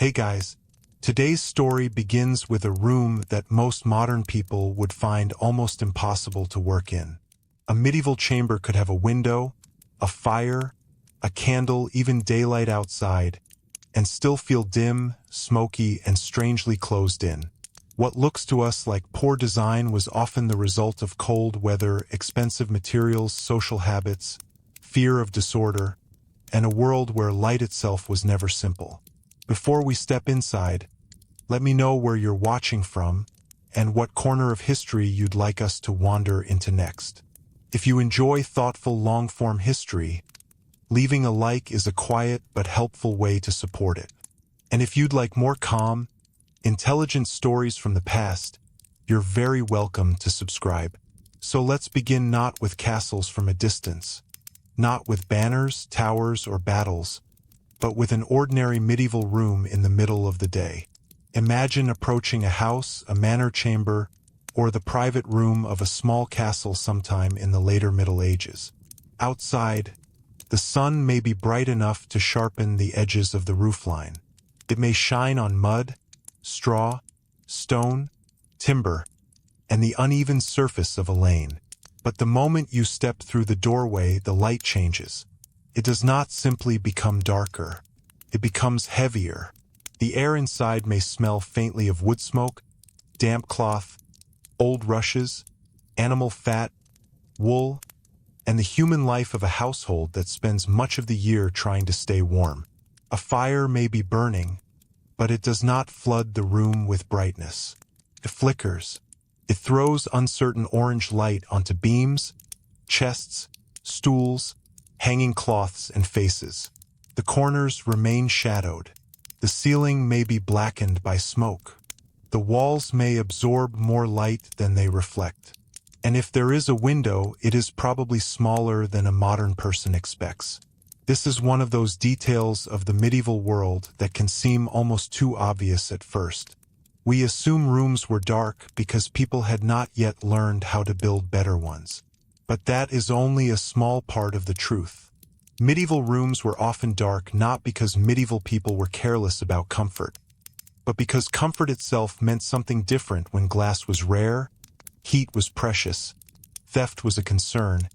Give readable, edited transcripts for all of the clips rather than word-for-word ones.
Hey guys, today's story begins with a room that most modern people would find almost impossible to work in. A medieval chamber could have a window, a fire, a candle, even daylight outside, and still feel dim, smoky, and strangely closed in. What looks to us like poor design was often the result of cold weather, expensive materials, social habits, fear of disorder, and a world where light itself was never simple. Before we step inside, let me know where you're watching from and what corner of history you'd like us to wander into next. If you enjoy thoughtful long-form history, leaving a like is a quiet but helpful way to support it. And if you'd like more calm, intelligent stories from the past, you're very welcome to subscribe. So let's begin not with castles from a distance, not with banners, towers, or battles, but with an ordinary medieval room in the middle of the day. Imagine approaching a house, a manor chamber, or the private room of a small castle sometime in the later Middle Ages. Outside, the sun may be bright enough to sharpen the edges of the roofline. It may shine on mud, straw, stone, timber, and the uneven surface of a lane. But the moment you step through the doorway, the light changes. It does not simply become darker. It becomes heavier. The air inside may smell faintly of wood smoke, damp cloth, old rushes, animal fat, wool, and the human life of a household that spends much of the year trying to stay warm. A fire may be burning, but it does not flood the room with brightness. It flickers. It throws uncertain orange light onto beams, chests, stools, hanging cloths, and faces. The corners remain shadowed. The ceiling may be blackened by smoke. The walls may absorb more light than they reflect. And if there is a window, it is probably smaller than a modern person expects. This is one of those details of the medieval world that can seem almost too obvious at first. We assume rooms were dark because people had not yet learned how to build better ones. But that is only a small part of the truth. Medieval rooms were often dark not because medieval people were careless about comfort, but because comfort itself meant something different when glass was rare, heat was precious, theft was a concern,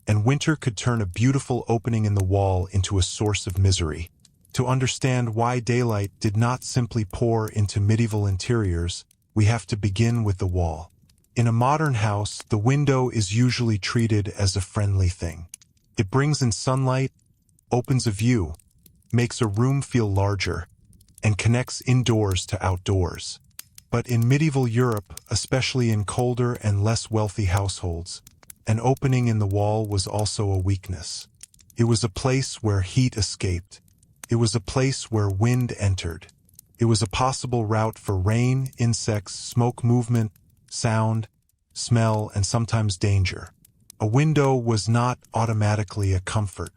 and winter could turn a beautiful opening in the wall into a source of misery. To understand why daylight did not simply pour into medieval interiors, we have to begin with the wall. In a modern house, the window is usually treated as a friendly thing. It brings in sunlight, opens a view, makes a room feel larger, and connects indoors to outdoors. But in medieval Europe, especially in colder and less wealthy households, an opening in the wall was also a weakness. It was a place where heat escaped. It was a place where wind entered. It was a possible route for rain, insects, smoke movement, sound, smell, and sometimes danger. A window was not automatically a comfort.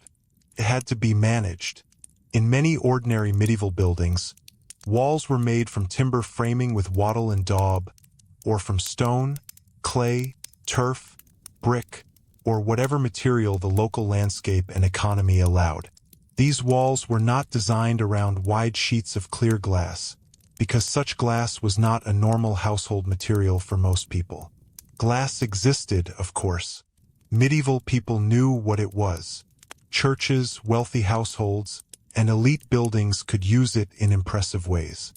It had to be managed. In many ordinary medieval buildings, walls were made from timber framing with wattle and daub, or from stone, clay, turf, brick, or whatever material the local landscape and economy allowed. These walls were not designed around wide sheets of clear glass, because such glass was not a normal household material for most people. Glass existed, of course. Medieval people knew what it was. Churches, wealthy households, and elite buildings could use it in impressive ways.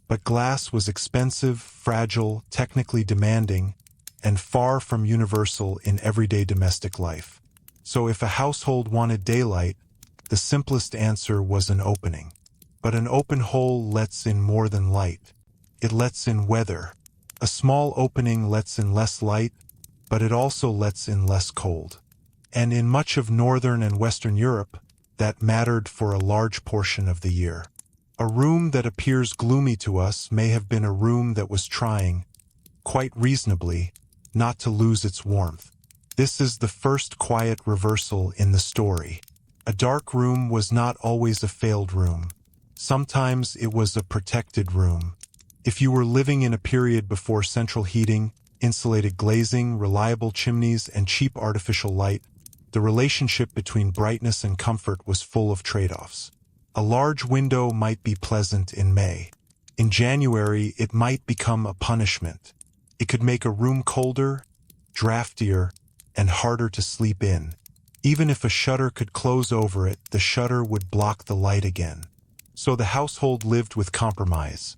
But glass was expensive, fragile, technically demanding, and far from universal in everyday domestic life. So if a household wanted daylight, the simplest answer was an opening. But an open hole lets in more than light. It lets in weather. A small opening lets in less light, but it also lets in less cold. And in much of northern and western Europe, that mattered for a large portion of the year. A room that appears gloomy to us may have been a room that was trying, quite reasonably, not to lose its warmth. This is the first quiet reversal in the story. A dark room was not always a failed room. Sometimes it was a protected room. If you were living in a period before central heating, insulated glazing, reliable chimneys, and cheap artificial light, the relationship between brightness and comfort was full of trade-offs. A large window might be pleasant in May. In January, it might become a punishment. It could make a room colder, draftier, and harder to sleep in. Even if a shutter could close over it, the shutter would block the light again. So the household lived with compromise.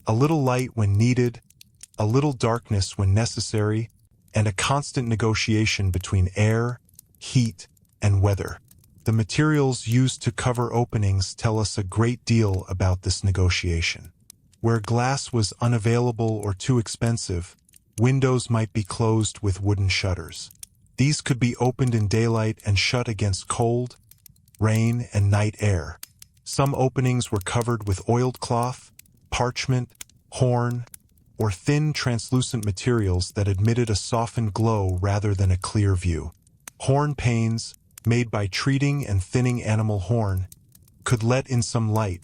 A little light when needed, a little darkness when necessary, and a constant negotiation between air, heat, and weather. The materials used to cover openings tell us a great deal about this negotiation. Where glass was unavailable or too expensive, windows might be closed with wooden shutters. These could be opened in daylight and shut against cold, rain, and night air. Some openings were covered with oiled cloth, parchment, horn, or thin translucent materials that admitted a softened glow rather than a clear view. Horn panes, made by treating and thinning animal horn, could let in some light,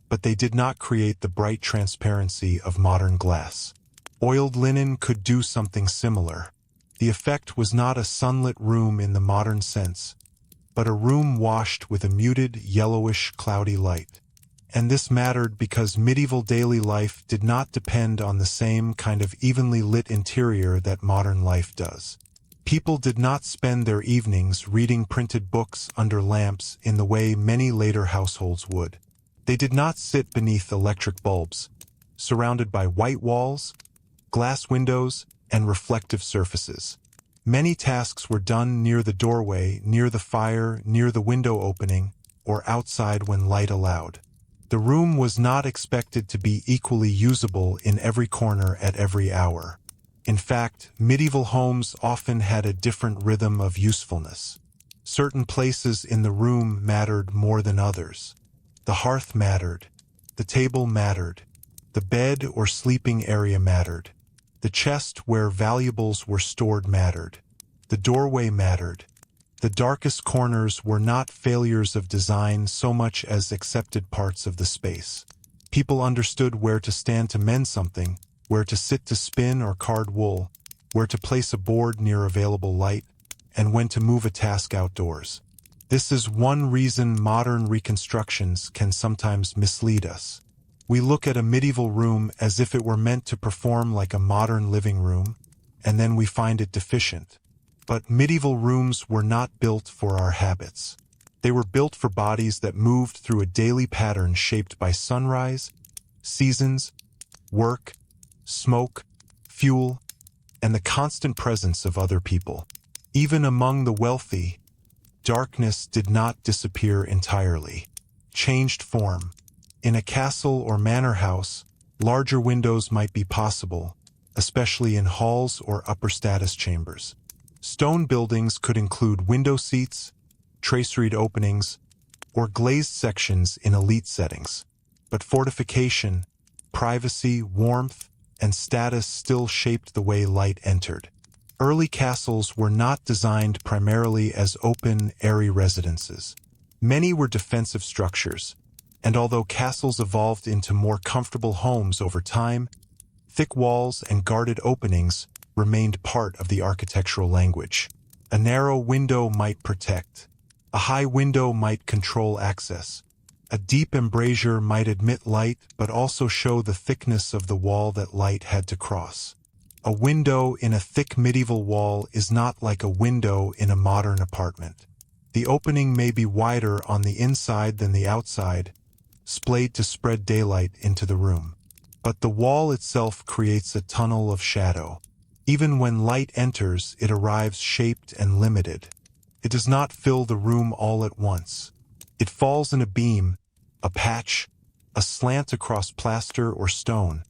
but they did not create the bright transparency of modern glass. Oiled linen could do something similar. The effect was not a sunlit room in the modern sense, but a room washed with a muted, yellowish, cloudy light. And this mattered because medieval daily life did not depend on the same kind of evenly lit interior that modern life does. People did not spend their evenings reading printed books under lamps in the way many later households would. They did not sit beneath electric bulbs, surrounded by white walls, glass windows, and reflective surfaces. Many tasks were done near the doorway, near the fire, near the window opening, or outside when light allowed. The room was not expected to be equally usable in every corner at every hour. In fact, medieval homes often had a different rhythm of usefulness. Certain places in the room mattered more than others. The hearth mattered. The table mattered. The bed or sleeping area mattered. The chest where valuables were stored mattered. The doorway mattered. The darkest corners were not failures of design so much as accepted parts of the space. People understood where to stand to mend something, where to sit to spin or card wool, where to place a board near available light, and when to move a task outdoors. This is one reason modern reconstructions can sometimes mislead us. We look at a medieval room as if it were meant to perform like a modern living room, and then we find it deficient. But medieval rooms were not built for our habits. They were built for bodies that moved through a daily pattern shaped by sunrise, seasons, work, smoke, fuel, and the constant presence of other people. Even among the wealthy, darkness did not disappear entirely. Changed form. In a castle or manor house, larger windows might be possible, especially in halls or upper status chambers. Stone buildings could include window seats, traceried openings, or glazed sections in elite settings. But fortification, privacy, warmth, and status still shaped the way light entered. Early castles were not designed primarily as open, airy residences. Many were defensive structures, and although castles evolved into more comfortable homes over time, thick walls and guarded openings remained part of the architectural language. A narrow window might protect. A high window might control access. A deep embrasure might admit light but also show the thickness of the wall that light had to cross. A window in a thick medieval wall is not like a window in a modern apartment. The opening may be wider on the inside than the outside, splayed to spread daylight into the room. But the wall itself creates a tunnel of shadow. Even when light enters, it arrives shaped and limited. It does not fill the room all at once. It falls in a beam, a patch, a slant across plaster or stone,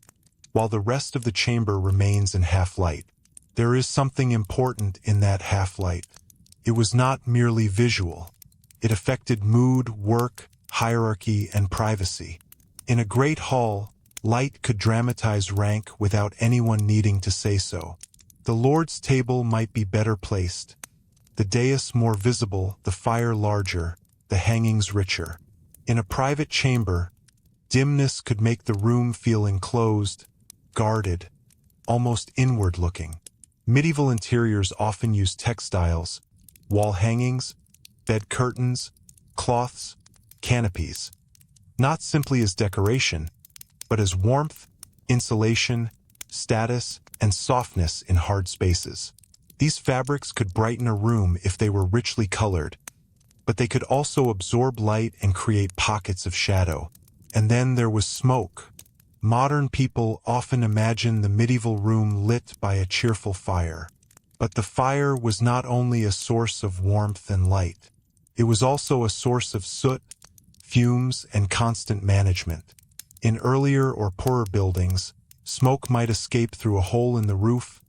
while the rest of the chamber remains in half-light. There is something important in that half-light. It was not merely visual. It affected mood, work, hierarchy, and privacy. In a great hall, light could dramatize rank without anyone needing to say so. The Lord's table might be better placed, the dais more visible, the fire larger, the hangings richer. In a private chamber, dimness could make the room feel enclosed, guarded, almost inward-looking. Medieval interiors often used textiles, wall hangings, bed curtains, cloths, canopies, not simply as decoration, but as warmth, insulation, status, and softness in hard spaces. These fabrics could brighten a room if they were richly colored, but they could also absorb light and create pockets of shadow. And then there was smoke. Modern people often imagine the medieval room lit by a cheerful fire. But the fire was not only a source of warmth and light. It was also a source of soot, fumes, and constant management. In earlier or poorer buildings, smoke might escape through a hole in the roof,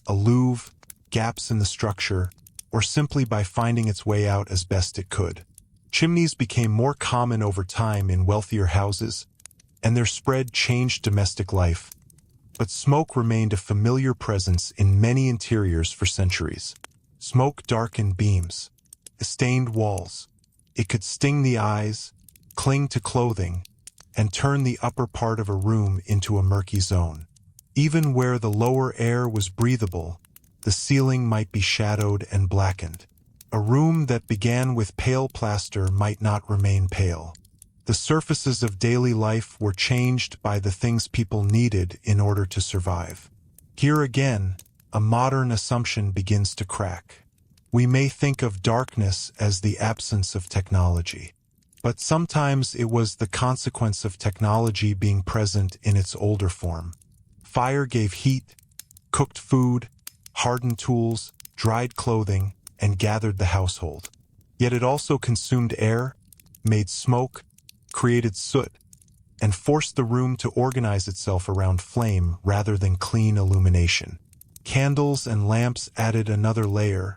a louvre, gaps in the structure, or simply by finding its way out as best it could. Chimneys became more common over time in wealthier houses, and their spread changed domestic life. But smoke remained a familiar presence in many interiors for centuries. Smoke darkened beams, stained walls. It could sting the eyes, cling to clothing, and turn the upper part of a room into a murky zone. Even where the lower air was breathable, the ceiling might be shadowed and blackened. A room that began with pale plaster might not remain pale. The surfaces of daily life were changed by the things people needed in order to survive. Here again, a modern assumption begins to crack. We may think of darkness as the absence of technology, but sometimes it was the consequence of technology being present in its older form. Fire gave heat, cooked food, hardened tools, dried clothing, and gathered the household. Yet it also consumed air, made smoke, created soot, and forced the room to organize itself around flame rather than clean illumination. Candles and lamps added another layer,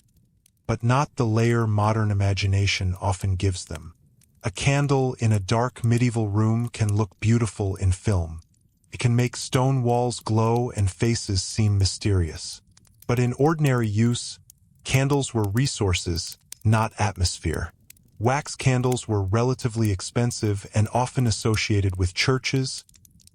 but not the layer modern imagination often gives them. A candle in a dark medieval room can look beautiful in film. It can make stone walls glow and faces seem mysterious. But in ordinary use, candles were resources, not atmosphere. Wax candles were relatively expensive and often associated with churches,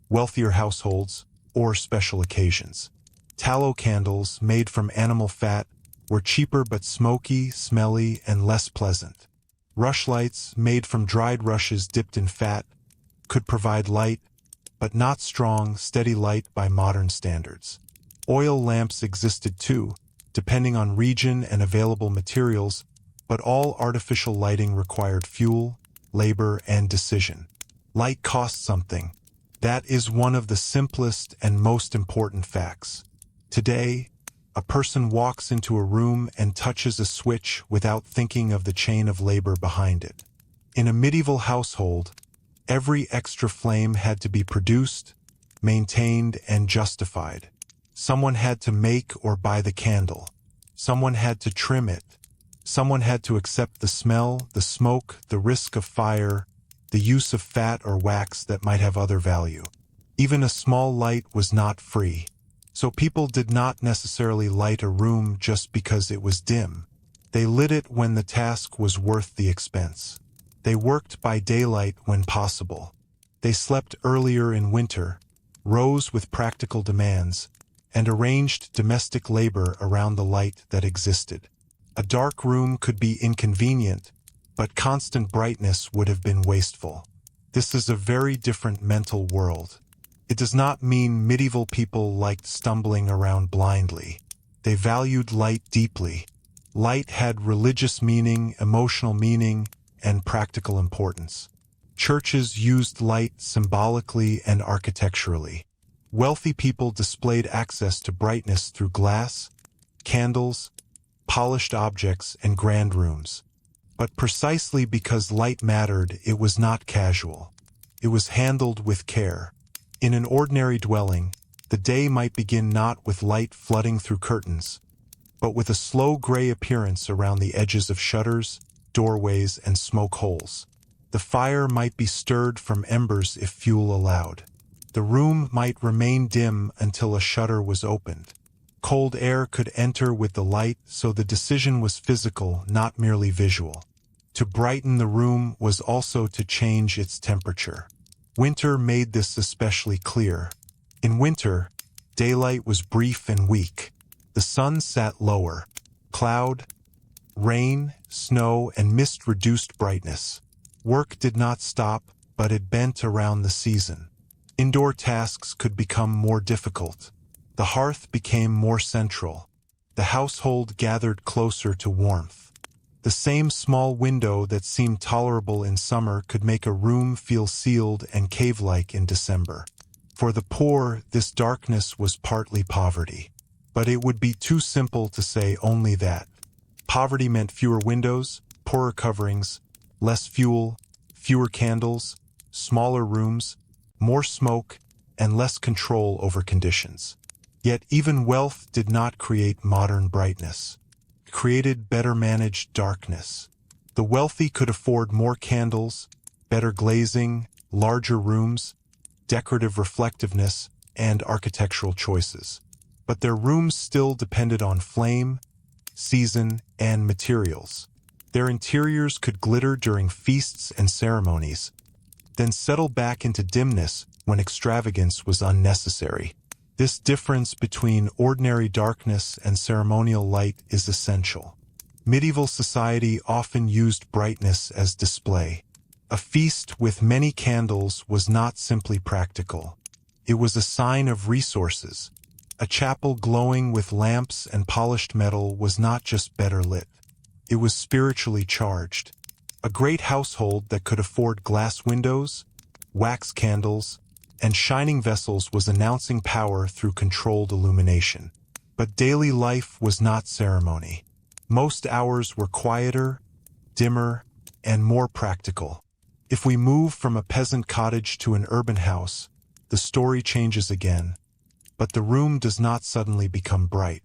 wealthier households, or special occasions. Tallow candles, made from animal fat, were cheaper but smoky, smelly, and less pleasant. Rushlights, made from dried rushes dipped in fat, could provide light, but not strong, steady light by modern standards. Oil lamps existed too, depending on region and available materials, but all artificial lighting required fuel, labor, and decision. Light costs something. That is one of the simplest and most important facts. Today, a person walks into a room and touches a switch without thinking of the chain of labor behind it. In a medieval household, every extra flame had to be produced, maintained, and justified. Someone had to make or buy the candle. Someone had to trim it. Someone had to accept the smell, the smoke, the risk of fire, the use of fat or wax that might have other value. Even a small light was not free. So people did not necessarily light a room just because it was dim. They lit it when the task was worth the expense. They worked by daylight when possible. They slept earlier in winter, rose with practical demands, and arranged domestic labor around the light that existed. A dark room could be inconvenient, but constant brightness would have been wasteful. This is a very different mental world. It does not mean medieval people liked stumbling around blindly. They valued light deeply. Light had religious meaning, emotional meaning, and practical importance. Churches used light symbolically and architecturally. Wealthy people displayed access to brightness through glass, candles, polished objects, and grand rooms. But precisely because light mattered, it was not casual. It was handled with care. In an ordinary dwelling, the day might begin not with light flooding through curtains, but with a slow gray appearance around the edges of shutters, doorways, and smoke holes. The fire might be stirred from embers if fuel allowed. The room might remain dim until a shutter was opened. Cold air could enter with the light, so the decision was physical, not merely visual. To brighten the room was also to change its temperature. Winter made this especially clear. In winter, daylight was brief and weak. The sun sat lower. Cloud, rain, snow, and mist reduced brightness. Work did not stop, but it bent around the season. Indoor tasks could become more difficult. The hearth became more central. The household gathered closer to warmth. The same small window that seemed tolerable in summer could make a room feel sealed and cave-like in December. For the poor, this darkness was partly poverty. But it would be too simple to say only that. Poverty meant fewer windows, poorer coverings, less fuel, fewer candles, smaller rooms, more smoke, and less control over conditions. Yet even wealth did not create modern brightness. It created better managed darkness. The wealthy could afford more candles, better glazing, larger rooms, decorative reflectiveness, and architectural choices. But their rooms still depended on flame, season, and materials. Their interiors could glitter during feasts and ceremonies, then settle back into dimness when extravagance was unnecessary. This difference between ordinary darkness and ceremonial light is essential. Medieval society often used brightness as display. A feast with many candles was not simply practical. It was a sign of resources. A chapel glowing with lamps and polished metal was not just better lit. It was spiritually charged. A great household that could afford glass windows, wax candles, and shining vessels was announcing power through controlled illumination. But daily life was not ceremony. Most hours were quieter, dimmer, and more practical. If we move from a peasant cottage to an urban house, the story changes again. But the room does not suddenly become bright.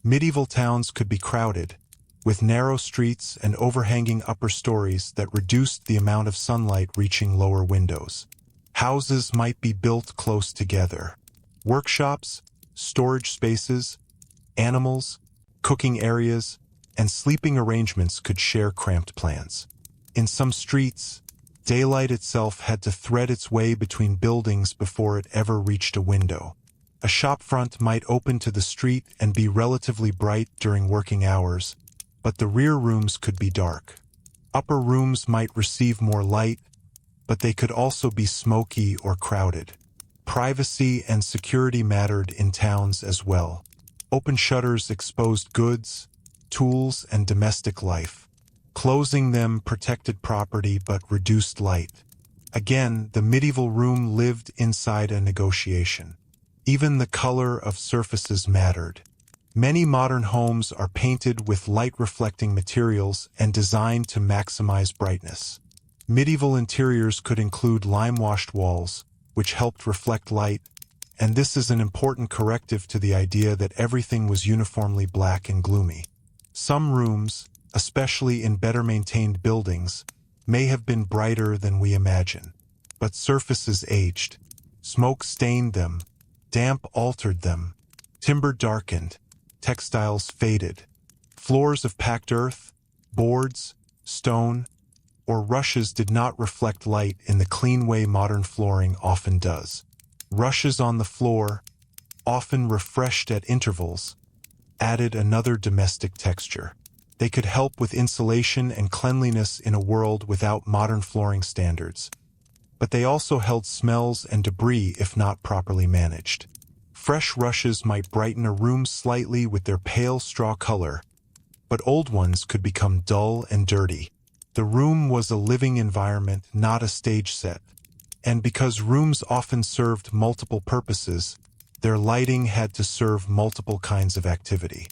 Medieval towns could be crowded, with narrow streets and overhanging upper stories that reduced the amount of sunlight reaching lower windows. Houses might be built close together. Workshops, storage spaces, animals, cooking areas, and sleeping arrangements could share cramped plans. In some streets, daylight itself had to thread its way between buildings before it ever reached a window. A shopfront might open to the street and be relatively bright during working hours, but the rear rooms could be dark. Upper rooms might receive more light, but they could also be smoky or crowded. Privacy and security mattered in towns as well. Open shutters exposed goods, tools, and domestic life. Closing them protected property but reduced light. Again, the medieval room lived inside a negotiation. Even the color of surfaces mattered. Many modern homes are painted with light-reflecting materials and designed to maximize brightness. Medieval interiors could include lime-washed walls, which helped reflect light, and this is an important corrective to the idea that everything was uniformly black and gloomy. Some rooms, especially in better-maintained buildings, may have been brighter than we imagine. But surfaces aged. Smoke stained them. Damp altered them. Timber darkened. Textiles faded. Floors of packed earth, boards, stone, or rushes did not reflect light in the clean way modern flooring often does. Rushes on the floor, often refreshed at intervals, added another domestic texture. They could help with insulation and cleanliness in a world without modern flooring standards. But they also held smells and debris if not properly managed. Fresh rushes might brighten a room slightly with their pale straw color, but old ones could become dull and dirty. The room was a living environment, not a stage set. And because rooms often served multiple purposes, their lighting had to serve multiple kinds of activity.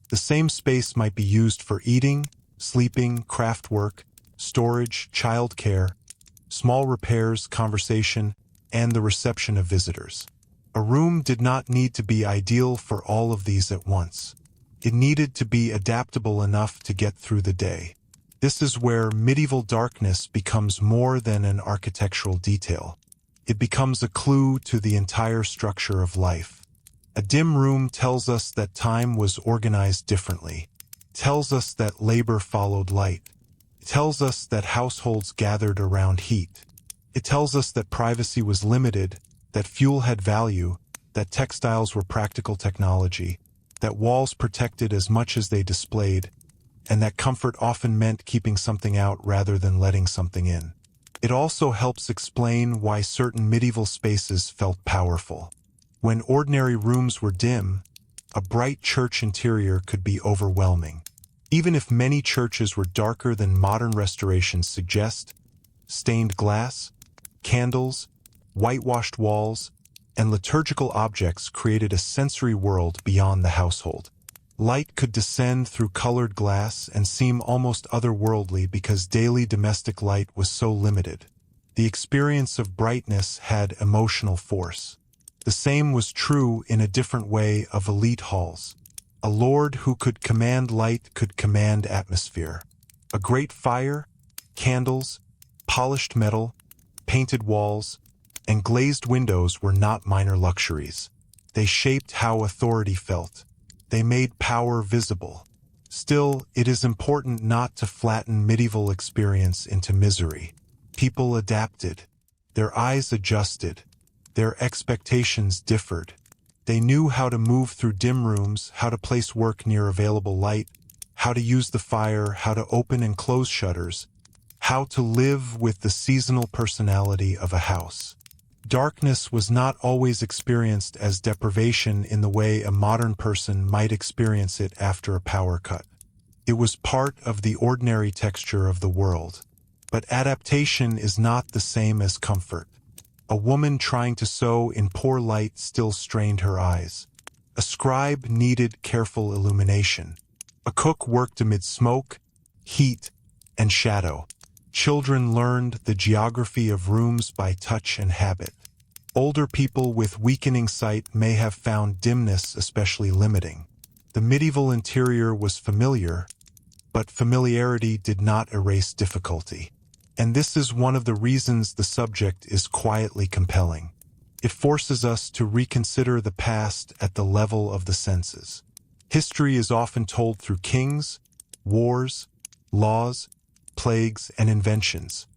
The same space might be used for eating, sleeping, craft work, storage, childcare, small repairs, conversation, and the reception of visitors. A room did not need to be ideal for all of these at once. It needed to be adaptable enough to get through the day. This is where medieval darkness becomes more than an architectural detail. It becomes a clue to the entire structure of life. A dim room tells us that time was organized differently. It tells us that labor followed light. It tells us that households gathered around heat. It tells us that privacy was limited, that fuel had value, that textiles were practical technology, that walls protected as much as they displayed, and that comfort often meant keeping something out rather than letting something in. It also helps explain why certain medieval spaces felt powerful. When ordinary rooms were dim, a bright church interior could be overwhelming. Even if many churches were darker than modern restorations suggest, stained glass, candles, whitewashed walls, and liturgical objects created a sensory world beyond the household. Light could descend through colored glass and seem almost otherworldly because daily domestic light was so limited. The experience of brightness had emotional force. The same was true in a different way of elite halls. A lord who could command light could command atmosphere. A great fire, candles, polished metal, painted walls, and glazed windows were not minor luxuries. They shaped how authority felt. They made power visible. Still, it is important not to flatten medieval experience into misery. People adapted. Their eyes adjusted. Their expectations differed. They knew how to move through dim rooms, how to place work near available light, how to use the fire, how to open and close shutters, how to live with the seasonal personality of a house. Darkness was not always experienced as deprivation in the way a modern person might experience it after a power cut. It was part of the ordinary texture of the world. But adaptation is not the same as comfort. A woman trying to sew in poor light still strained her eyes. A scribe needed careful illumination. A cook worked amid smoke, heat, and shadow. Children learned the geography of rooms by touch and habit. Older people with weakening sight may have found dimness especially limiting. The medieval interior was familiar, but familiarity did not erase difficulty. And this is one of the reasons the subject is quietly compelling. It forces us to reconsider the past at the level of the senses. History is often told through kings, wars, laws, plagues, and inventions.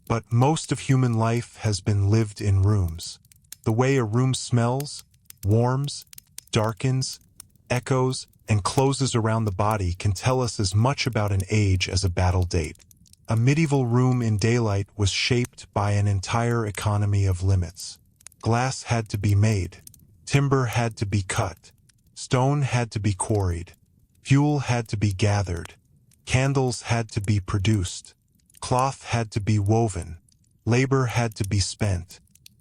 But most of human life has been lived in rooms. The way a room smells, warms, darkens, echoes, and closes around the body can tell us as much about an age as a battle date. A medieval room in daylight was shaped by an entire economy of limits. Glass had to be made. Timber had to be cut. Stone had to be quarried. Fuel had to be gathered. Candles had to be produced. Cloth had to be woven. Labor had to be spent.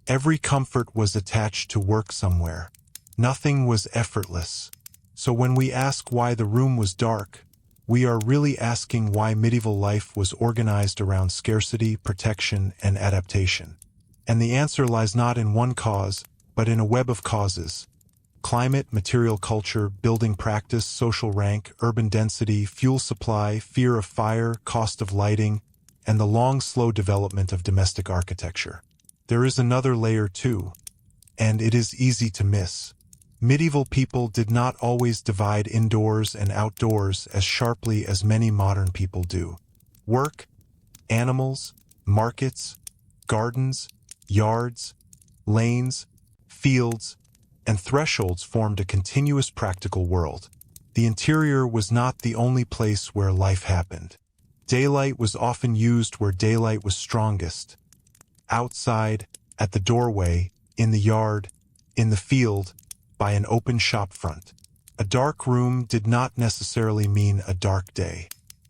Every comfort was attached to work somewhere. Nothing was effortless. So when we ask why the room was dark, we are really asking why medieval life was organized around scarcity, protection, and adaptation. And the answer lies not in one cause, but in a web of causes. Climate, material culture, building practice, social rank, urban density, fuel supply, fear of fire, cost of lighting, and the long, slow development of domestic architecture. There is another layer too, and it is easy to miss. Medieval people did not always divide indoors and outdoors as sharply as many modern people do. Work, animals, markets, gardens, yards, lanes, fields, and thresholds formed a continuous practical world. The interior was not the only place where life happened. Daylight was often used where daylight was strongest. Outside, at the doorway, in the yard, in the field, by an open shop front. A dark room did not necessarily mean a dark day.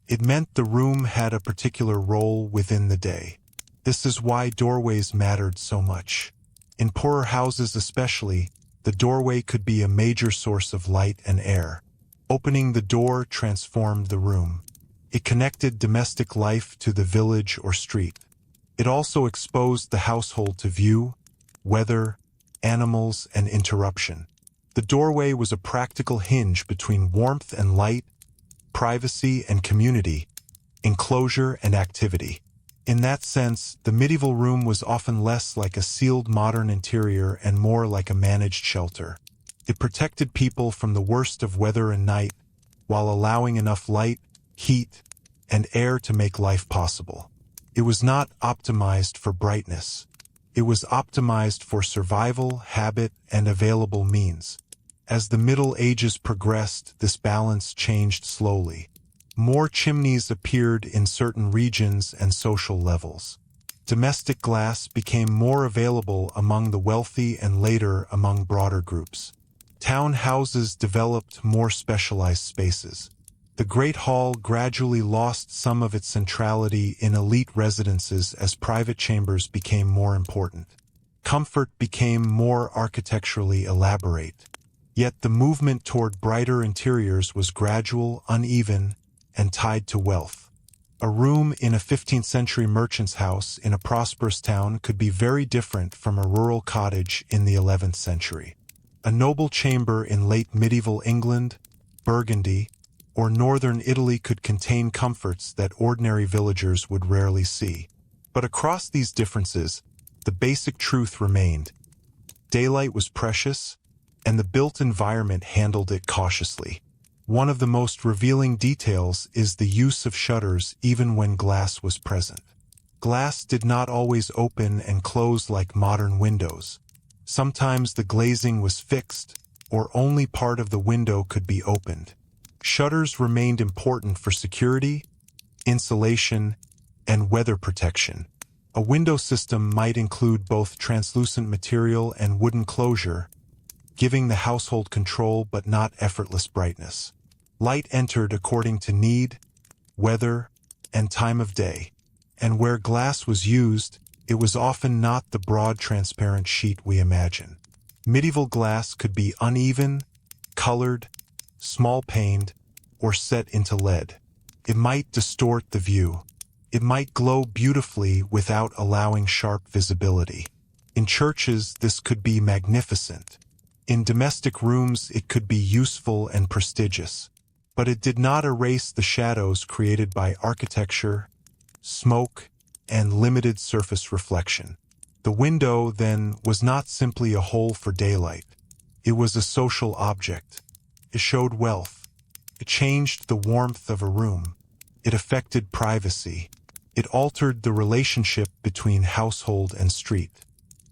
It meant the room had a particular role within the day. This is why doorways mattered so much. In poorer houses especially, the doorway could be a major source of light and air. Opening the door transformed the room. It connected domestic life to the village or street. It also exposed the household to view, weather, animals, and interruption. The doorway was a practical hinge between warmth and light, privacy and community, enclosure and activity. In that sense, the medieval room was often less like a sealed modern interior and more like a managed shelter. It protected people from the worst of weather and night, while allowing enough light, heat, and air to make life possible. It was not optimized for brightness. It was optimized for survival, habit, and available means. As the Middle Ages progressed, this balance changed slowly. More chimneys appeared in certain regions and social levels. Domestic glass became more available among the wealthy and later among broader groups. Town houses developed more specialized spaces. The Great Hall gradually lost some of its centrality in elite residences as private chambers became more important. Comfort became more architecturally elaborate. Yet the movement toward brighter interiors was gradual, uneven, and tied to wealth. A room in a 15th-century merchant's house in a prosperous town could be very different from a rural cottage in the 11th century. A noble chamber in late medieval England, Burgundy, or northern Italy could contain comforts that ordinary villagers would rarely see. But across these differences, the basic truth remained. Daylight was precious, and the built environment handled it cautiously. One of the most revealing details is the use of shutters even when glass was present. Glass did not always open and close like modern windows. Sometimes the glazing was fixed, or only part of the window could be opened. Shutters remained important for security, insulation, and weather protection. A window system might include both translucent material and wooden closure, giving the household control but not effortless brightness. Light entered according to need, weather, and time of day. And where glass was used, it was often not the broad transparent sheet we imagine. Medieval glass could be uneven, colored, small-paned, or set into lead. It might distort the view. It might glow beautifully without allowing sharp visibility. In churches, this could be magnificent. In domestic rooms, it could be useful and prestigious. But it did not erase the shadows created by architecture, smoke, and limited surface reflection. The window, then, was not simply a hole for daylight. It was a social object. It showed wealth. It changed the warmth of a room. It affected privacy. It altered the relationship between household and street.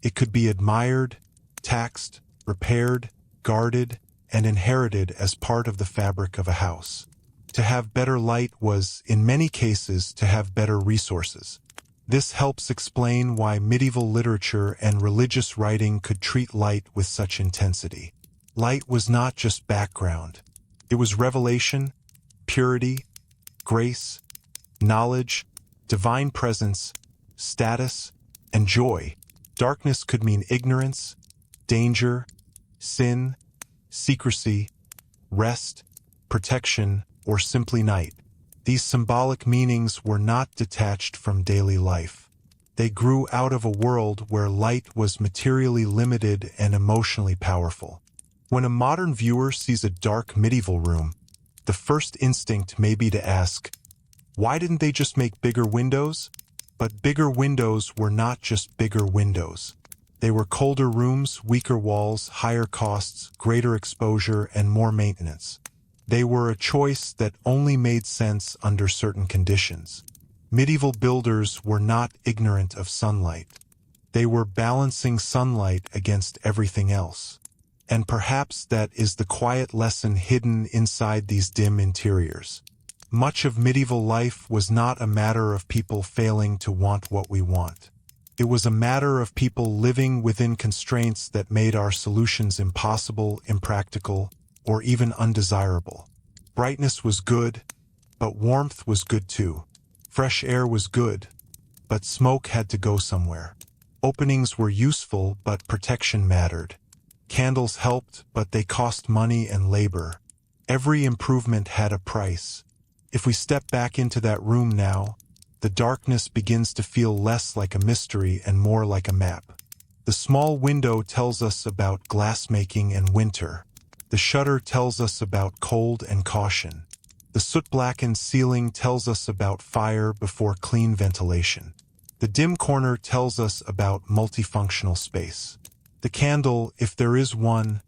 It could be admired, taxed, repaired, guarded, and inherited as part of the fabric of a house. To have better light was, in many cases, to have better resources. This helps explain why medieval literature and religious writing could treat light with such intensity. Light was not just background. It was revelation, purity, grace, knowledge, divine presence, status, and joy. Darkness could mean ignorance, danger, sin, secrecy, rest, protection, or simply night. These symbolic meanings were not detached from daily life. They grew out of a world where light was materially limited and emotionally powerful. When a modern viewer sees a dark medieval room, the first instinct may be to ask, why didn't they just make bigger windows? But bigger windows were not just bigger windows. They were colder rooms, weaker walls, higher costs, greater exposure, and more maintenance. They were a choice that only made sense under certain conditions. Medieval builders were not ignorant of sunlight. They were balancing sunlight against everything else. And perhaps that is the quiet lesson hidden inside these dim interiors. Much of medieval life was not a matter of people failing to want what we want. It was a matter of people living within constraints that made our solutions impossible, impractical, or even undesirable. Brightness was good, but warmth was good too. Fresh air was good, but smoke had to go somewhere. Openings were useful, but protection mattered. Candles helped, but they cost money and labor. Every improvement had a price. If we step back into that room now, the darkness begins to feel less like a mystery and more like a map. The small window tells us about glassmaking and winter. The shutter tells us about cold and caution. The soot-blackened ceiling tells us about fire before clean ventilation. The dim corner tells us about multifunctional space. The candle, if there is one,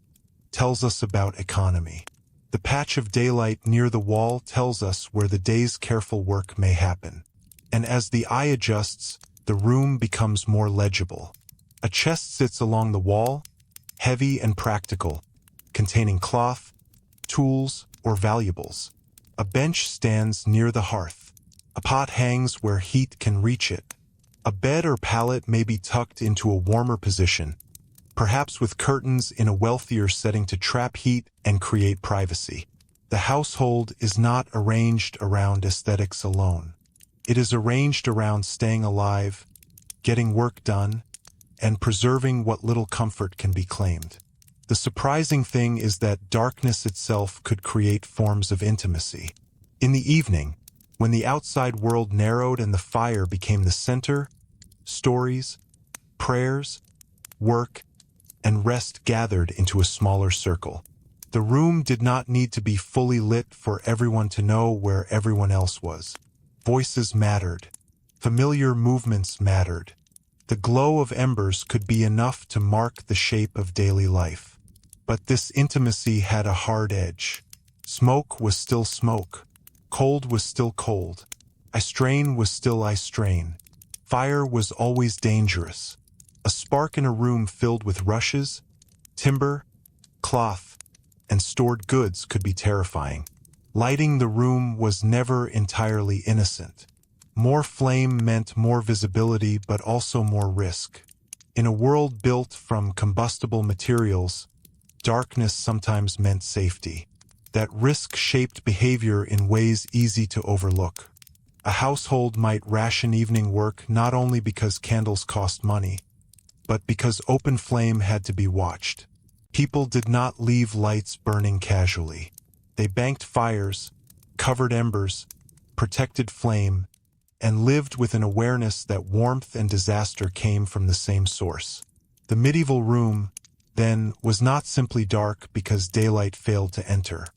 tells us about economy. The patch of daylight near the wall tells us where the day's careful work may happen. And as the eye adjusts, the room becomes more legible. A chest sits along the wall, heavy and practical, containing cloth, tools, or valuables. A bench stands near the hearth. A pot hangs where heat can reach it. A bed or pallet may be tucked into a warmer position, perhaps with curtains in a wealthier setting to trap heat and create privacy. The household is not arranged around aesthetics alone. It is arranged around staying alive, getting work done, and preserving what little comfort can be claimed. The surprising thing is that darkness itself could create forms of intimacy. In the evening, when the outside world narrowed and the fire became the center, stories, prayers, work, and rest gathered into a smaller circle. The room did not need to be fully lit for everyone to know where everyone else was. Voices mattered. Familiar movements mattered. The glow of embers could be enough to mark the shape of daily life. But this intimacy had a hard edge. Smoke was still smoke. Cold was still cold. I strain was still I strain. Fire was always dangerous. A spark in a room filled with rushes, timber, cloth, and stored goods could be terrifying. Lighting the room was never entirely innocent. More flame meant more visibility, but also more risk. In a world built from combustible materials, darkness sometimes meant safety. That risk shaped behavior in ways easy to overlook. A household might ration evening work not only because candles cost money, but because open flame had to be watched. People did not leave lights burning casually. They banked fires, covered embers, protected flame, and lived with an awareness that warmth and disaster came from the same source. The medieval room, then, was not simply dark because daylight failed to enter.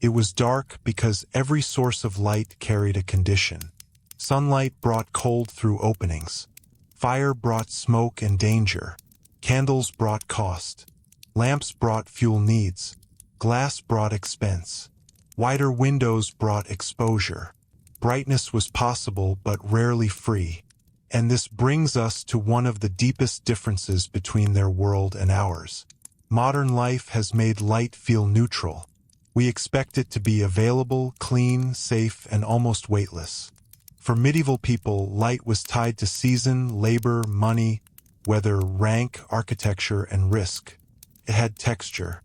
It was dark because every source of light carried a condition. Sunlight brought cold through openings. Fire brought smoke and danger. Candles brought cost. Lamps brought fuel needs. Glass brought expense. Wider windows brought exposure. Brightness was possible but rarely free. And this brings us to one of the deepest differences between their world and ours. Modern life has made light feel neutral. We expect it to be available, clean, safe, and almost weightless. For medieval people, light was tied to season, labor, money, weather, rank, architecture, and risk. It had texture.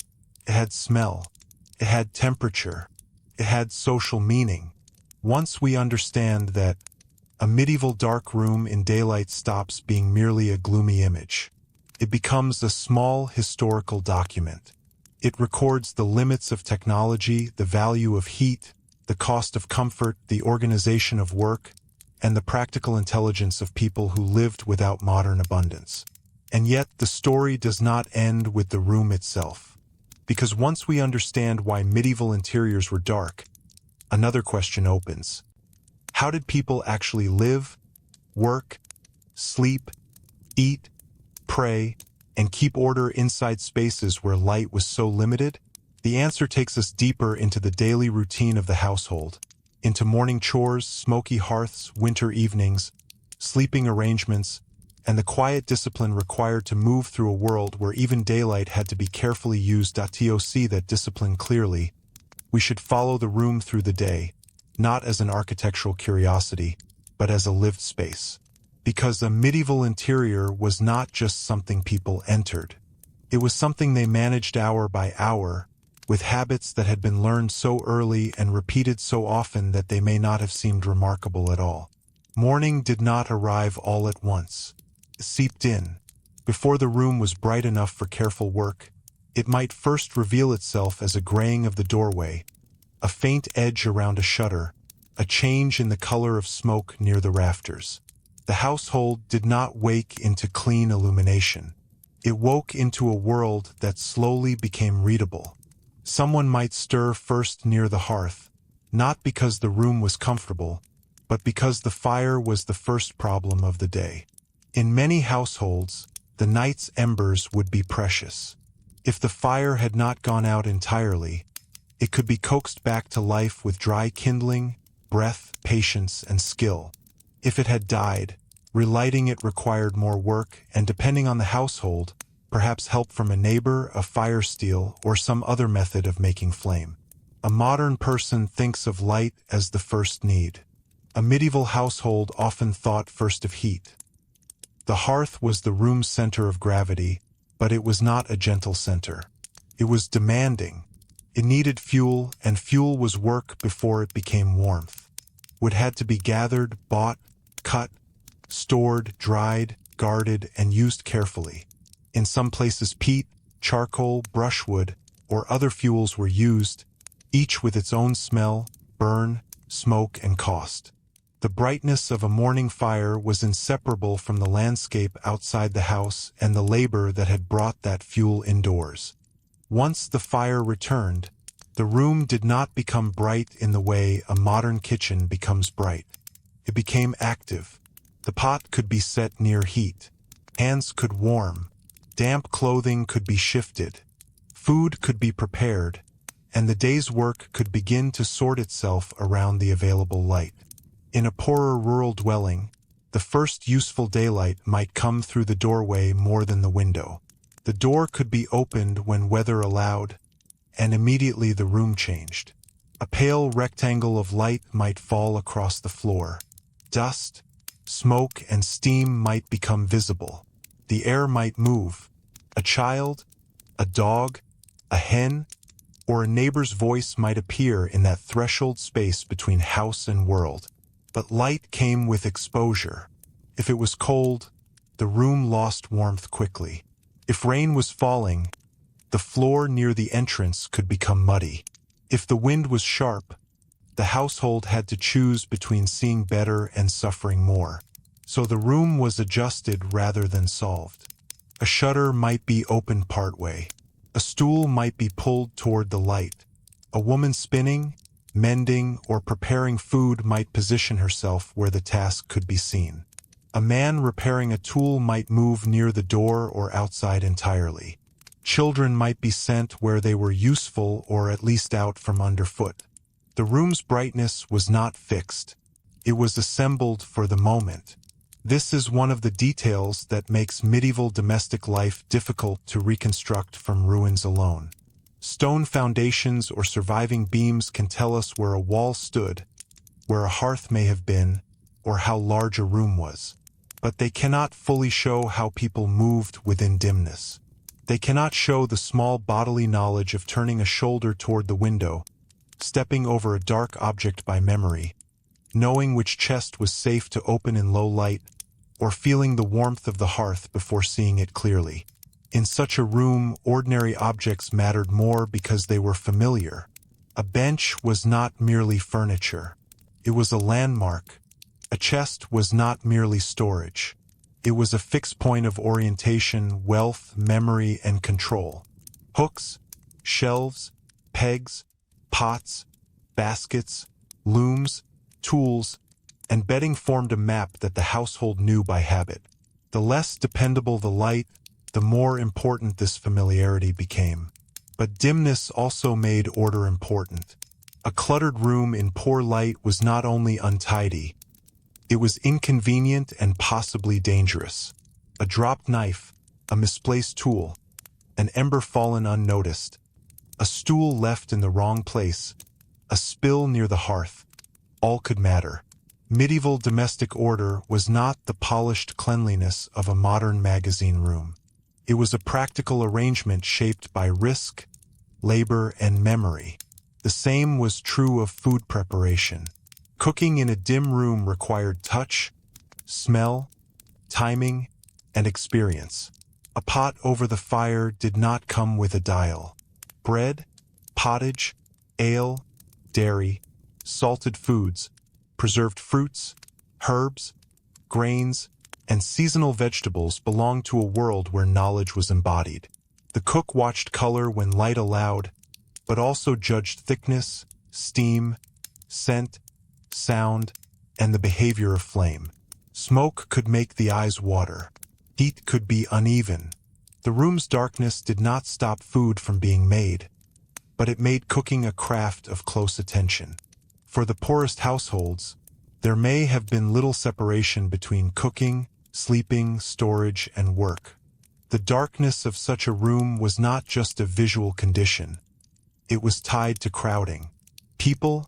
It had smell. It had temperature. It had social meaning. Once we understand that, a medieval dark room in daylight stops being merely a gloomy image. It becomes a small historical document. It records the limits of technology, the value of heat, the cost of comfort, the organization of work, and the practical intelligence of people who lived without modern abundance. And yet, the story does not end with the room itself. Because once we understand why medieval interiors were dark, another question opens. How did people actually live, work, sleep, eat, pray, and keep order inside spaces where light was so limited? The answer takes us deeper into the daily routine of the household, into morning chores, smoky hearths, winter evenings, sleeping arrangements, and the quiet discipline required to move through a world where even daylight had to be carefully used. To see that discipline clearly, we should follow the room through the day, not as an architectural curiosity, but as a lived space. Because a medieval interior was not just something people entered. It was something they managed hour by hour, with habits that had been learned so early and repeated so often that they may not have seemed remarkable at all. Morning did not arrive all at once. It seeped in. Before the room was bright enough for careful work, it might first reveal itself as a graying of the doorway, a faint edge around a shutter, a change in the color of smoke near the rafters. The household did not wake into clean illumination. It woke into a world that slowly became readable. Someone might stir first near the hearth, not because the room was comfortable, but because the fire was the first problem of the day. In many households, the night's embers would be precious. If the fire had not gone out entirely, it could be coaxed back to life with dry kindling, breath, patience, and skill. If it had died, relighting it required more work and, depending on the household, perhaps help from a neighbor, a fire steel, or some other method of making flame. A modern person thinks of light as the first need. A medieval household often thought first of heat. The hearth was the room's center of gravity, but it was not a gentle center. It was demanding. It needed fuel, and fuel was work before it became warmth. Wood had to be gathered, bought, cut, stored, dried, guarded, and used carefully. In some places peat, charcoal, brushwood, or other fuels were used, each with its own smell, burn, smoke, and cost. The brightness of a morning fire was inseparable from the landscape outside the house and the labor that had brought that fuel indoors. Once the fire returned, the room did not become bright in the way a modern kitchen becomes bright. It became active. The pot could be set near heat. Hands could warm. Damp clothing could be shifted. Food could be prepared, and the day's work could begin to sort itself around the available light. In a poorer rural dwelling, the first useful daylight might come through the doorway more than the window. The door could be opened when weather allowed, and immediately the room changed. A pale rectangle of light might fall across the floor. Dust, smoke, and steam might become visible. The air might move. A child, a dog, a hen, or a neighbor's voice might appear in that threshold space between house and world. But light came with exposure. If it was cold, the room lost warmth quickly. If rain was falling, the floor near the entrance could become muddy. If the wind was sharp, the household had to choose between seeing better and suffering more. So the room was adjusted rather than solved. A shutter might be opened partway. A stool might be pulled toward the light. A woman spinning, mending, or preparing food might position herself where the task could be seen. A man repairing a tool might move near the door or outside entirely. Children might be sent where they were useful or at least out from underfoot. The room's brightness was not fixed. It was assembled for the moment. This is one of the details that makes medieval domestic life difficult to reconstruct from ruins alone. Stone foundations or surviving beams can tell us where a wall stood, where a hearth may have been, or how large a room was. But they cannot fully show how people moved within dimness. They cannot show the small bodily knowledge of turning a shoulder toward the window, stepping over a dark object by memory, knowing which chest was safe to open in low light, or feeling the warmth of the hearth before seeing it clearly. In such a room, ordinary objects mattered more because they were familiar. A bench was not merely furniture. It was a landmark. A chest was not merely storage. It was a fixed point of orientation, wealth, memory, and control. Hooks, shelves, pegs, pots, baskets, looms, tools, and bedding formed a map that the household knew by habit. The less dependable the light, the more important this familiarity became. But dimness also made order important. A cluttered room in poor light was not only untidy, it was inconvenient and possibly dangerous. A dropped knife, a misplaced tool, an ember fallen unnoticed, a stool left in the wrong place, a spill near the hearth, all could matter. Medieval domestic order was not the polished cleanliness of a modern magazine room. It was a practical arrangement shaped by risk, labor, and memory. The same was true of food preparation. Cooking in a dim room required touch, smell, timing, and experience. A pot over the fire did not come with a dial. Bread, pottage, ale, dairy, salted foods, preserved fruits, herbs, grains, and seasonal vegetables belonged to a world where knowledge was embodied. The cook watched color when light allowed, but also judged thickness, steam, scent, sound, and the behavior of flame. Smoke could make the eyes water. Heat could be uneven. The room's darkness did not stop food from being made, but it made cooking a craft of close attention. For the poorest households, there may have been little separation between cooking, sleeping, storage, and work. The darkness of such a room was not just a visual condition. It was tied to crowding. People,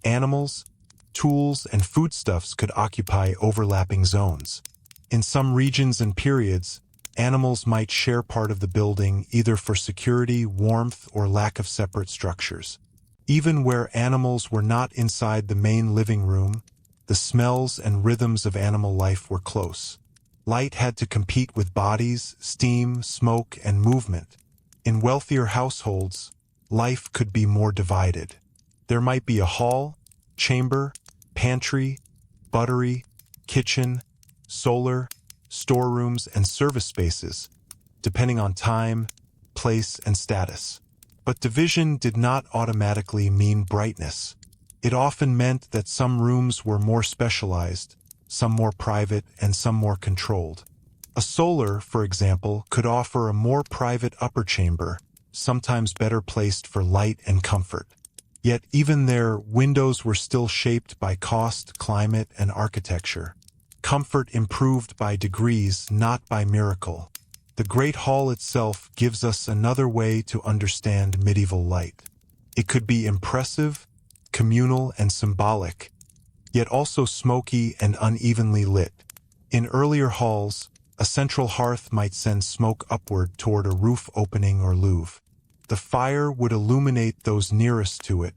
animals, tools, and foodstuffs could occupy overlapping zones. In some regions and periods, animals might share part of the building either for security, warmth, or lack of separate structures. Even where animals were not inside the main living room, the smells and rhythms of animal life were close. Light had to compete with bodies, steam, smoke, and movement. In wealthier households, life could be more divided. There might be a hall, chamber, pantry, buttery, kitchen, solar, storerooms, and service spaces, depending on time, place, and status. But division did not automatically mean brightness. It often meant that some rooms were more specialized, some more private, and some more controlled. A solar, for example, could offer a more private upper chamber, sometimes better placed for light and comfort. Yet even there, windows were still shaped by cost, climate, and architecture. Comfort improved by degrees, not by miracle. The Great Hall itself gives us another way to understand medieval light. It could be impressive, communal, and symbolic, yet also smoky and unevenly lit. In earlier halls, a central hearth might send smoke upward toward a roof opening or louvre. The fire would illuminate those nearest to it,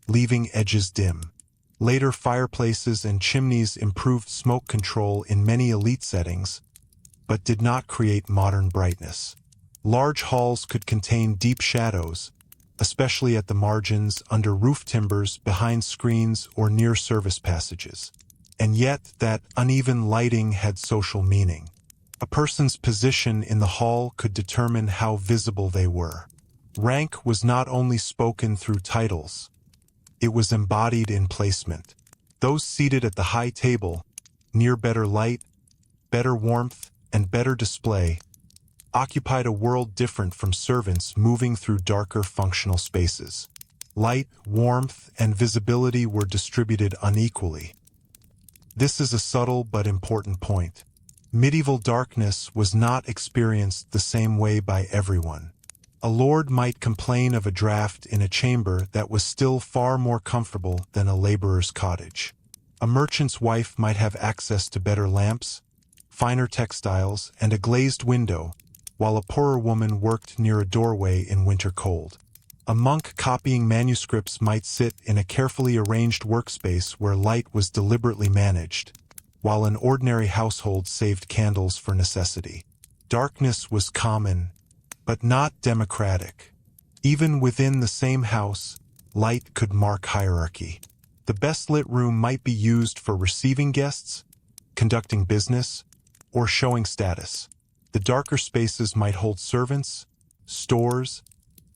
leaving edges dim. Later fireplaces and chimneys improved smoke control in many elite settings, but did not create modern brightness. Large halls could contain deep shadows, especially at the margins, under roof timbers, behind screens, or near service passages. And yet, that uneven lighting had social meaning. A person's position in the hall could determine how visible they were. Rank was not only spoken through titles, it was embodied in placement. Those seated at the high table, near better light, better warmth, and better display, occupied a world different from servants moving through darker functional spaces. Light, warmth, and visibility were distributed unequally. This is a subtle but important point. Medieval darkness was not experienced the same way by everyone. A lord might complain of a draught in a chamber that was still far more comfortable than a laborer's cottage. A merchant's wife might have access to better lamps, finer textiles, and a glazed window, while a poorer woman worked near a doorway in winter cold. A monk copying manuscripts might sit in a carefully arranged workspace where light was deliberately managed, while an ordinary household saved candles for necessity. Darkness was common, but not democratic. Even within the same house, light could mark hierarchy. The best-lit room might be used for receiving guests, conducting business, or showing status. The darker spaces might hold servants, stores,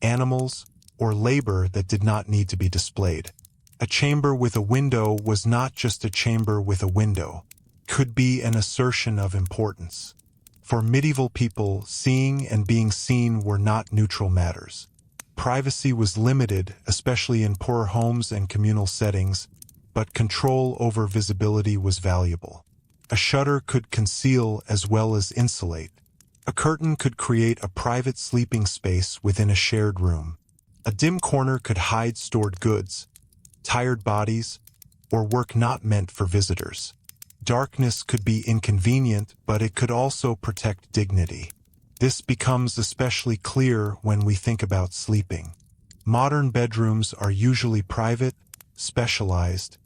animals, or labor that did not need to be displayed. A chamber with a window was not just a chamber with a window. It could be an assertion of importance. For medieval people, seeing and being seen were not neutral matters. Privacy was limited, especially in poorer homes and communal settings, but control over visibility was valuable. A shutter could conceal as well as insulate. A curtain could create a private sleeping space within a shared room. A dim corner could hide stored goods, tired bodies, or work not meant for visitors. Darkness could be inconvenient, but it could also protect dignity. This becomes especially clear when we think about sleeping. Modern bedrooms are usually private, specialized,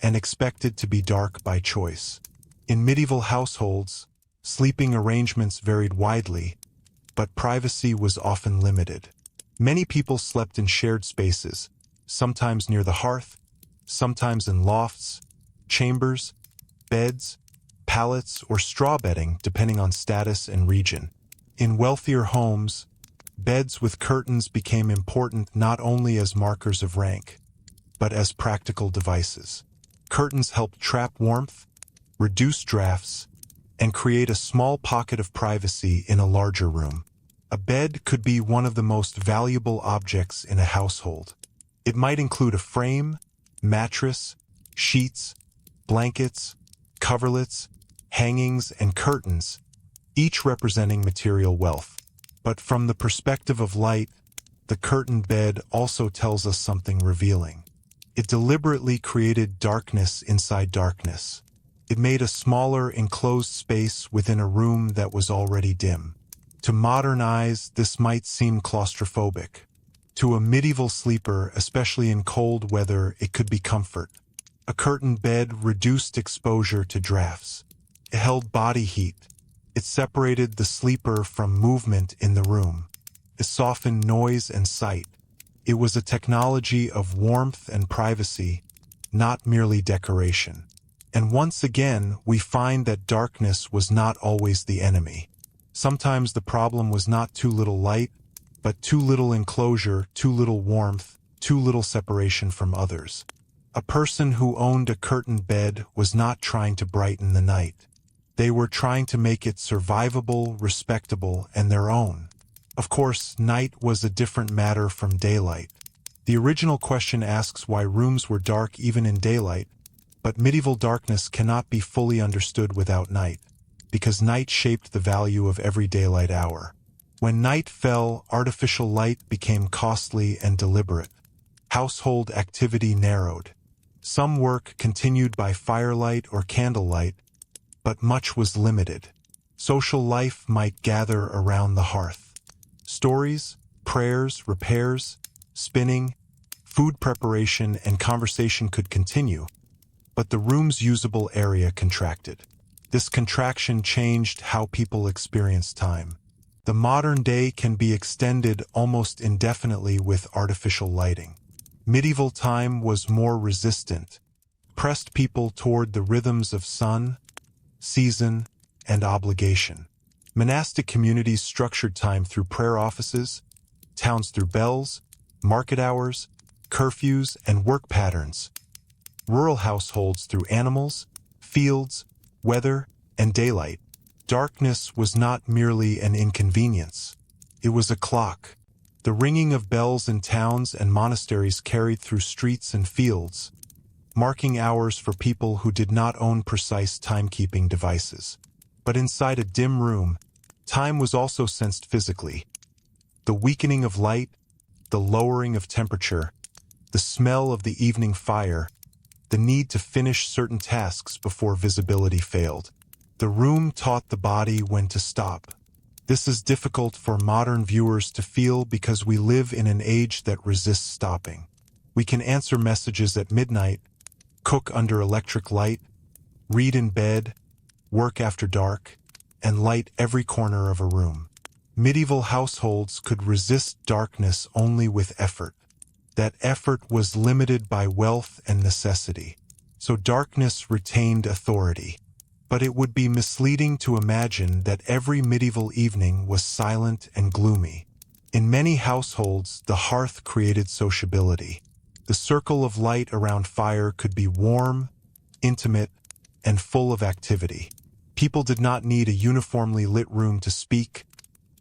and expected to be dark by choice. In medieval households, sleeping arrangements varied widely, but privacy was often limited. Many people slept in shared spaces, sometimes near the hearth, sometimes in lofts, chambers, beds, pallets, or straw bedding, depending on status and region. In wealthier homes, beds with curtains became important not only as markers of rank, but as practical devices. Curtains helped trap warmth, reduce drafts, and create a small pocket of privacy in a larger room. A bed could be one of the most valuable objects in a household. It might include a frame, mattress, sheets, blankets, coverlets, hangings, and curtains, each representing material wealth. But from the perspective of light, the curtain bed also tells us something revealing. It deliberately created darkness inside darkness. It made a smaller, enclosed space within a room that was already dim. To modern eyes, this might seem claustrophobic. To a medieval sleeper, especially in cold weather, it could be comfort. A curtained bed reduced exposure to drafts. It held body heat. It separated the sleeper from movement in the room. It softened noise and sight. It was a technology of warmth and privacy, not merely decoration. And once again, we find that darkness was not always the enemy. Sometimes the problem was not too little light, but too little enclosure, too little warmth, too little separation from others. A person who owned a curtained bed was not trying to brighten the night. They were trying to make it survivable, respectable, and their own. Of course, night was a different matter from daylight. The original question asks why rooms were dark even in daylight, but medieval darkness cannot be fully understood without night, because night shaped the value of every daylight hour. When night fell, artificial light became costly and deliberate. Household activity narrowed. Some work continued by firelight or candlelight, but much was limited. Social life might gather around the hearth. Stories, prayers, repairs, spinning, food preparation, and conversation could continue, but the room's usable area contracted. This contraction changed how people experience time. The modern day can be extended almost indefinitely with artificial lighting. Medieval time was more resistant, pressed people toward the rhythms of sun, season, and obligation. Monastic communities structured time through prayer offices, towns through bells, market hours, curfews, and work patterns. Rural households through animals, fields, weather, and daylight. Darkness was not merely an inconvenience. It was a clock. The ringing of bells in towns and monasteries carried through streets and fields, marking hours for people who did not own precise timekeeping devices. But inside a dim room, time was also sensed physically. The weakening of light, the lowering of temperature, the smell of the evening fire, the need to finish certain tasks before visibility failed. The room taught the body when to stop. This is difficult for modern viewers to feel because we live in an age that resists stopping. We can answer messages at midnight, cook under electric light, read in bed, work after dark, and light every corner of a room. Medieval households could resist darkness only with effort. That effort was limited by wealth and necessity, so darkness retained authority. But it would be misleading to imagine that every medieval evening was silent and gloomy. In many households, the hearth created sociability. The circle of light around fire could be warm, intimate, and full of activity. People did not need a uniformly lit room to speak,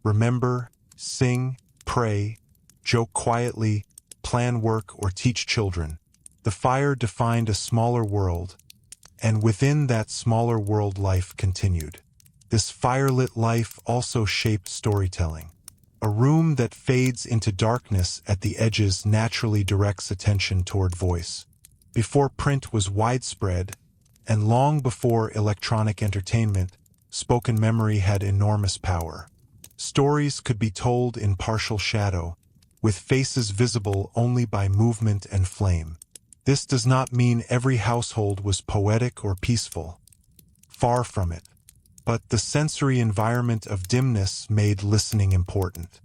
remember, sing, pray, joke quietly, plan work, or teach children. The fire defined a smaller world, and within that smaller world life continued. This firelit life also shaped storytelling. A room that fades into darkness at the edges naturally directs attention toward voice. Before print was widespread, and long before electronic entertainment, spoken memory had enormous power. Stories could be told in partial shadow, with faces visible only by movement and flame. This does not mean every household was poetic or peaceful. Far from it. But the sensory environment of dimness made listening important.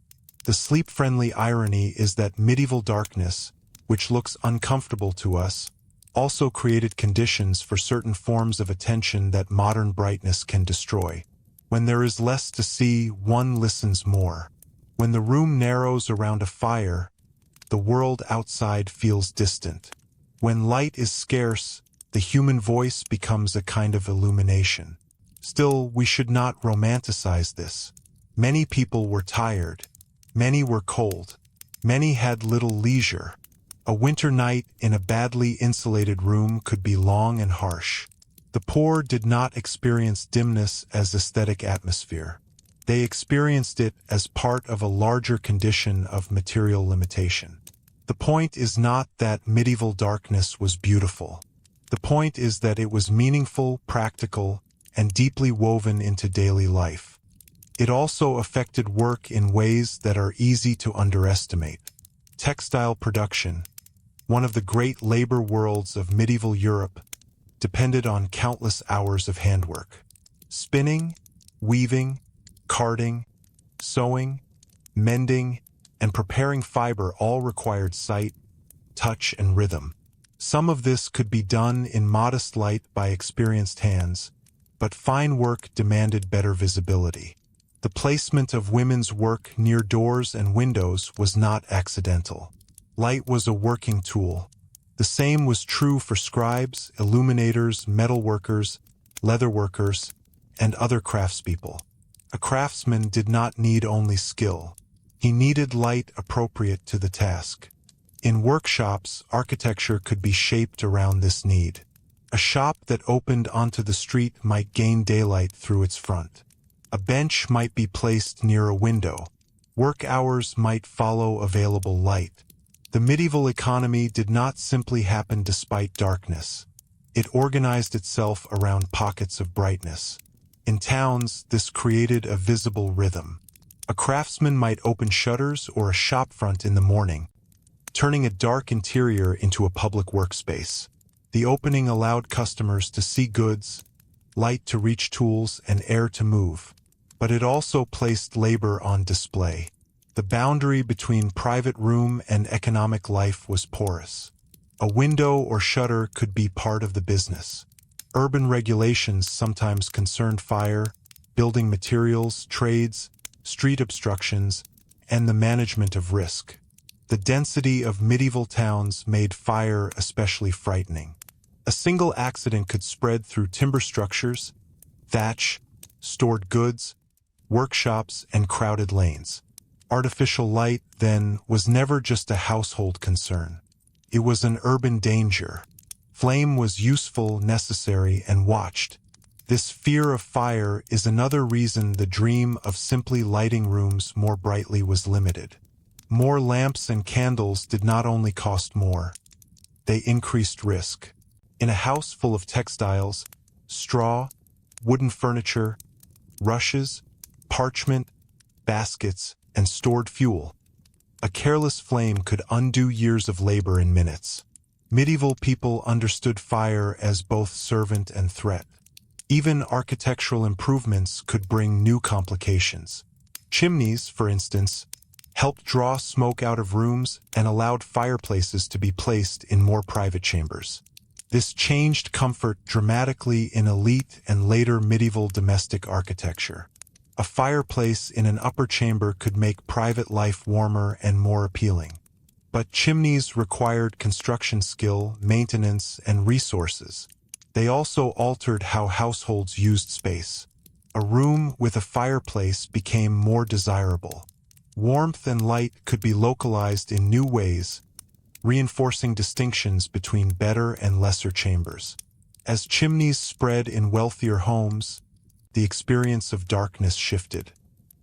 The sleep-friendly irony is that medieval darkness, which looks uncomfortable to us, also created conditions for certain forms of attention that modern brightness can destroy. When there is less to see, one listens more. When the room narrows around a fire, the world outside feels distant. When light is scarce, the human voice becomes a kind of illumination. Still, we should not romanticize this. Many people were tired. Many were cold. Many had little leisure. A winter night in a badly insulated room could be long and harsh. The poor did not experience dimness as aesthetic atmosphere. They experienced it as part of a larger condition of material limitation. The point is not that medieval darkness was beautiful. The point is that it was meaningful, practical, and deeply woven into daily life. It also affected work in ways that are easy to underestimate. Textile production, one of the great labor worlds of medieval Europe, depended on countless hours of handwork. Spinning, weaving, carding, sewing, mending, and preparing fiber all required sight, touch, and rhythm. Some of this could be done in modest light by experienced hands, but fine work demanded better visibility. The placement of women's work near doors and windows was not accidental. Light was a working tool. The same was true for scribes, illuminators, metalworkers, leatherworkers, and other craftspeople. A craftsman did not need only skill. He needed light appropriate to the task. In workshops, architecture could be shaped around this need. A shop that opened onto the street might gain daylight through its front. A bench might be placed near a window. Work hours might follow available light. The medieval economy did not simply happen despite darkness. It organized itself around pockets of brightness. In towns, this created a visible rhythm. A craftsman might open shutters or a shopfront in the morning, turning a dark interior into a public workspace. The opening allowed customers to see goods, light to reach tools, and air to move. But it also placed labor on display. The boundary between private room and economic life was porous. A window or shutter could be part of the business. Urban regulations sometimes concerned fire, building materials, trades, street obstructions, and the management of risk. The density of medieval towns made fire especially frightening. A single accident could spread through timber structures, thatch, stored goods, workshops, and crowded lanes. Artificial light, then, was never just a household concern. It was an urban danger. Flame was useful, necessary, and watched. This fear of fire is another reason the dream of simply lighting rooms more brightly was limited. More lamps and candles did not only cost more, they increased risk. In a house full of textiles, straw, wooden furniture, rushes, parchment, baskets, and stored fuel, a careless flame could undo years of labor in minutes. Medieval people understood fire as both servant and threat. Even architectural improvements could bring new complications. Chimneys, for instance, helped draw smoke out of rooms and allowed fireplaces to be placed in more private chambers. This changed comfort dramatically in elite and later medieval domestic architecture. A fireplace in an upper chamber could make private life warmer and more appealing. But chimneys required construction skill, maintenance, and resources. They also altered how households used space. A room with a fireplace became more desirable. Warmth and light could be localized in new ways, reinforcing distinctions between better and lesser chambers. As chimneys spread in wealthier homes, the experience of darkness shifted.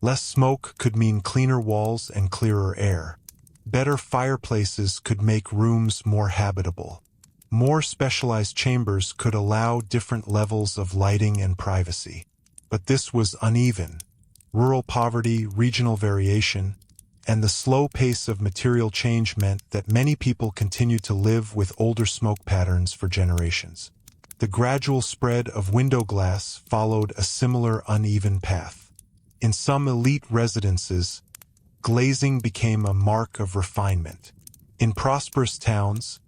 Less smoke could mean cleaner walls and clearer air. Better fireplaces could make rooms more habitable. More specialized chambers could allow different levels of lighting and privacy. But this was uneven. Rural poverty, regional variation, and the slow pace of material change meant that many people continued to live with older smoke patterns for generations. The gradual spread of window glass followed a similar uneven path. In some elite residences, glazing became a mark of refinement. In prosperous towns,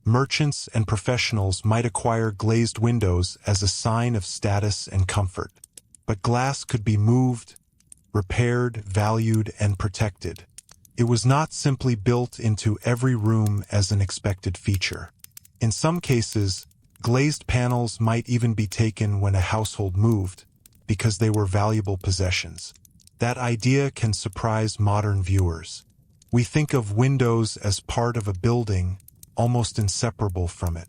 merchants and professionals might acquire glazed windows as a sign of status and comfort. But glass could be moved, repaired, valued, and protected. It was not simply built into every room as an expected feature. In some cases, glazed panels might even be taken when a household moved, because they were valuable possessions. That idea can surprise modern viewers. We think of windows as part of a building, almost inseparable from it.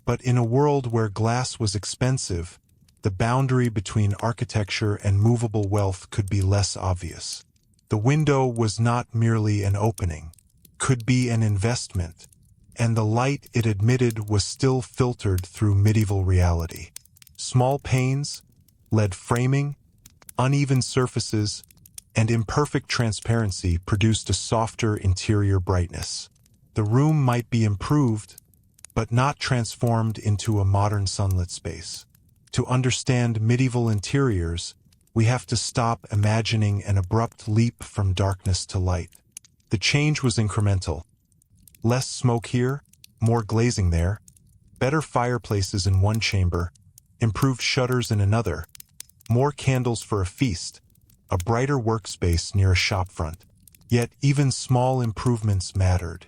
But in a world where glass was expensive, the boundary between architecture and movable wealth could be less obvious. The window was not merely an opening, could be an investment, and the light it admitted was still filtered through medieval reality. Small panes, lead framing, uneven surfaces, and imperfect transparency produced a softer interior brightness. The room might be improved, but not transformed into a modern sunlit space. To understand medieval interiors, we have to stop imagining an abrupt leap from darkness to light. The change was incremental. Less smoke here, more glazing there, better fireplaces in one chamber, improved shutters in another, more candles for a feast, a brighter workspace near a shopfront. Yet even small improvements mattered.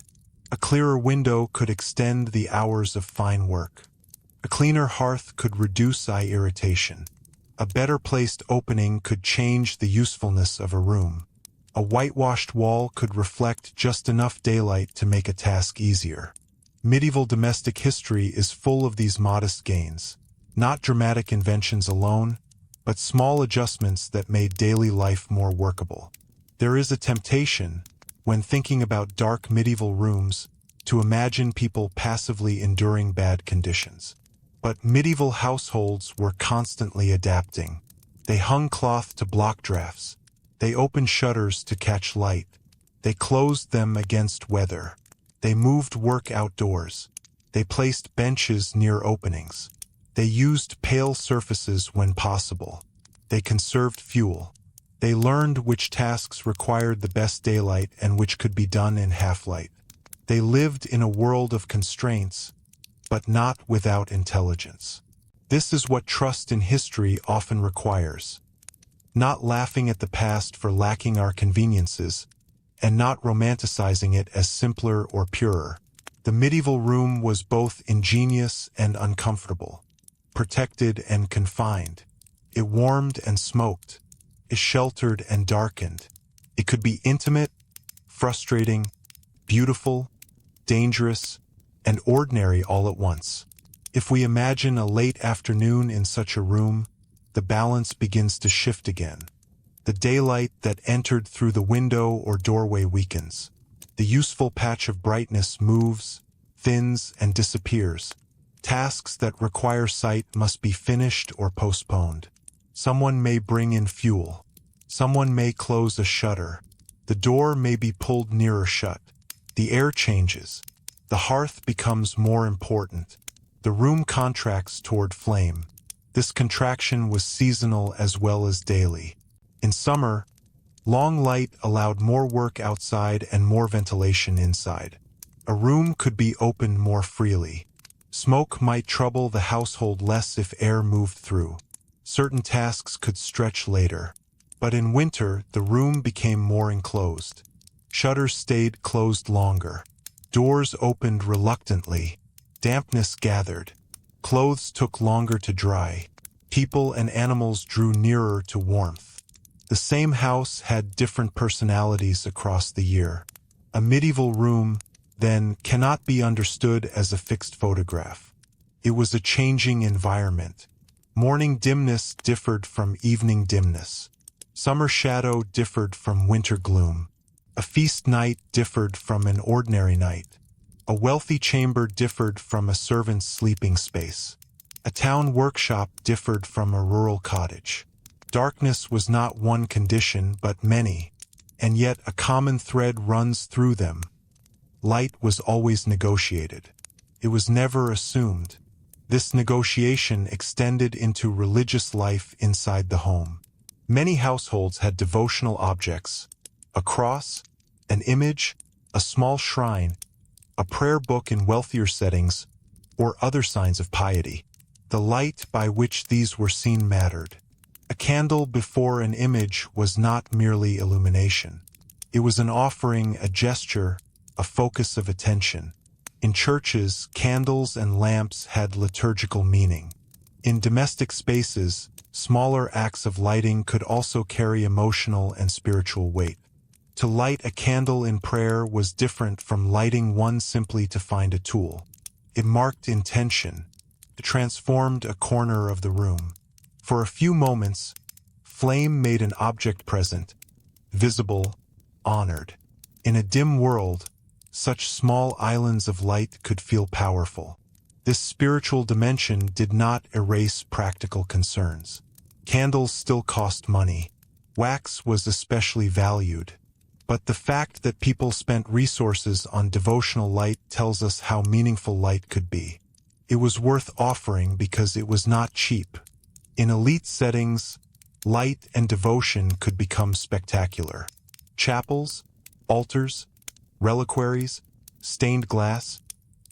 A clearer window could extend the hours of fine work. A cleaner hearth could reduce eye irritation. A better placed opening could change the usefulness of a room. A whitewashed wall could reflect just enough daylight to make a task easier. Medieval domestic history is full of these modest gains, not dramatic inventions alone, but small adjustments that made daily life more workable. There is a temptation, when thinking about dark medieval rooms, to imagine people passively enduring bad conditions. But medieval households were constantly adapting. They hung cloth to block drafts. They opened shutters to catch light. They closed them against weather. They moved work outdoors. They placed benches near openings. They used pale surfaces when possible. They conserved fuel. They learned which tasks required the best daylight and which could be done in half-light. They lived in a world of constraints, but not without intelligence. This is what trust in history often requires. Not laughing at the past for lacking our conveniences, and not romanticizing it as simpler or purer. The medieval room was both ingenious and uncomfortable, protected and confined. It warmed and smoked. It sheltered and darkened. It could be intimate, frustrating, beautiful, dangerous, and ordinary all at once. If we imagine a late afternoon in such a room, the balance begins to shift again. The daylight that entered through the window or doorway weakens. The useful patch of brightness moves, thins, and disappears. Tasks that require sight must be finished or postponed. Someone may bring in fuel. Someone may close a shutter. The door may be pulled nearer shut. The air changes. The hearth becomes more important. The room contracts toward flame. This contraction was seasonal as well as daily. In summer, long light allowed more work outside and more ventilation inside. A room could be opened more freely. Smoke might trouble the household less if air moved through. Certain tasks could stretch later. But in winter, the room became more enclosed. Shutters stayed closed longer. Doors opened reluctantly. Dampness gathered. Clothes took longer to dry. People and animals drew nearer to warmth. The same house had different personalities across the year. A medieval room, then, cannot be understood as a fixed photograph. It was a changing environment. Morning dimness differed from evening dimness. Summer shadow differed from winter gloom. A feast night differed from an ordinary night. A wealthy chamber differed from a servant's sleeping space. A town workshop differed from a rural cottage. Darkness was not one condition but many, and yet a common thread runs through them. Light was always negotiated. It was never assumed. This negotiation extended into religious life inside the home. Many households had devotional objects: a cross, an image, a small shrine, a prayer book in wealthier settings, or other signs of piety. The light by which these were seen mattered. A candle before an image was not merely illumination. It was an offering, a gesture, a focus of attention. In churches, candles and lamps had liturgical meaning. In domestic spaces, smaller acts of lighting could also carry emotional and spiritual weight. To light a candle in prayer was different from lighting one simply to find a tool. It marked intention. It transformed a corner of the room. For a few moments, flame made an object present, visible, honored. In a dim world, Such small islands of light could feel powerful. This spiritual dimension did not erase practical concerns. Candles still cost money. Wax was especially valued. But the fact that people spent resources on devotional light tells us how meaningful light could be. It was worth offering because it was not cheap. In elite settings, light and devotion could become spectacular. Chapels, altars, reliquaries, stained glass,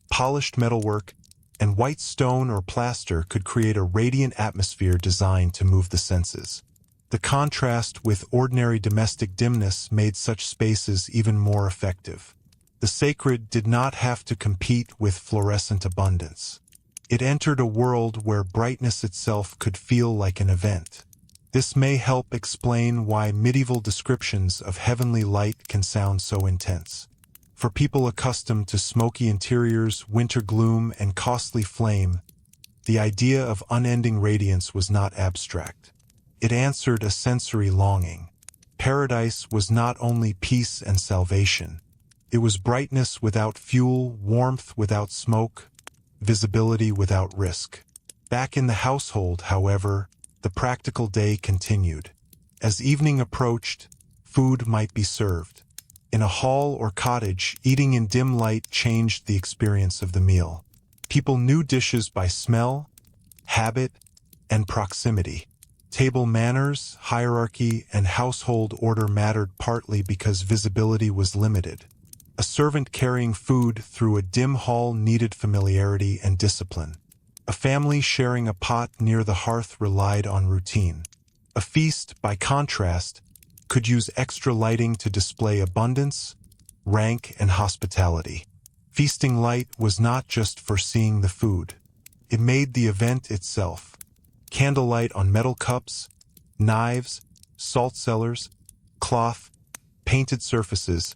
polished metalwork, and white stone or plaster could create a radiant atmosphere designed to move the senses. The contrast with ordinary domestic dimness made such spaces even more effective. The sacred did not have to compete with fluorescent abundance. It entered a world where brightness itself could feel like an event. This may help explain why medieval descriptions of heavenly light can sound so intense. For people accustomed to smoky interiors, winter gloom, and costly flame, the idea of unending radiance was not abstract. It answered a sensory longing. Paradise was not only peace and salvation. It was brightness without fuel, warmth without smoke, visibility without risk. Back in the household, however, the practical day continued. As evening approached, food might be served. In a hall or cottage, eating in dim light changed the experience of the meal. People knew dishes by smell, habit, and proximity. Table manners, hierarchy, and household order mattered partly because visibility was limited. A servant carrying food through a dim hall needed familiarity and discipline. A family sharing a pot near the hearth relied on routine. A feast, by contrast, could use extra lighting to display abundance, rank, and hospitality. Feasting light was not just for seeing the food. It made the event itself. Candlelight on metal cups, knives, salt cellars, cloth, painted surfaces,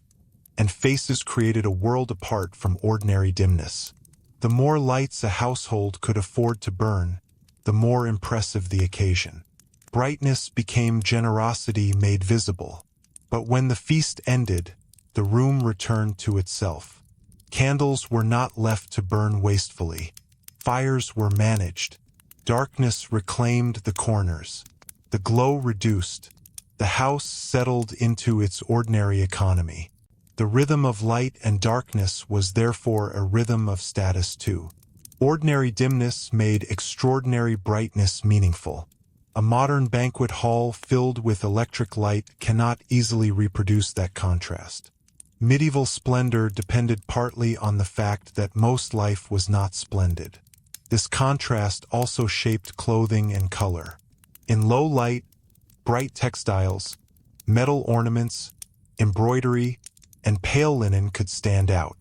and faces created a world apart from ordinary dimness. The more lights a household could afford to burn, the more impressive the occasion. Brightness became generosity made visible. But when the feast ended, the room returned to itself. Candles were not left to burn wastefully. Fires were managed. Darkness reclaimed the corners. The glow reduced. The house settled into its ordinary economy. The rhythm of light and darkness was therefore a rhythm of status too. Ordinary dimness made extraordinary brightness meaningful. A modern banquet hall filled with electric light cannot easily reproduce that contrast. Medieval splendor depended partly on the fact that most life was not splendid. This contrast also shaped clothing and color. In low light, bright textiles, metal ornaments, embroidery, and pale linen could stand out.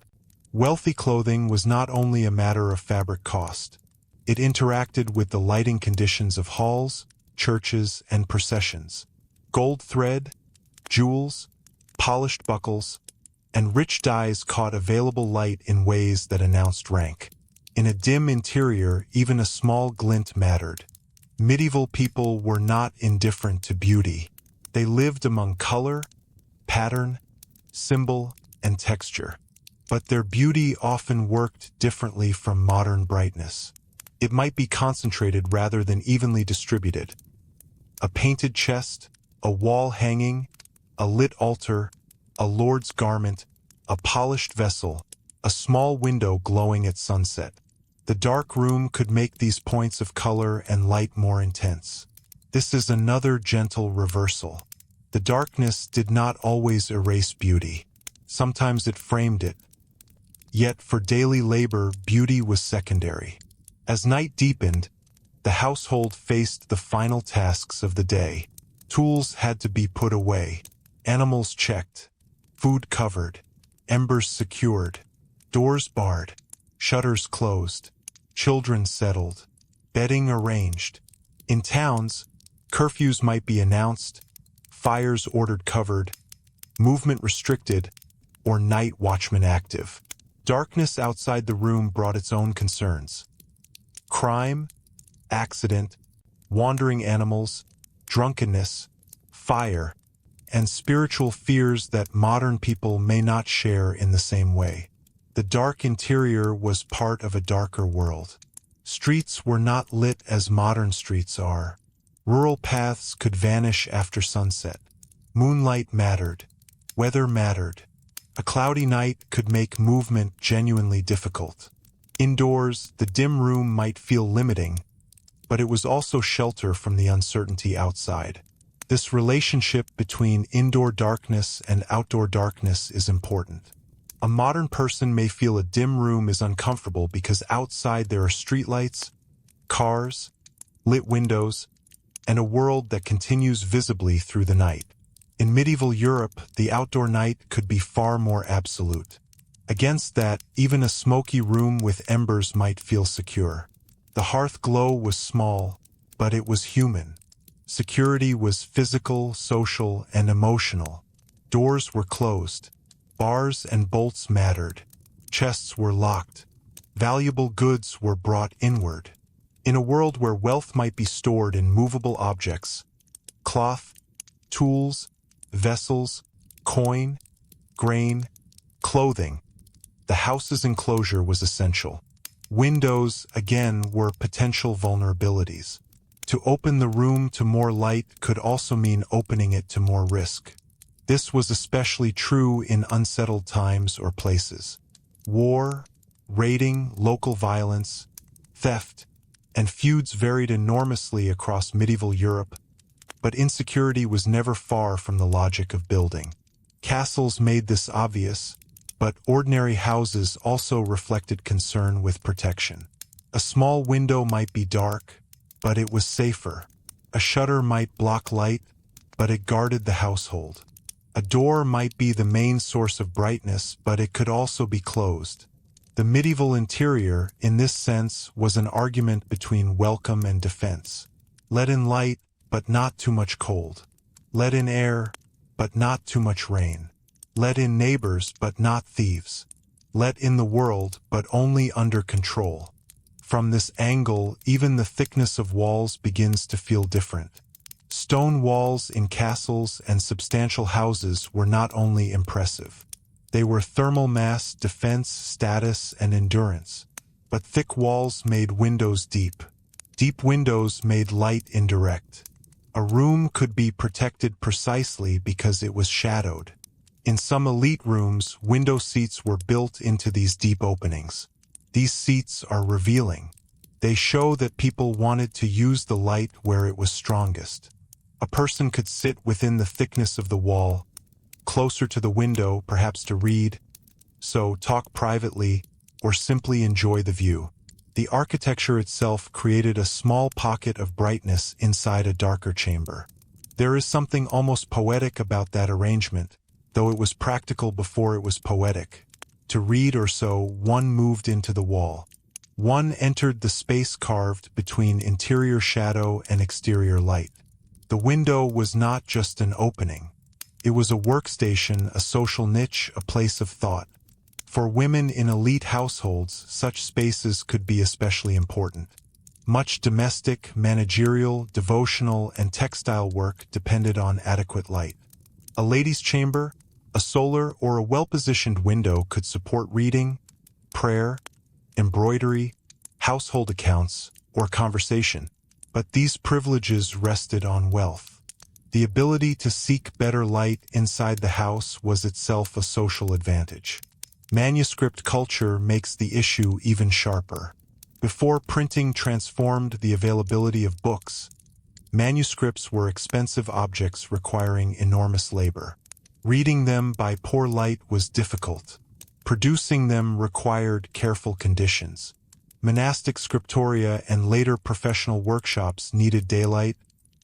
Wealthy clothing was not only a matter of fabric cost. It interacted with the lighting conditions of halls, churches, and processions. Gold thread, jewels, polished buckles, and rich dyes caught available light in ways that announced rank. In a dim interior, even a small glint mattered. Medieval people were not indifferent to beauty. They lived among color, pattern, symbol, and texture. But their beauty often worked differently from modern brightness. It might be concentrated rather than evenly distributed. A painted chest, a wall hanging, a lit altar, a lord's garment, a polished vessel, a small window glowing at sunset. The dark room could make these points of color and light more intense. This is another gentle reversal. The darkness did not always erase beauty. Sometimes it framed it. Yet for daily labor, beauty was secondary. As night deepened, the household faced the final tasks of the day. Tools had to be put away, animals checked, food covered, embers secured, doors barred, shutters closed, children settled, bedding arranged. In towns, curfews might be announced, fires ordered covered, movement restricted, or night watchmen active. Darkness outside the room brought its own concerns. Crime, accident, wandering animals, drunkenness, fire, and spiritual fears that modern people may not share in the same way. The dark interior was part of a darker world. Streets were not lit as modern streets are. Rural paths could vanish after sunset. Moonlight mattered. Weather mattered. A cloudy night could make movement genuinely difficult. Indoors, the dim room might feel limiting, but it was also shelter from the uncertainty outside. This relationship between indoor darkness and outdoor darkness is important. A modern person may feel a dim room is uncomfortable because outside there are streetlights, cars, lit windows, and a world that continues visibly through the night. In medieval Europe, the outdoor night could be far more absolute. Against that, even a smoky room with embers might feel secure. The hearth glow was small, but it was human. Security was physical, social, and emotional. Doors were closed. Bars and bolts mattered. Chests were locked. Valuable goods were brought inward. In a world where wealth might be stored in movable objects, cloth, tools, vessels, coin, grain, clothing, the house's enclosure was essential. Windows, again, were potential vulnerabilities. To open the room to more light could also mean opening it to more risk. This was especially true in unsettled times or places. War, raiding, local violence, theft, and feuds varied enormously across medieval Europe, but insecurity was never far from the logic of building. Castles made this obvious, but ordinary houses also reflected concern with protection. A small window might be dark, but it was safer. A shutter might block light, but it guarded the household. A door might be the main source of brightness, but it could also be closed. The medieval interior, in this sense, was an argument between welcome and defense. Let in light, but not too much cold. Let in air, but not too much rain. Let in neighbors, but not thieves. Let in the world, but only under control. From this angle, even the thickness of walls begins to feel different. Stone walls in castles and substantial houses were not only impressive. They were thermal mass, defense, status, and endurance. But thick walls made windows deep. Deep windows made light indirect. A room could be protected precisely because it was shadowed. In some elite rooms, window seats were built into these deep openings. These seats are revealing. They show that people wanted to use the light where it was strongest. A person could sit within the thickness of the wall, closer to the window, perhaps to read, so talk privately, or simply enjoy the view. The architecture itself created a small pocket of brightness inside a darker chamber. There is something almost poetic about that arrangement, though it was practical before it was poetic. To read or so, one moved into the wall. One entered the space carved between interior shadow and exterior light. The window was not just an opening. It was a workstation, a social niche, a place of thought. For women in elite households, such spaces could be especially important. Much domestic, managerial, devotional, and textile work depended on adequate light. A lady's chamber, a solar or a well-positioned window could support reading, prayer, embroidery, household accounts, or conversation. But these privileges rested on wealth. The ability to seek better light inside the house was itself a social advantage. Manuscript culture makes the issue even sharper. Before printing transformed the availability of books, manuscripts were expensive objects requiring enormous labor. Reading them by poor light was difficult. Producing them required careful conditions. Monastic scriptoria and later professional workshops needed daylight,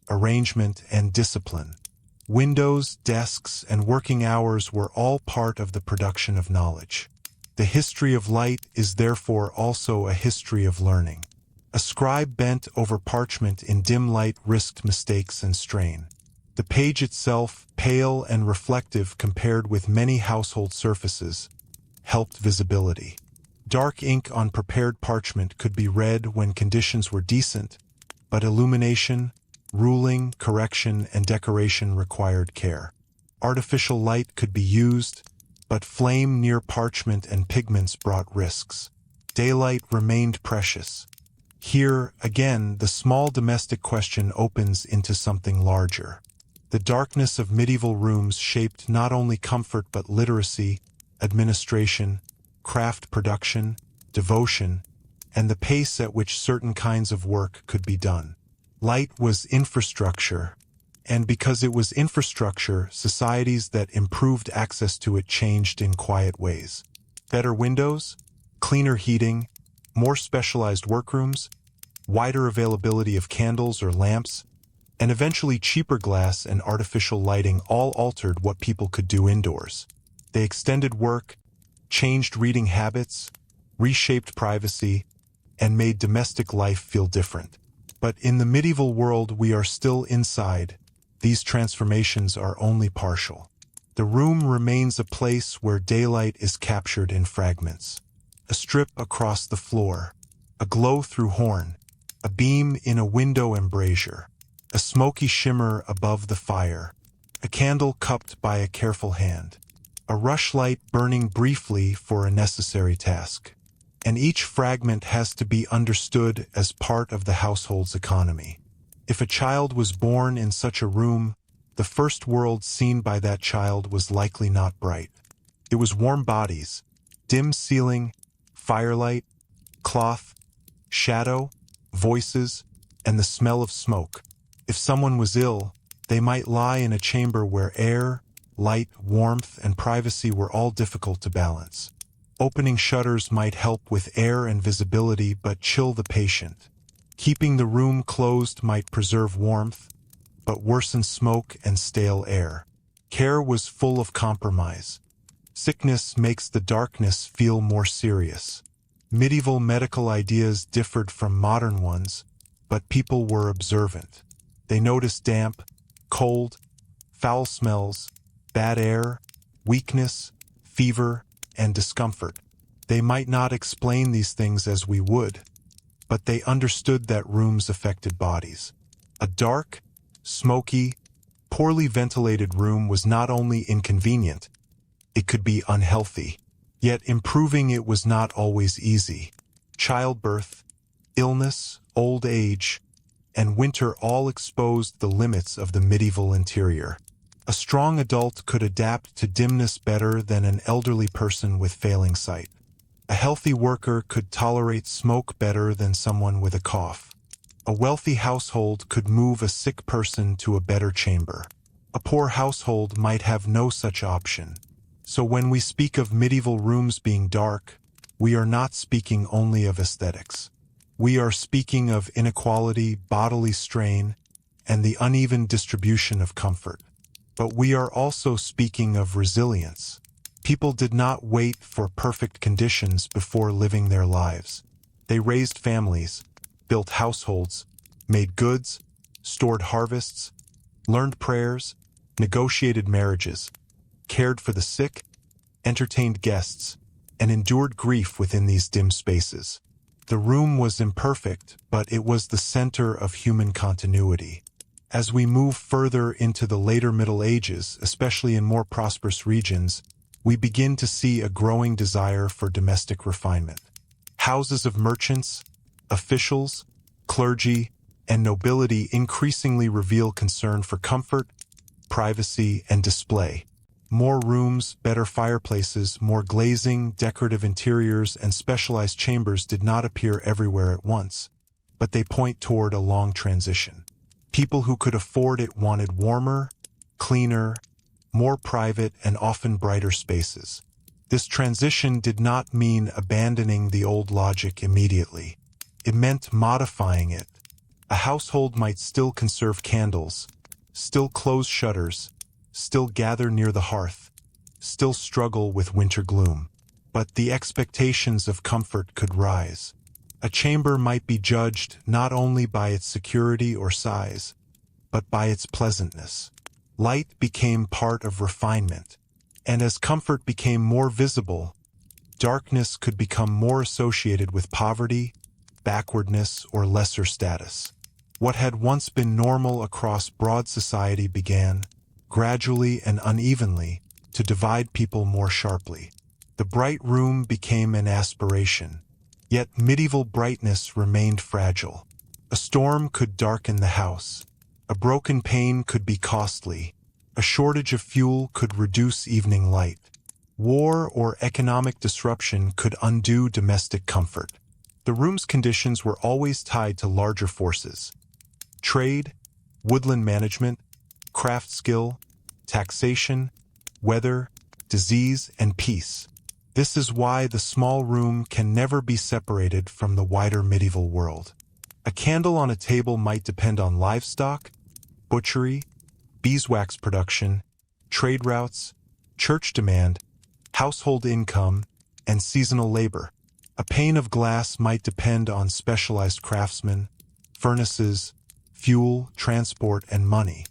arrangement, and discipline. Windows, desks, and working hours were all part of the production of knowledge. The history of light is therefore also a history of learning. A scribe bent over parchment in dim light risked mistakes and strain. The page itself, pale and reflective compared with many household surfaces, helped visibility. Dark ink on prepared parchment could be read when conditions were decent, but illumination, ruling, correction, and decoration required care. Artificial light could be used, but flame near parchment and pigments brought risks. Daylight remained precious. Here, again, the small domestic question opens into something larger. The darkness of medieval rooms shaped not only comfort but literacy, administration, craft production, devotion, and the pace at which certain kinds of work could be done. Light was infrastructure, and because it was infrastructure, societies that improved access to it changed in quiet ways. Better windows, cleaner heating, more specialized workrooms, wider availability of candles or lamps, and eventually cheaper glass and artificial lighting all altered what people could do indoors. They extended work, changed reading habits, reshaped privacy, and made domestic life feel different. But in the medieval world we are still inside. These transformations are only partial. The room remains a place where daylight is captured in fragments. A strip across the floor, a glow through horn, a beam in a window embrasure, a smoky shimmer above the fire, a candle cupped by a careful hand, a rushlight burning briefly for a necessary task. And each fragment has to be understood as part of the household's economy. If a child was born in such a room, the first world seen by that child was likely not bright. It was warm bodies, dim ceiling, firelight, cloth, shadow, voices, and the smell of smoke. If someone was ill, they might lie in a chamber where air, light, warmth, and privacy were all difficult to balance. Opening shutters might help with air and visibility but chill the patient. Keeping the room closed might preserve warmth, but worsen smoke and stale air. Care was full of compromise. Sickness makes the darkness feel more serious. Medieval medical ideas differed from modern ones, but people were observant. They noticed damp, cold, foul smells, bad air, weakness, fever, and discomfort. They might not explain these things as we would, but they understood that rooms affected bodies. A dark, smoky, poorly ventilated room was not only inconvenient, it could be unhealthy. Yet improving it was not always easy. Childbirth, illness, old age, and winter all exposed the limits of the medieval interior. A strong adult could adapt to dimness better than an elderly person with failing sight. A healthy worker could tolerate smoke better than someone with a cough. A wealthy household could move a sick person to a better chamber. A poor household might have no such option. So when we speak of medieval rooms being dark, we are not speaking only of aesthetics. We are speaking of inequality, bodily strain, and the uneven distribution of comfort. But we are also speaking of resilience. People did not wait for perfect conditions before living their lives. They raised families, built households, made goods, stored harvests, learned prayers, negotiated marriages, cared for the sick, entertained guests, and endured grief within these dim spaces. The room was imperfect, but it was the center of human continuity. As we move further into the later Middle Ages, especially in more prosperous regions, we begin to see a growing desire for domestic refinement. Houses of merchants, officials, clergy, and nobility increasingly reveal concern for comfort, privacy, and display. More rooms, better fireplaces, more glazing, decorative interiors, and specialized chambers did not appear everywhere at once, but they point toward a long transition. People who could afford it wanted warmer, cleaner, more private, and often brighter spaces. This transition did not mean abandoning the old logic immediately. It meant modifying it. A household might still conserve candles, still close shutters, still gather near the hearth, still struggle with winter gloom. But the expectations of comfort could rise. A chamber might be judged not only by its security or size, but by its pleasantness. Light became part of refinement, and as comfort became more visible, darkness could become more associated with poverty, backwardness, or lesser status. What had once been normal across broad society began, gradually and unevenly, to divide people more sharply. The bright room became an aspiration. Yet medieval brightness remained fragile. A storm could darken the house. A broken pane could be costly. A shortage of fuel could reduce evening light. War or economic disruption could undo domestic comfort. The room's conditions were always tied to larger forces: trade, woodland management, craft skill, taxation, weather, disease, and peace. This is why the small room can never be separated from the wider medieval world. A candle on a table might depend on livestock, butchery, beeswax production, trade routes, church demand, household income, and seasonal labor. A pane of glass might depend on specialized craftsmen, furnaces, fuel, transport, and money.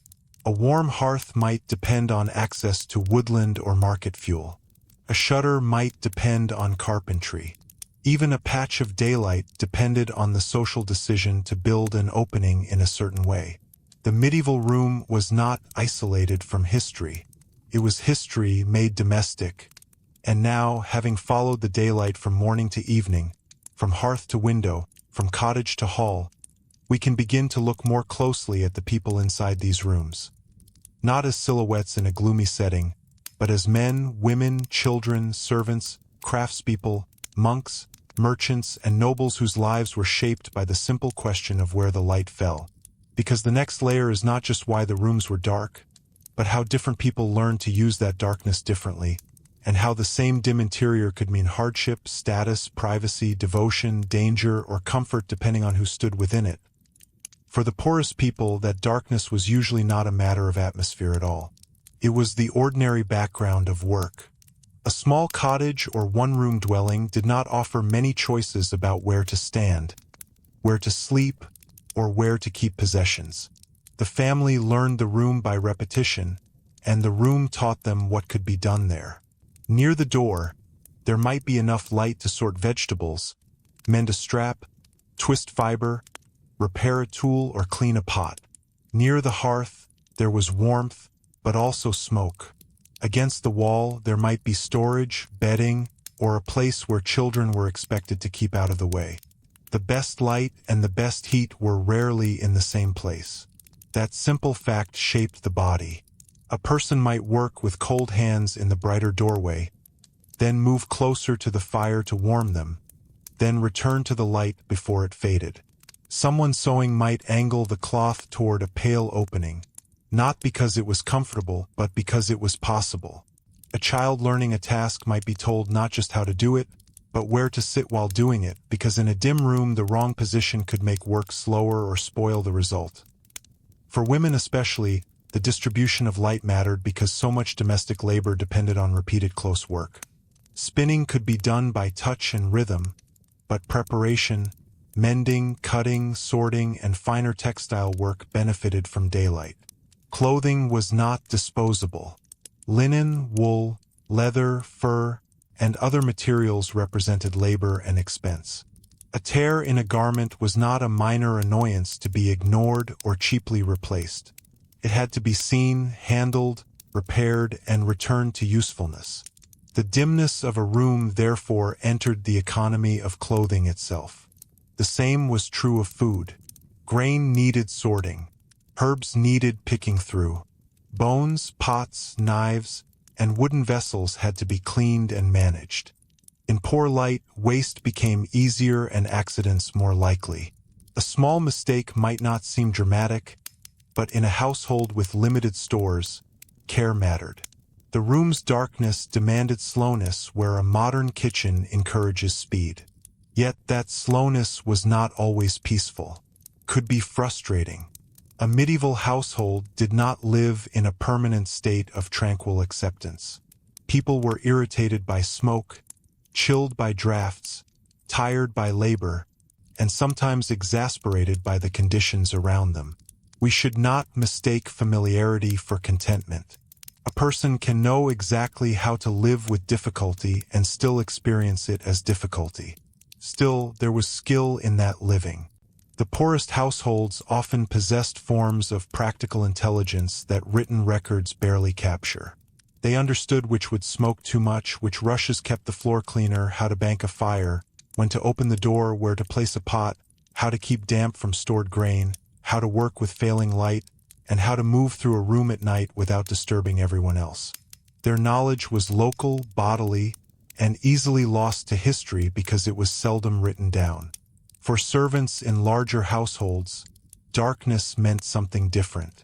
A warm hearth might depend on access to woodland or market fuel. A shutter might depend on carpentry. Even a patch of daylight depended on the social decision to build an opening in a certain way. The medieval room was not isolated from history. It was history made domestic. And now, having followed the daylight from morning to evening, from hearth to window, from cottage to hall, we can begin to look more closely at the people inside these rooms. Not as silhouettes in a gloomy setting, but as men, women, children, servants, craftspeople, monks, merchants, and nobles whose lives were shaped by the simple question of where the light fell. Because the next layer is not just why the rooms were dark, but how different people learned to use that darkness differently, and how the same dim interior could mean hardship, status, privacy, devotion, danger, or comfort depending on who stood within it. For the poorest people, that darkness was usually not a matter of atmosphere at all. It was the ordinary background of work. A small cottage or one-room dwelling did not offer many choices about where to stand, where to sleep, or where to keep possessions. The family learned the room by repetition, and the room taught them what could be done there. Near the door, there might be enough light to sort vegetables, mend a strap, twist fiber, repair a tool, or clean a pot. Near the hearth, there was warmth, but also smoke. Against the wall, there might be storage, bedding, or a place where children were expected to keep out of the way. The best light and the best heat were rarely in the same place. That simple fact shaped the body. A person might work with cold hands in the brighter doorway, then move closer to the fire to warm them, then return to the light before it faded. Someone sewing might angle the cloth toward a pale opening, not because it was comfortable, but because it was possible. A child learning a task might be told not just how to do it, but where to sit while doing it, because in a dim room the wrong position could make work slower or spoil the result. For women especially, the distribution of light mattered because so much domestic labor depended on repeated close work. Spinning could be done by touch and rhythm, but preparation, mending, cutting, sorting, and finer textile work benefited from daylight. Clothing was not disposable. Linen, wool, leather, fur, and other materials represented labor and expense. A tear in a garment was not a minor annoyance to be ignored or cheaply replaced. It had to be seen, handled, repaired, and returned to usefulness. The dimness of a room therefore entered the economy of clothing itself. The same was true of food. Grain needed sorting. Herbs needed picking through. Bones, pots, knives, and wooden vessels had to be cleaned and managed. In poor light, waste became easier and accidents more likely. A small mistake might not seem dramatic, but in a household with limited stores, care mattered. The room's darkness demanded slowness where a modern kitchen encourages speed. Yet that slowness was not always peaceful, could be frustrating. A medieval household did not live in a permanent state of tranquil acceptance. People were irritated by smoke, chilled by drafts, tired by labor, and sometimes exasperated by the conditions around them. We should not mistake familiarity for contentment. A person can know exactly how to live with difficulty and still experience it as difficulty. Still, there was skill in that living. The poorest households often possessed forms of practical intelligence that written records barely capture. They understood which would smoke too much, which rushes kept the floor cleaner, how to bank a fire, when to open the door, where to place a pot, how to keep damp from stored grain, how to work with failing light, and how to move through a room at night without disturbing everyone else. Their knowledge was local, bodily, and easily lost to history because it was seldom written down. For servants in larger households, darkness meant something different.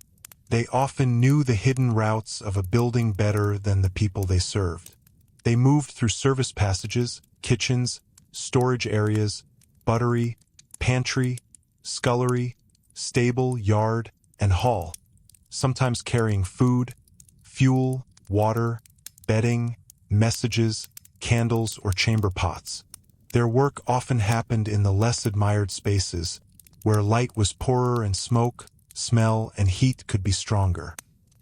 They often knew the hidden routes of a building better than the people they served. They moved through service passages, kitchens, storage areas, buttery, pantry, scullery, stable, yard, and hall, sometimes carrying food, fuel, water, bedding, messages, candles, or chamber pots. Their work often happened in the less admired spaces, where light was poorer and smoke, smell, and heat could be stronger.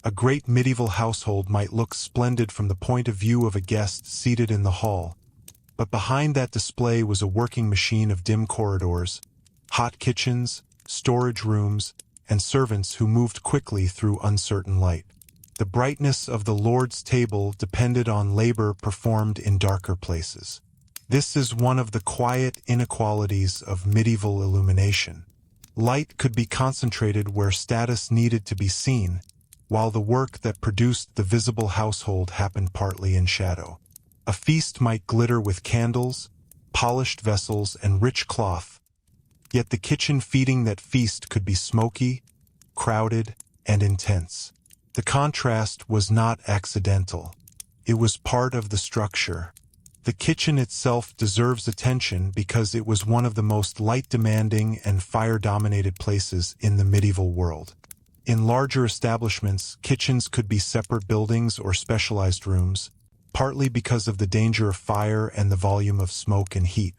A great medieval household might look splendid from the point of view of a guest seated in the hall, but behind that display was a working machine of dim corridors, hot kitchens, storage rooms, and servants who moved quickly through uncertain light. The brightness of the Lord's table depended on labor performed in darker places. This is one of the quiet inequalities of medieval illumination. Light could be concentrated where status needed to be seen, while the work that produced the visible household happened partly in shadow. A feast might glitter with candles, polished vessels, and rich cloth, yet the kitchen feeding that feast could be smoky, crowded, and intense. The contrast was not accidental. It was part of the structure. The kitchen itself deserves attention because it was one of the most light-demanding and fire-dominated places in the medieval world. In larger establishments, kitchens could be separate buildings or specialized rooms, partly because of the danger of fire and the volume of smoke and heat.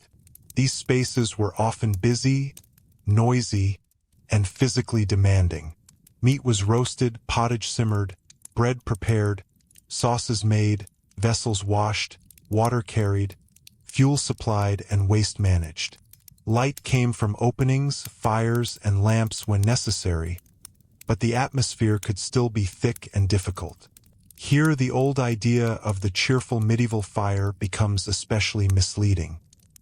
These spaces were often busy, noisy, and physically demanding. Meat was roasted, pottage simmered, bread prepared, sauces made, vessels washed, water carried, fuel supplied, and waste managed. Light came from openings, fires, and lamps when necessary, but the atmosphere could still be thick and difficult. Here the old idea of the cheerful medieval fire becomes especially misleading.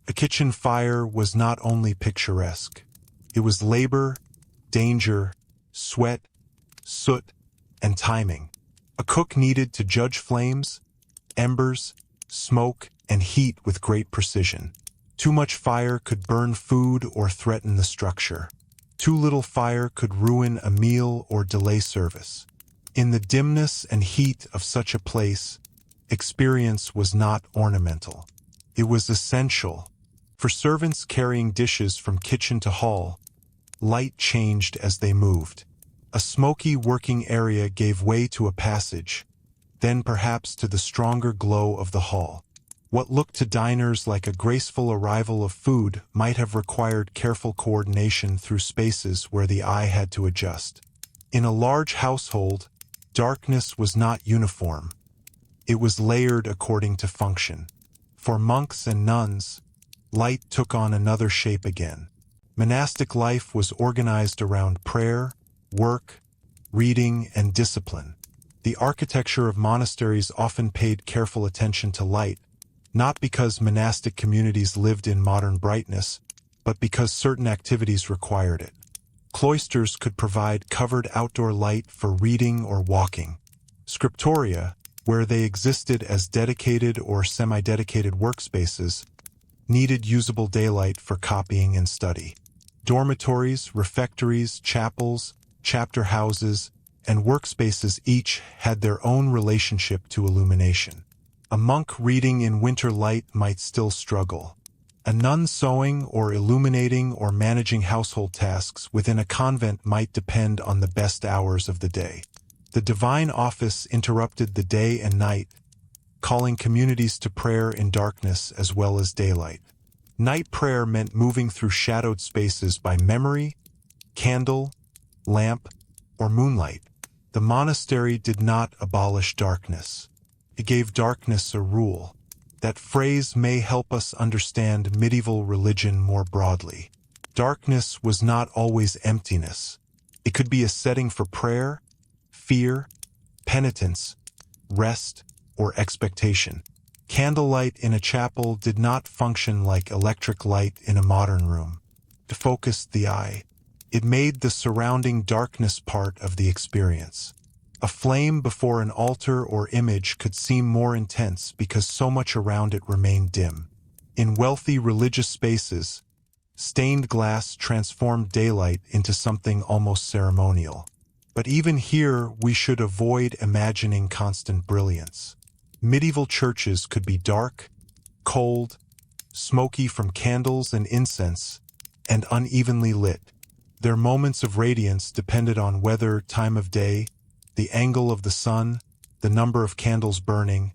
A kitchen fire was not only picturesque. It was labor, danger, sweat, soot, and timing. A cook needed to judge flames, embers, smoke, and heat with great precision. Too much fire could burn food or threaten the structure. Too little fire could ruin a meal or delay service. In the dimness and heat of such a place, experience was not ornamental. It was essential. For servants carrying dishes from kitchen to hall, light changed as they moved. A smoky working area gave way to a passage, then perhaps to the stronger glow of the hall. What looked to diners like a graceful arrival of food might have required careful coordination through spaces where the eye had to adjust. In a large household, darkness was not uniform. It was layered according to function. For monks and nuns, light took on another shape again. Monastic life was organized around prayer, work, reading, and discipline. The architecture of monasteries often paid careful attention to light, not because monastic communities lived in modern brightness, but because certain activities required it. Cloisters could provide covered outdoor light for reading or walking. Scriptoria, where they existed as dedicated or semi-dedicated workspaces, needed usable daylight for copying and study. Dormitories, refectories, chapels, chapter houses, and workspaces each had their own relationship to illumination. A monk reading in winter light might still struggle. A nun sewing or illuminating or managing household tasks within a convent might depend on the best hours of the day. The divine office interrupted the day and night, calling communities to prayer in darkness as well as daylight. Night prayer meant moving through shadowed spaces by memory, candle, lamp, or moonlight. The monastery did not abolish darkness. It gave darkness a rule. That phrase may help us understand medieval religion more broadly. Darkness was not always emptiness. It could be a setting for prayer, fear, penitence, rest, or expectation. Candlelight in a chapel did not function like electric light in a modern room. It focused the eye. It made the surrounding darkness part of the experience. A flame before an altar or image could seem more intense because so much around it remained dim. In wealthy religious spaces, stained glass transformed daylight into something almost ceremonial. But even here, we should avoid imagining constant brilliance. Medieval churches could be dark, cold, smoky from candles and incense, and unevenly lit. Their moments of radiance depended on weather, time of day, the angle of the sun, the number of candles burning,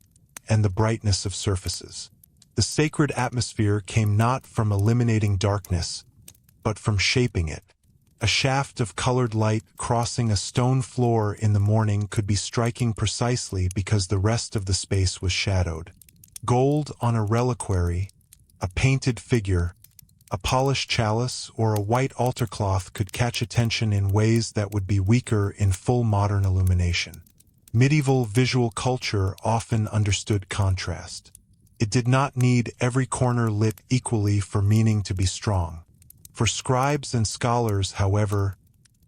and the brightness of surfaces. The sacred atmosphere came not from eliminating darkness, but from shaping it. A shaft of colored light crossing a stone floor in the morning could be striking precisely because the rest of the space was shadowed. Gold on a reliquary, a painted figure, a polished chalice, or a white altar cloth could catch attention in ways that would be weaker in full modern illumination. Medieval visual culture often understood contrast. It did not need every corner lit equally for meaning to be strong. For scribes and scholars, however,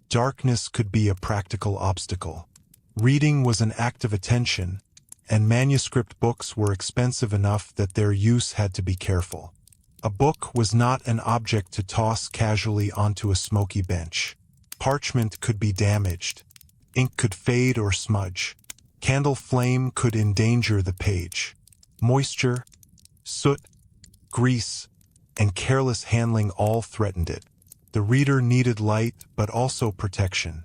darkness could be a practical obstacle. Reading was an act of attention, and manuscript books were expensive enough that their use had to be careful. A book was not an object to toss casually onto a smoky bench. Parchment could be damaged. Ink could fade or smudge. Candle flame could endanger the page. Moisture, soot, grease, and careless handling all threatened it. The reader needed light, but also protection.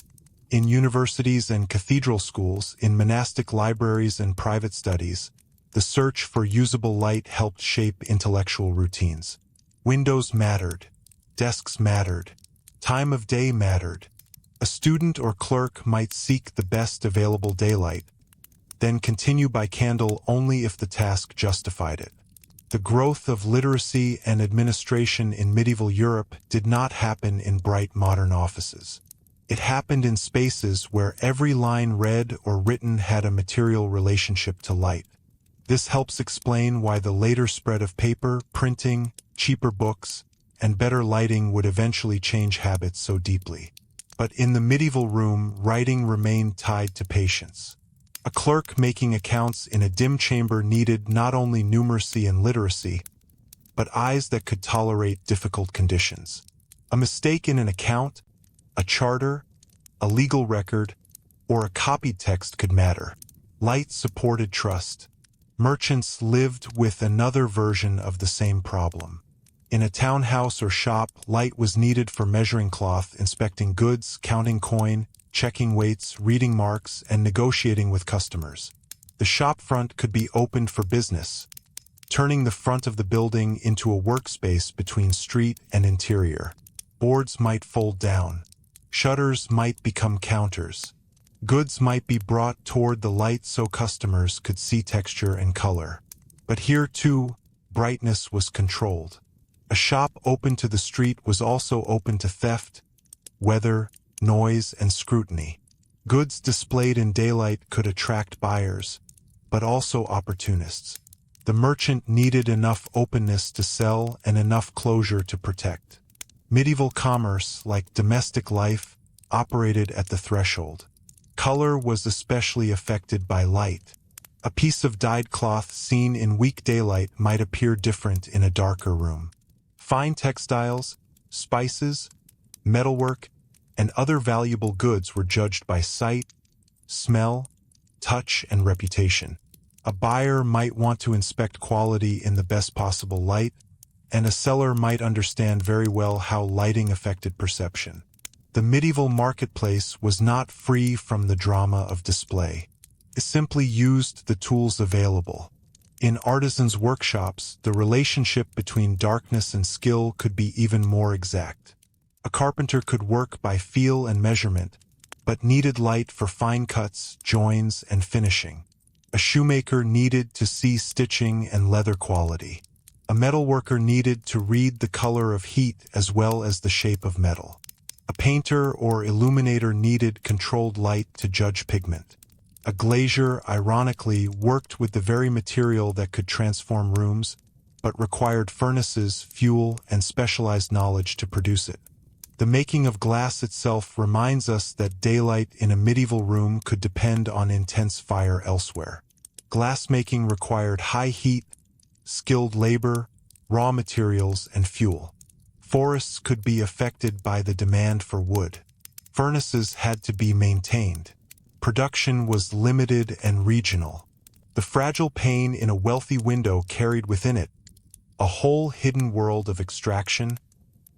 In universities and cathedral schools, in monastic libraries and private studies, the search for usable light helped shape intellectual routines. Windows mattered. Desks mattered. Time of day mattered. A student or clerk might seek the best available daylight, then continue by candle only if the task justified it. The growth of literacy and administration in medieval Europe did not happen in bright modern offices. It happened in spaces where every line read or written had a material relationship to light. This helps explain why the later spread of paper, printing, cheaper books, and better lighting would eventually change habits so deeply. But in the medieval room, writing remained tied to patience. A clerk making accounts in a dim chamber needed not only numeracy and literacy, but eyes that could tolerate difficult conditions. A mistake in an account, a charter, a legal record, or a copied text could matter. Light supported trust. Merchants lived with another version of the same problem. In a townhouse or shop, light was needed for measuring cloth, inspecting goods, counting coin, checking weights, reading marks, and negotiating with customers. The shop front could be opened for business, turning the front of the building into a workspace between street and interior. Boards might fold down. Shutters might become counters. Goods might be brought toward the light so customers could see texture and color. But here, too, brightness was controlled. A shop open to the street was also open to theft, weather, noise, and scrutiny. Goods displayed in daylight could attract buyers, but also opportunists. The merchant needed enough openness to sell and enough closure to protect. Medieval commerce, like domestic life, operated at the threshold. Color was especially affected by light. A piece of dyed cloth seen in weak daylight might appear different in a darker room. Fine textiles, spices, metalwork, and other valuable goods were judged by sight, smell, touch, and reputation. A buyer might want to inspect quality in the best possible light, and a seller might understand very well how lighting affected perception. The medieval marketplace was not free from the drama of display. It simply used the tools available. In artisans' workshops, the relationship between darkness and skill could be even more exact. A carpenter could work by feel and measurement, but needed light for fine cuts, joins, and finishing. A shoemaker needed to see stitching and leather quality. A metalworker needed to read the color of heat as well as the shape of metal. A painter or illuminator needed controlled light to judge pigment. A glazier, ironically, worked with the very material that could transform rooms, but required furnaces, fuel, and specialized knowledge to produce it. The making of glass itself reminds us that daylight in a medieval room could depend on intense fire elsewhere. Glassmaking required high heat, skilled labor, raw materials, and fuel. Forests could be affected by the demand for wood. Furnaces had to be maintained. Production was limited and regional. The fragile pane in a wealthy window carried within it a whole hidden world of extraction,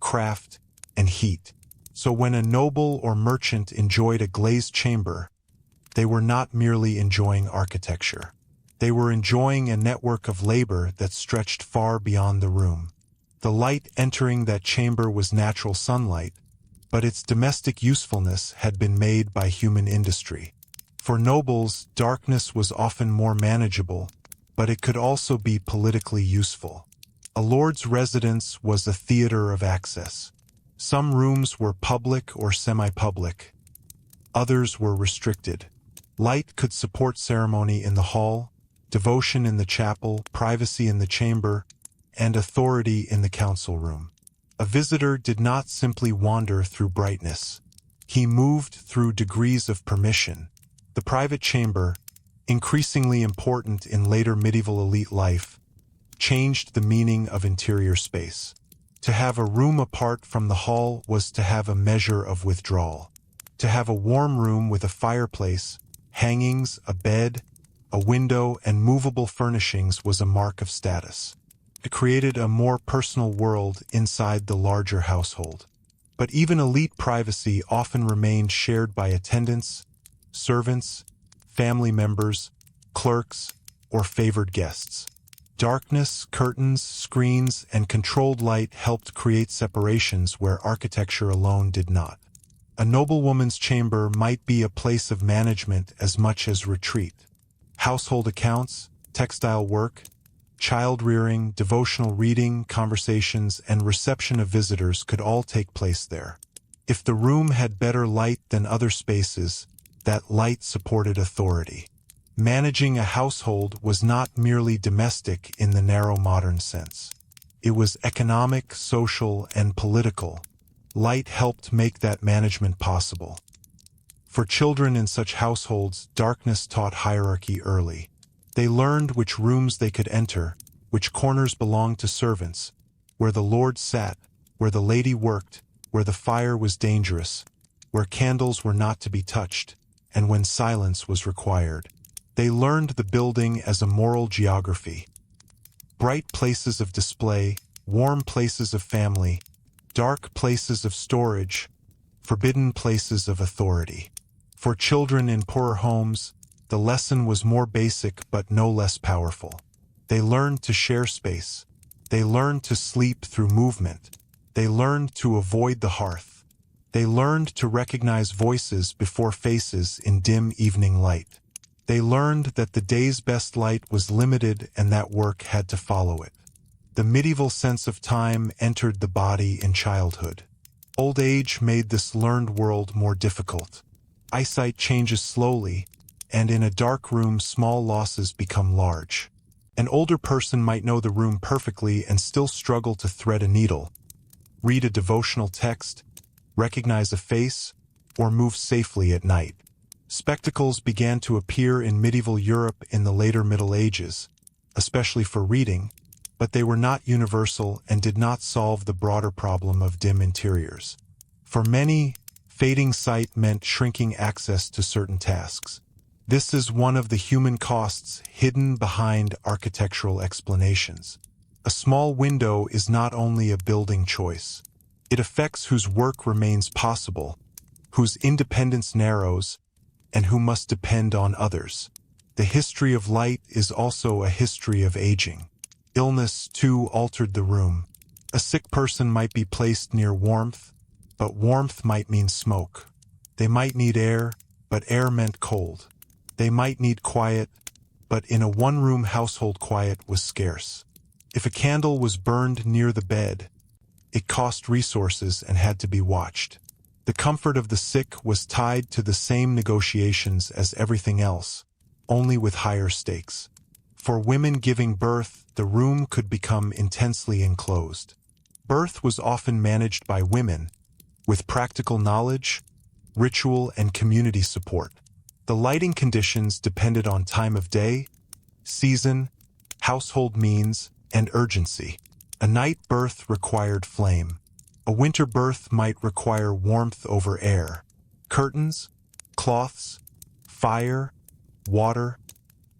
craft, and heat. So when a noble or merchant enjoyed a glazed chamber, they were not merely enjoying architecture. They were enjoying a network of labor that stretched far beyond the room. The light entering that chamber was natural sunlight, but its domestic usefulness had been made by human industry. For nobles, darkness was often more manageable, but it could also be politically useful. A lord's residence was a theater of access. Some rooms were public or semi-public. Others were restricted. Light could support ceremony in the hall, devotion in the chapel, privacy in the chamber, and authority in the council room. A visitor did not simply wander through brightness. He moved through degrees of permission. The private chamber, increasingly important in later medieval elite life, changed the meaning of interior space. To have a room apart from the hall was to have a measure of withdrawal. To have a warm room with a fireplace, hangings, a bed, a window, and movable furnishings was a mark of status. It created a more personal world inside the larger household. But even elite privacy often remained shared by attendants, servants, family members, clerks, or favored guests. Darkness, curtains, screens, and controlled light helped create separations where architecture alone did not. A noblewoman's chamber might be a place of management as much as retreat. Household accounts, textile work, child-rearing, devotional reading, conversations, and reception of visitors could all take place there. If the room had better light than other spaces, that light supported authority. Managing a household was not merely domestic in the narrow modern sense. It was economic, social, and political. Light helped make that management possible. For children in such households, darkness taught hierarchy early. They learned which rooms they could enter, which corners belonged to servants, where the lord sat, where the lady worked, where the fire was dangerous, where candles were not to be touched, and when silence was required. They learned the building as a moral geography. Bright places of display, warm places of family, dark places of storage, forbidden places of authority. For children in poorer homes, the lesson was more basic but no less powerful. They learned to share space. They learned to sleep through movement. They learned to avoid the hearth. They learned to recognize voices before faces in dim evening light. They learned that the day's best light was limited and that work had to follow it. The medieval sense of time entered the body in childhood. Old age made this learned world more difficult. Eyesight changes slowly, and in a dark room small losses become large. An older person might know the room perfectly and still struggle to thread a needle, read a devotional text, recognize a face, or move safely at night. Spectacles began to appear in medieval Europe in the later Middle Ages, especially for reading, but they were not universal and did not solve the broader problem of dim interiors. For many, fading sight meant shrinking access to certain tasks. This is one of the human costs hidden behind architectural explanations. A small window is not only a building choice. It affects whose work remains possible, whose independence narrows, and who must depend on others. The history of light is also a history of aging. Illness, too, altered the room. A sick person might be placed near warmth, but warmth might mean smoke. They might need air, but air meant cold. They might need quiet, but in a one-room household quiet was scarce. If a candle was burned near the bed, it cost resources and had to be watched. The comfort of the sick was tied to the same negotiations as everything else, only with higher stakes. For women giving birth, the room could become intensely enclosed. Birth was often managed by women, with practical knowledge, ritual, and community support. The lighting conditions depended on time of day, season, household means, and urgency. A night birth required flame. A winter birth might require warmth over air, curtains, cloths, fire, water,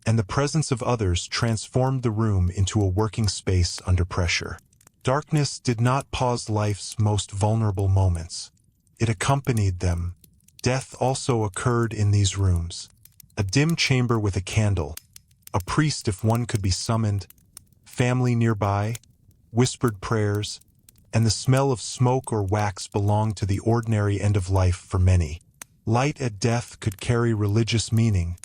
and the presence of others transformed the room into a working space under pressure. Darkness did not pause life's most vulnerable moments. It accompanied them. Death also occurred in these rooms. A dim chamber with a candle, a priest if one could be summoned, family nearby, whispered prayers, and the smell of smoke or wax belonged to the ordinary end of life for many. Light at death could carry religious meaning,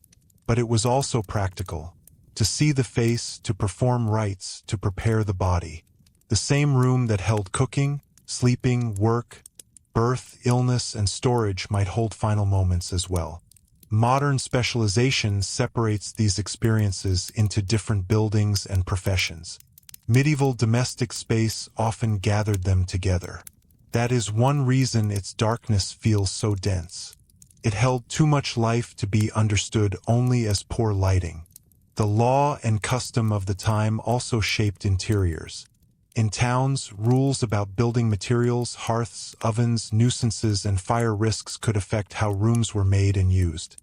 but it was also practical. To see the face, to perform rites, to prepare the body. The same room that held cooking, sleeping, work, birth, illness, and storage might hold final moments as well. Modern specialization separates these experiences into different buildings and professions. Medieval domestic space often gathered them together. That is one reason its darkness feels so dense. It held too much life to be understood only as poor lighting. The law and custom of the time also shaped interiors. In towns, rules about building materials, hearths, ovens, nuisances, and fire risks could affect how rooms were made and used.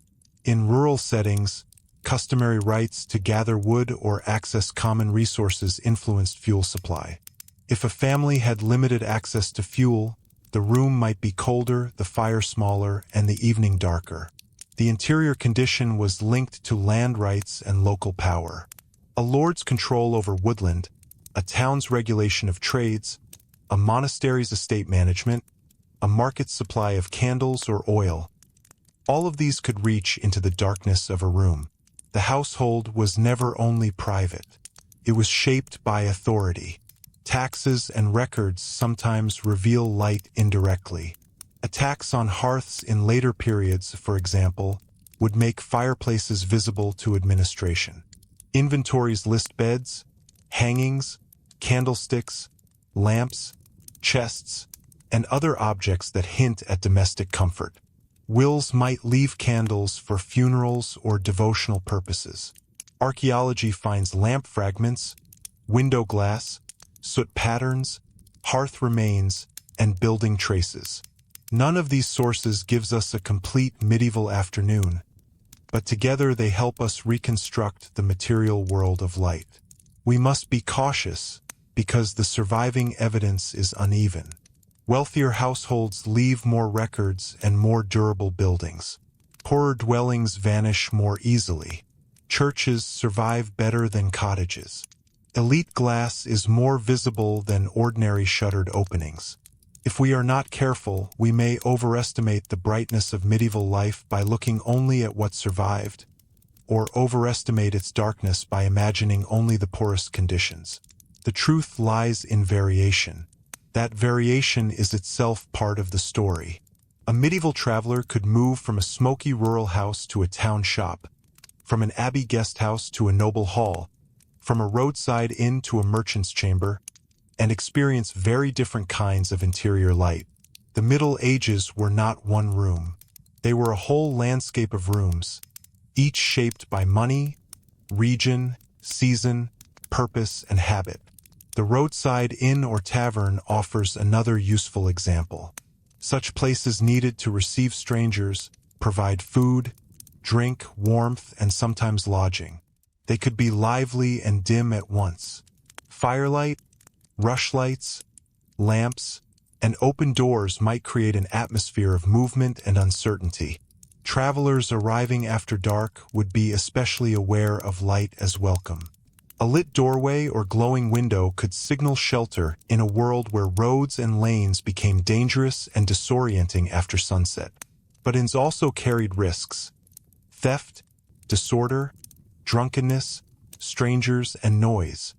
In rural settings, customary rights to gather wood or access common resources influenced fuel supply. If a family had limited access to fuel, the room might be colder, the fire smaller, and the evening darker. The interior condition was linked to land rights and local power. A lord's control over woodland, a town's regulation of trades, a monastery's estate management, a market's supply of candles or oil. All of these could reach into the darkness of a room. The household was never only private. It was shaped by authority. Taxes and records sometimes reveal light indirectly. A tax on hearths in later periods, for example, would make fireplaces visible to administration. Inventories list beds, hangings, candlesticks, lamps, chests, and other objects that hint at domestic comfort. Wills might leave candles for funerals or devotional purposes. Archaeology finds lamp fragments, window glass, soot patterns, hearth remains, and building traces. None of these sources gives us a complete medieval afternoon, but together they help us reconstruct the material world of light. We must be cautious because the surviving evidence is uneven. Wealthier households leave more records and more durable buildings. Poorer dwellings vanish more easily. Churches survive better than cottages. Elite glass is more visible than ordinary shuttered openings. If we are not careful, we may overestimate the brightness of medieval life by looking only at what survived, or overestimate its darkness by imagining only the poorest conditions. The truth lies in variation. That variation is itself part of the story. A medieval traveler could move from a smoky rural house to a town shop, from an abbey guest house to a noble hall, from a roadside inn to a merchant's chamber, and experience very different kinds of interior light. The Middle Ages were not one room. They were a whole landscape of rooms, each shaped by money, region, season, purpose, and habit. The roadside inn or tavern offers another useful example. Such places needed to receive strangers, provide food, drink, warmth, and sometimes lodging. They could be lively and dim at once. Firelight, rushlights, lamps, and open doors might create an atmosphere of movement and uncertainty. Travelers arriving after dark would be especially aware of light as welcome. A lit doorway or glowing window could signal shelter in a world where roads and lanes became dangerous and disorienting after sunset. But inns also carried risks: theft, disorder, drunkenness, strangers, and noise.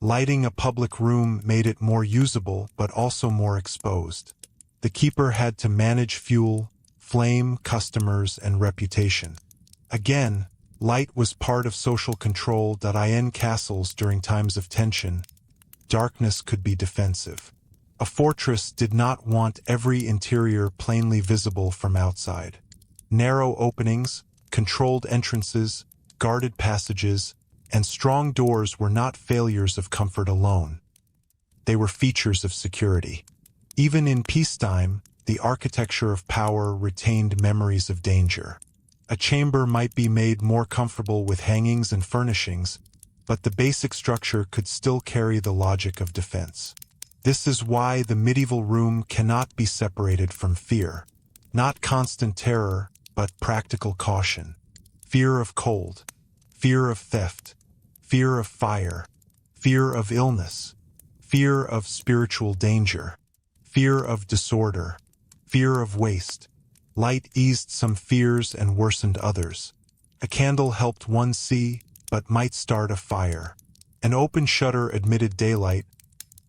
Lighting a public room made it more usable but also more exposed. The keeper had to manage fuel, flame, customers, and reputation. Again, light was part of social control. In castles during times of tension, darkness could be defensive. A fortress did not want every interior plainly visible from outside. Narrow openings, controlled entrances, guarded passages, and strong doors were not failures of comfort alone. They were features of security. Even in peacetime, the architecture of power retained memories of danger. A chamber might be made more comfortable with hangings and furnishings, but the basic structure could still carry the logic of defense. This is why the medieval room cannot be separated from fear. Not constant terror, but practical caution. Fear of cold, fear of theft, fear of fire, fear of illness, fear of spiritual danger, fear of disorder, fear of waste. Light eased some fears and worsened others. A candle helped one see, but might start a fire. An open shutter admitted daylight,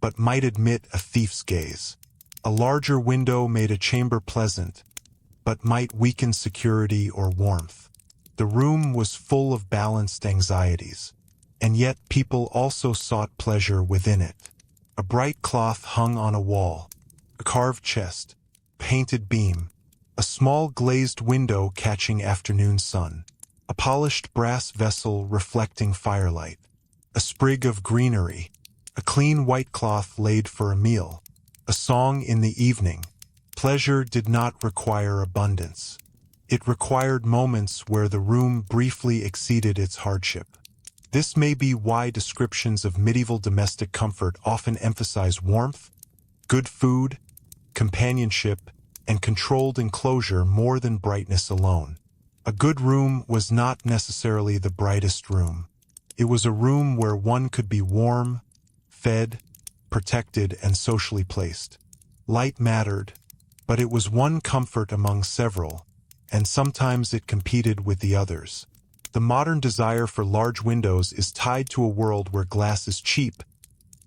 but might admit a thief's gaze. A larger window made a chamber pleasant, but might weaken security or warmth. The room was full of balanced anxieties, and yet people also sought pleasure within it. A bright cloth hung on a wall, a carved chest, painted beam, a small glazed window catching afternoon sun, a polished brass vessel reflecting firelight, a sprig of greenery, a clean white cloth laid for a meal, a song in the evening. Pleasure did not require abundance. It required moments where the room briefly exceeded its hardship. This may be why descriptions of medieval domestic comfort often emphasize warmth, good food, companionship, and controlled enclosure more than brightness alone. A good room was not necessarily the brightest room. It was a room where one could be warm, fed, protected, and socially placed. Light mattered, but it was one comfort among several, and sometimes it competed with the others. The modern desire for large windows is tied to a world where glass is cheap,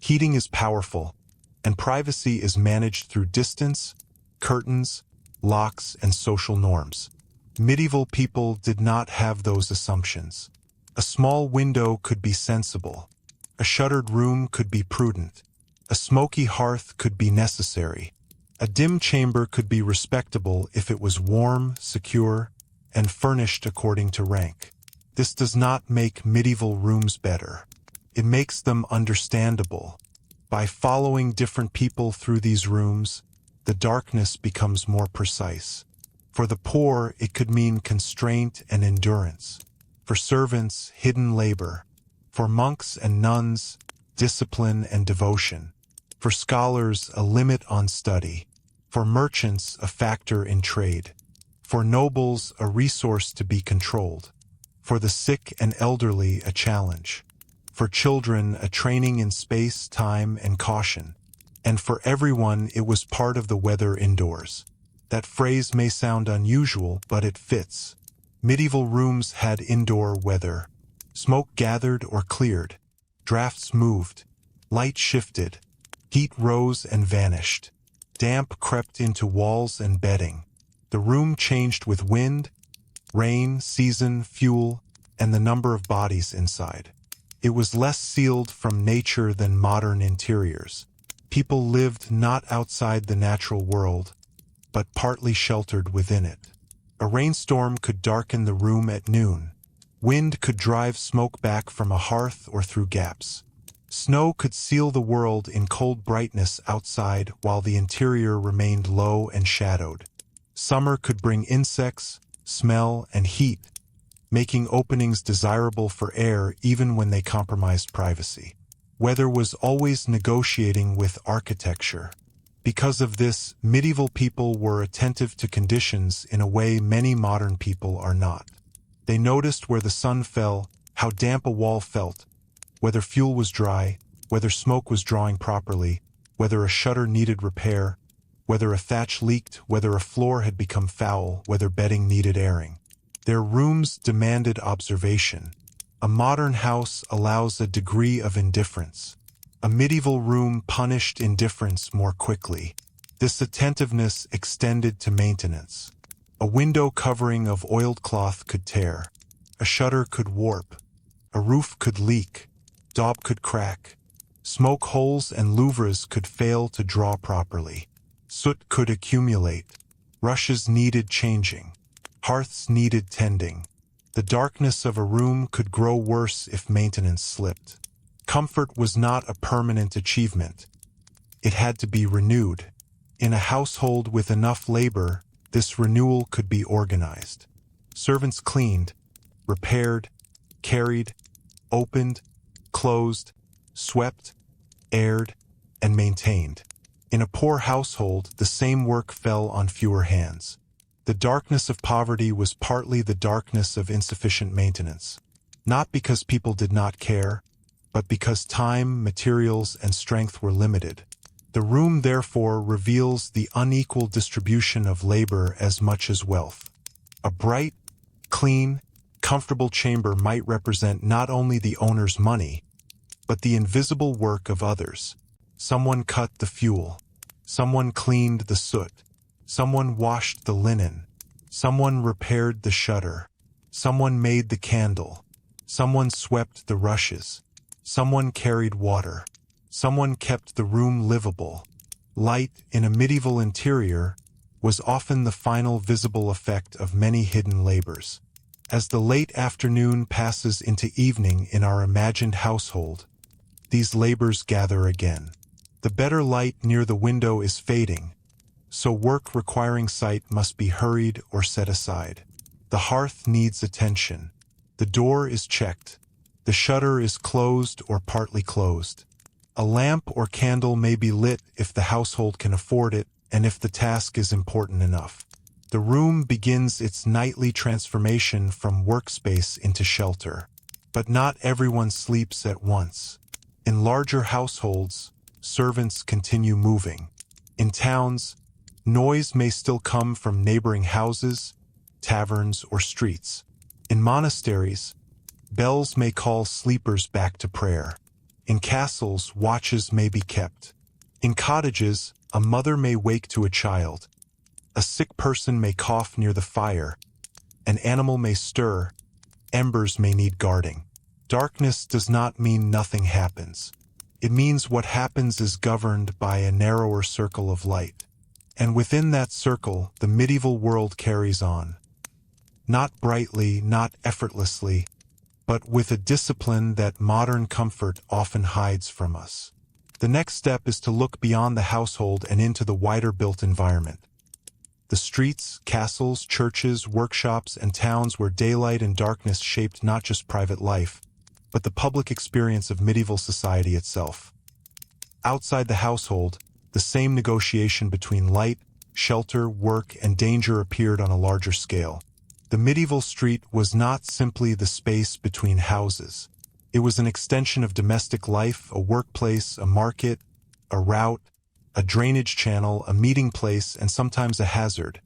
heating is powerful, and privacy is managed through distance, curtains, locks, and social norms. Medieval people did not have those assumptions. A small window could be sensible. A shuttered room could be prudent. A smoky hearth could be necessary. A dim chamber could be respectable if it was warm, secure, and furnished according to rank. This does not make medieval rooms better. It makes them understandable. By following different people through these rooms, the darkness becomes more precise. For the poor, it could mean constraint and endurance. For servants, hidden labor. For monks and nuns, discipline and devotion. For scholars, a limit on study. For merchants, a factor in trade. For nobles, a resource to be controlled. For the sick and elderly, a challenge. For children, a training in space, time, and caution. And for everyone, it was part of the weather indoors. That phrase may sound unusual, but it fits. Medieval rooms had indoor weather. Smoke gathered or cleared. Drafts moved. Light shifted. Heat rose and vanished. Damp crept into walls and bedding. The room changed with wind, rain, season, fuel, and the number of bodies inside. It was less sealed from nature than modern interiors. People lived not outside the natural world, but partly sheltered within it. A rainstorm could darken the room at noon. Wind could drive smoke back from a hearth or through gaps. Snow could seal the world in cold brightness outside while the interior remained low and shadowed. Summer could bring insects, smell, and heat, making openings desirable for air even when they compromised privacy. Weather was always negotiating with architecture. Because of this, medieval people were attentive to conditions in a way many modern people are not. They noticed where the sun fell, how damp a wall felt, whether fuel was dry, whether smoke was drawing properly, whether a shutter needed repair, whether a thatch leaked, whether a floor had become foul, whether bedding needed airing. Their rooms demanded observation. A modern house allows a degree of indifference. A medieval room punished indifference more quickly. This attentiveness extended to maintenance. A window covering of oiled cloth could tear. A shutter could warp. A roof could leak. Daub could crack. Smoke holes and louvres could fail to draw properly. Soot could accumulate. Rushes needed changing. Hearths needed tending. The darkness of a room could grow worse if maintenance slipped. Comfort was not a permanent achievement. It had to be renewed. In a household with enough labor, this renewal could be organized. Servants cleaned, repaired, carried, opened, closed, swept, aired, and maintained. In a poor household, the same work fell on fewer hands. The darkness of poverty was partly the darkness of insufficient maintenance. Not because people did not care, but because time, materials, and strength were limited. The room therefore reveals the unequal distribution of labor as much as wealth. A bright, clean, comfortable chamber might represent not only the owner's money, but the invisible work of others. Someone cut the fuel. Someone cleaned the soot. Someone washed the linen. Someone repaired the shutter. Someone made the candle. Someone swept the rushes. Someone carried water. Someone kept the room livable. Light, in a medieval interior, was often the final visible effect of many hidden labors. As the late afternoon passes into evening in our imagined household, these labors gather again. The better light near the window is fading, so work requiring sight must be hurried or set aside. The hearth needs attention. The door is checked. The shutter is closed or partly closed. A lamp or candle may be lit if the household can afford it and if the task is important enough. The room begins its nightly transformation from workspace into shelter. But not everyone sleeps at once. In larger households, servants continue moving. In towns, noise may still come from neighboring houses, taverns, or streets. In monasteries, bells may call sleepers back to prayer. In castles, watches may be kept. In cottages, a mother may wake to a child. A sick person may cough near the fire. An animal may stir. Embers may need guarding. Darkness does not mean nothing happens. It means what happens is governed by a narrower circle of light. And within that circle, the medieval world carries on. Not brightly, not effortlessly, but with a discipline that modern comfort often hides from us. The next step is to look beyond the household and into the wider built environment. The streets, castles, churches, workshops, and towns where daylight and darkness shaped not just private life, but the public experience of medieval society itself. Outside the household, the same negotiation between light, shelter, work, and danger appeared on a larger scale. The medieval street was not simply the space between houses. It was an extension of domestic life, a workplace, a market, a route, a drainage channel, a meeting place, and sometimes a hazard.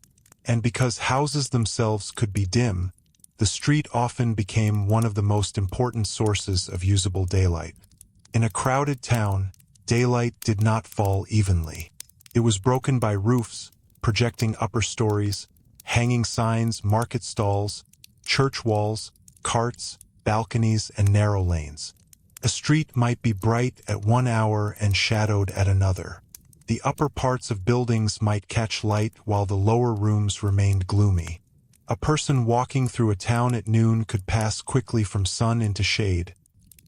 And because houses themselves could be dim, the street often became one of the most important sources of usable daylight. In a crowded town, daylight did not fall evenly. It was broken by roofs, projecting upper stories, hanging signs, market stalls, church walls, carts, balconies, and narrow lanes. A street might be bright at one hour and shadowed at another. The upper parts of buildings might catch light while the lower rooms remained gloomy. A person walking through a town at noon could pass quickly from sun into shade,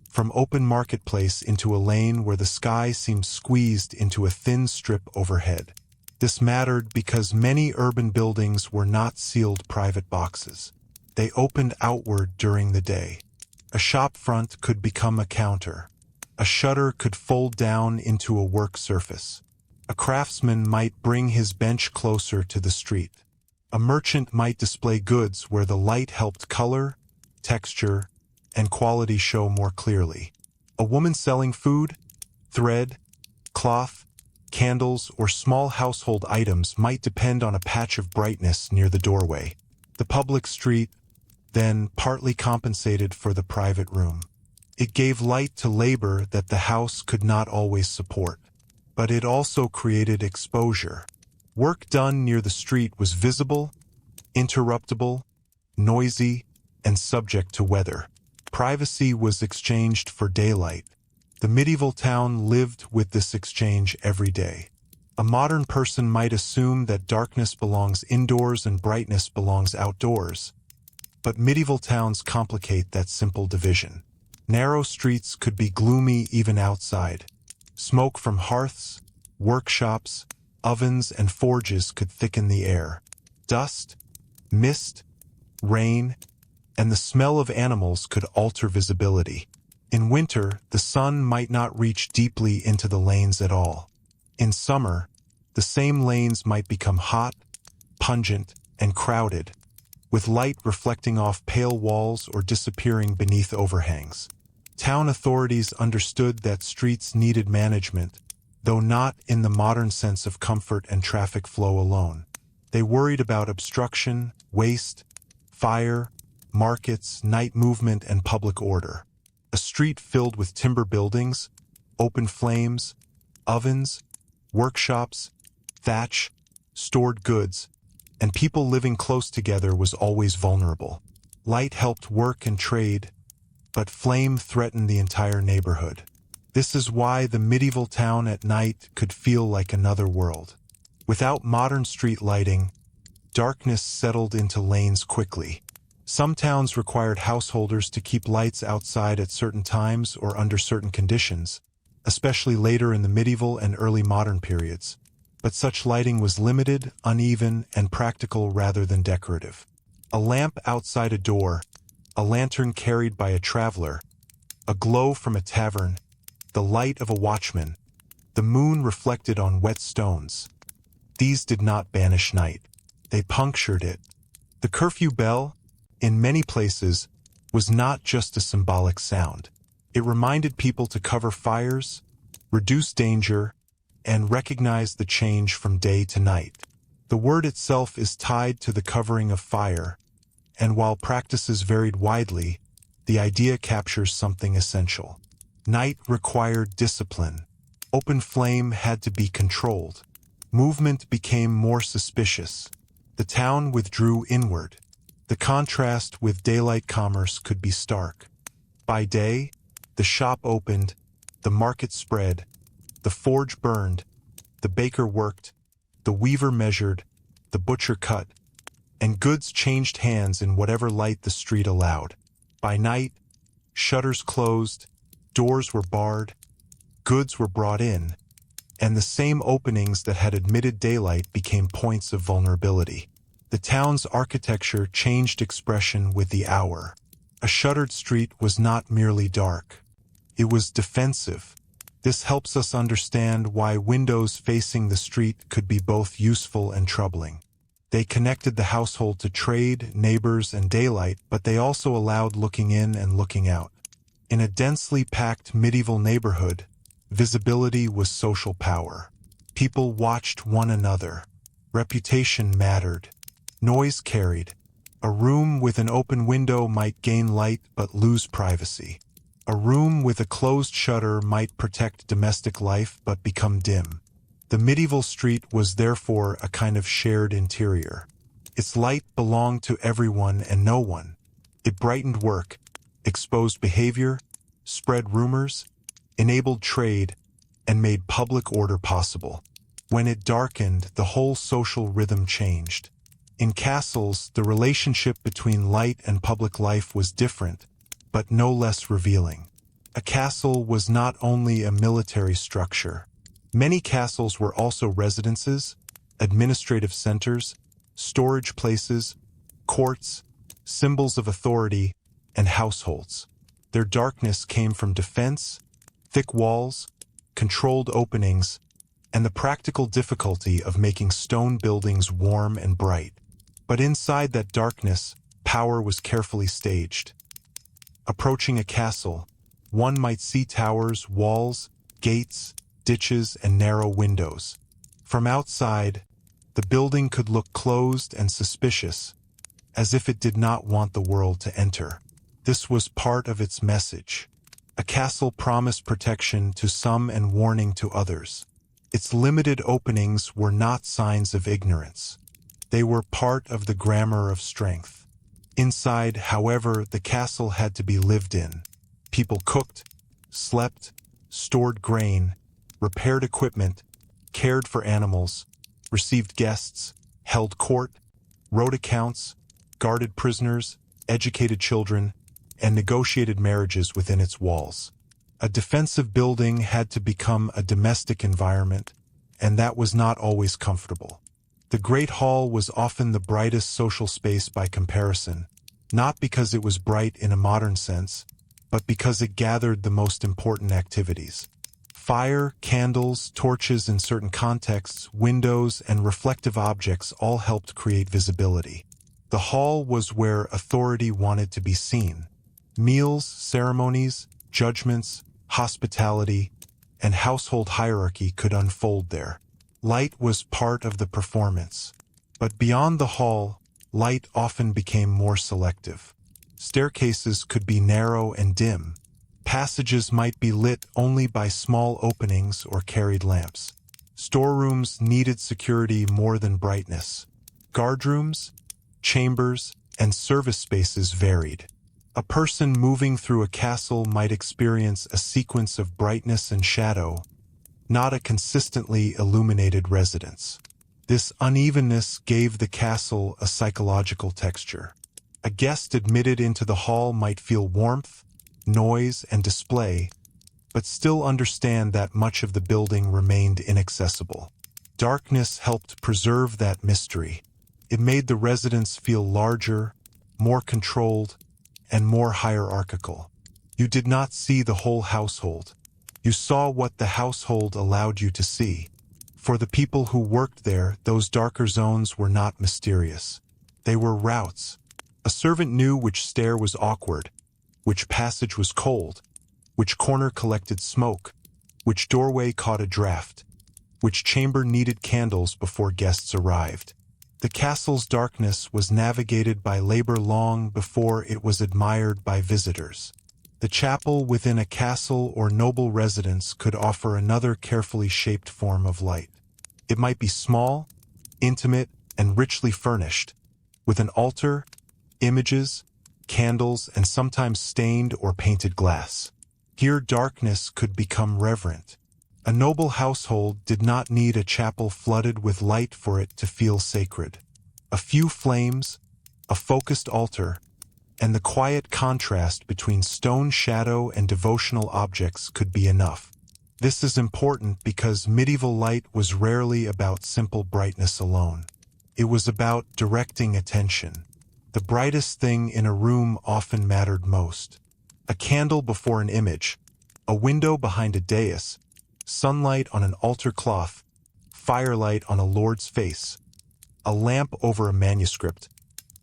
from open marketplace into a lane where the sky seemed squeezed into a thin strip overhead. This mattered because many urban buildings were not sealed private boxes. They opened outward during the day. A shop front could become a counter. A shutter could fold down into a work surface. A craftsman might bring his bench closer to the street. A merchant might display goods where the light helped color, texture, and quality show more clearly. A woman selling food, thread, cloth, candles, or small household items might depend on a patch of brightness near the doorway. The public street, then, partly compensated for the private room. It gave light to labor that the house could not always support. But it also created exposure. Work done near the street was visible, interruptible, noisy, and subject to weather. Privacy was exchanged for daylight. The medieval town lived with this exchange every day. A modern person might assume that darkness belongs indoors and brightness belongs outdoors. But medieval towns complicate that simple division. Narrow streets could be gloomy even outside. Smoke from hearths, workshops, ovens, and forges could thicken the air. Dust, mist, rain, and the smell of animals could alter visibility. In winter, the sun might not reach deeply into the lanes at all. In summer, the same lanes might become hot, pungent, and crowded, with light reflecting off pale walls or disappearing beneath overhangs. Town authorities understood that streets needed management, though not in the modern sense of comfort and traffic flow alone. They worried about obstruction, waste, fire, markets, night movement, and public order. A street filled with timber buildings, open flames, ovens, workshops, thatch, stored goods, and people living close together was always vulnerable. Light helped work and trade, but flame threatened the entire neighborhood. This is why the medieval town at night could feel like another world. Without modern street lighting, darkness settled into lanes quickly. Some towns required householders to keep lights outside at certain times or under certain conditions, especially later in the medieval and early modern periods. But such lighting was limited, uneven, and practical rather than decorative. A lamp outside a door, a lantern carried by a traveler, a glow from a tavern, the light of a watchman, the moon reflected on wet stones. These did not banish night. They punctured it. The curfew bell, in many places, was not just a symbolic sound. It reminded people to cover fires, reduce danger, and recognize the change from day to night. The word itself is tied to the covering of fire, and while practices varied widely, the idea captures something essential. Night required discipline. Open flame had to be controlled. Movement became more suspicious. The town withdrew inward. The contrast with daylight commerce could be stark. By day, the shop opened, the market spread, the forge burned, the baker worked, the weaver measured, the butcher cut, and goods changed hands in whatever light the street allowed. By night, shutters closed, doors were barred, goods were brought in, and the same openings that had admitted daylight became points of vulnerability. The town's architecture changed expression with the hour. A shuttered street was not merely dark. It was defensive. This helps us understand why windows facing the street could be both useful and troubling. They connected the household to trade, neighbors, and daylight, but they also allowed looking in and looking out. In a densely packed medieval neighborhood, visibility was social power. People watched one another. Reputation mattered. Noise carried. A room with an open window might gain light but lose privacy. A room with a closed shutter might protect domestic life but become dim. The medieval street was therefore a kind of shared interior. Its light belonged to everyone and no one. It brightened work, exposed behavior, spread rumors, enabled trade, and made public order possible. When it darkened, the whole social rhythm changed. In castles, the relationship between light and public life was different, but no less revealing. A castle was not only a military structure. Many castles were also residences, administrative centers, storage places, courts, symbols of authority, and households. Their darkness came from defense, thick walls, controlled openings, and the practical difficulty of making stone buildings warm and bright. But inside that darkness, power was carefully staged. Approaching a castle, one might see towers, walls, gates, ditches, and narrow windows. From outside, the building could look closed and suspicious, as if it did not want the world to enter. This was part of its message. A castle promised protection to some and warning to others. Its limited openings were not signs of ignorance. They were part of the grammar of strength. Inside, however, the castle had to be lived in. People cooked, slept, stored grain, repaired equipment, cared for animals, received guests, held court, wrote accounts, guarded prisoners, educated children, and negotiated marriages within its walls. A defensive building had to become a domestic environment, and that was not always comfortable. The Great Hall was often the brightest social space by comparison, not because it was bright in a modern sense, but because it gathered the most important activities. Fire, candles, torches in certain contexts, windows, and reflective objects all helped create visibility. The hall was where authority wanted to be seen. Meals, ceremonies, judgments, hospitality, and household hierarchy could unfold there. Light was part of the performance. But beyond the hall, light often became more selective. Staircases could be narrow and dim. Passages might be lit only by small openings or carried lamps. Storerooms needed security more than brightness. Guardrooms, chambers, and service spaces varied. A person moving through a castle might experience a sequence of brightness and shadow, not a consistently illuminated residence. This unevenness gave the castle a psychological texture. A guest admitted into the hall might feel warmth, noise, and display, but still understand that much of the building remained inaccessible. Darkness helped preserve that mystery. It made the residence feel larger, more controlled, and more hierarchical. You did not see the whole household. You saw what the household allowed you to see. For the people who worked there, those darker zones were not mysterious. They were routes. A servant knew which stair was awkward, which passage was cold, which corner collected smoke, which doorway caught a draft, which chamber needed candles before guests arrived. The castle's darkness was navigated by labor long before it was admired by visitors. The chapel within a castle or noble residence could offer another carefully shaped form of light. It might be small, intimate, and richly furnished, with an altar, images, candles, and sometimes stained or painted glass. Here darkness could become reverent. A noble household did not need a chapel flooded with light for it to feel sacred. A few flames, a focused altar, and the quiet contrast between stone shadow and devotional objects could be enough. This is important because medieval light was rarely about simple brightness alone. It was about directing attention. The brightest thing in a room often mattered most. A candle before an image, a window behind a dais, sunlight on an altar cloth, firelight on a lord's face, a lamp over a manuscript.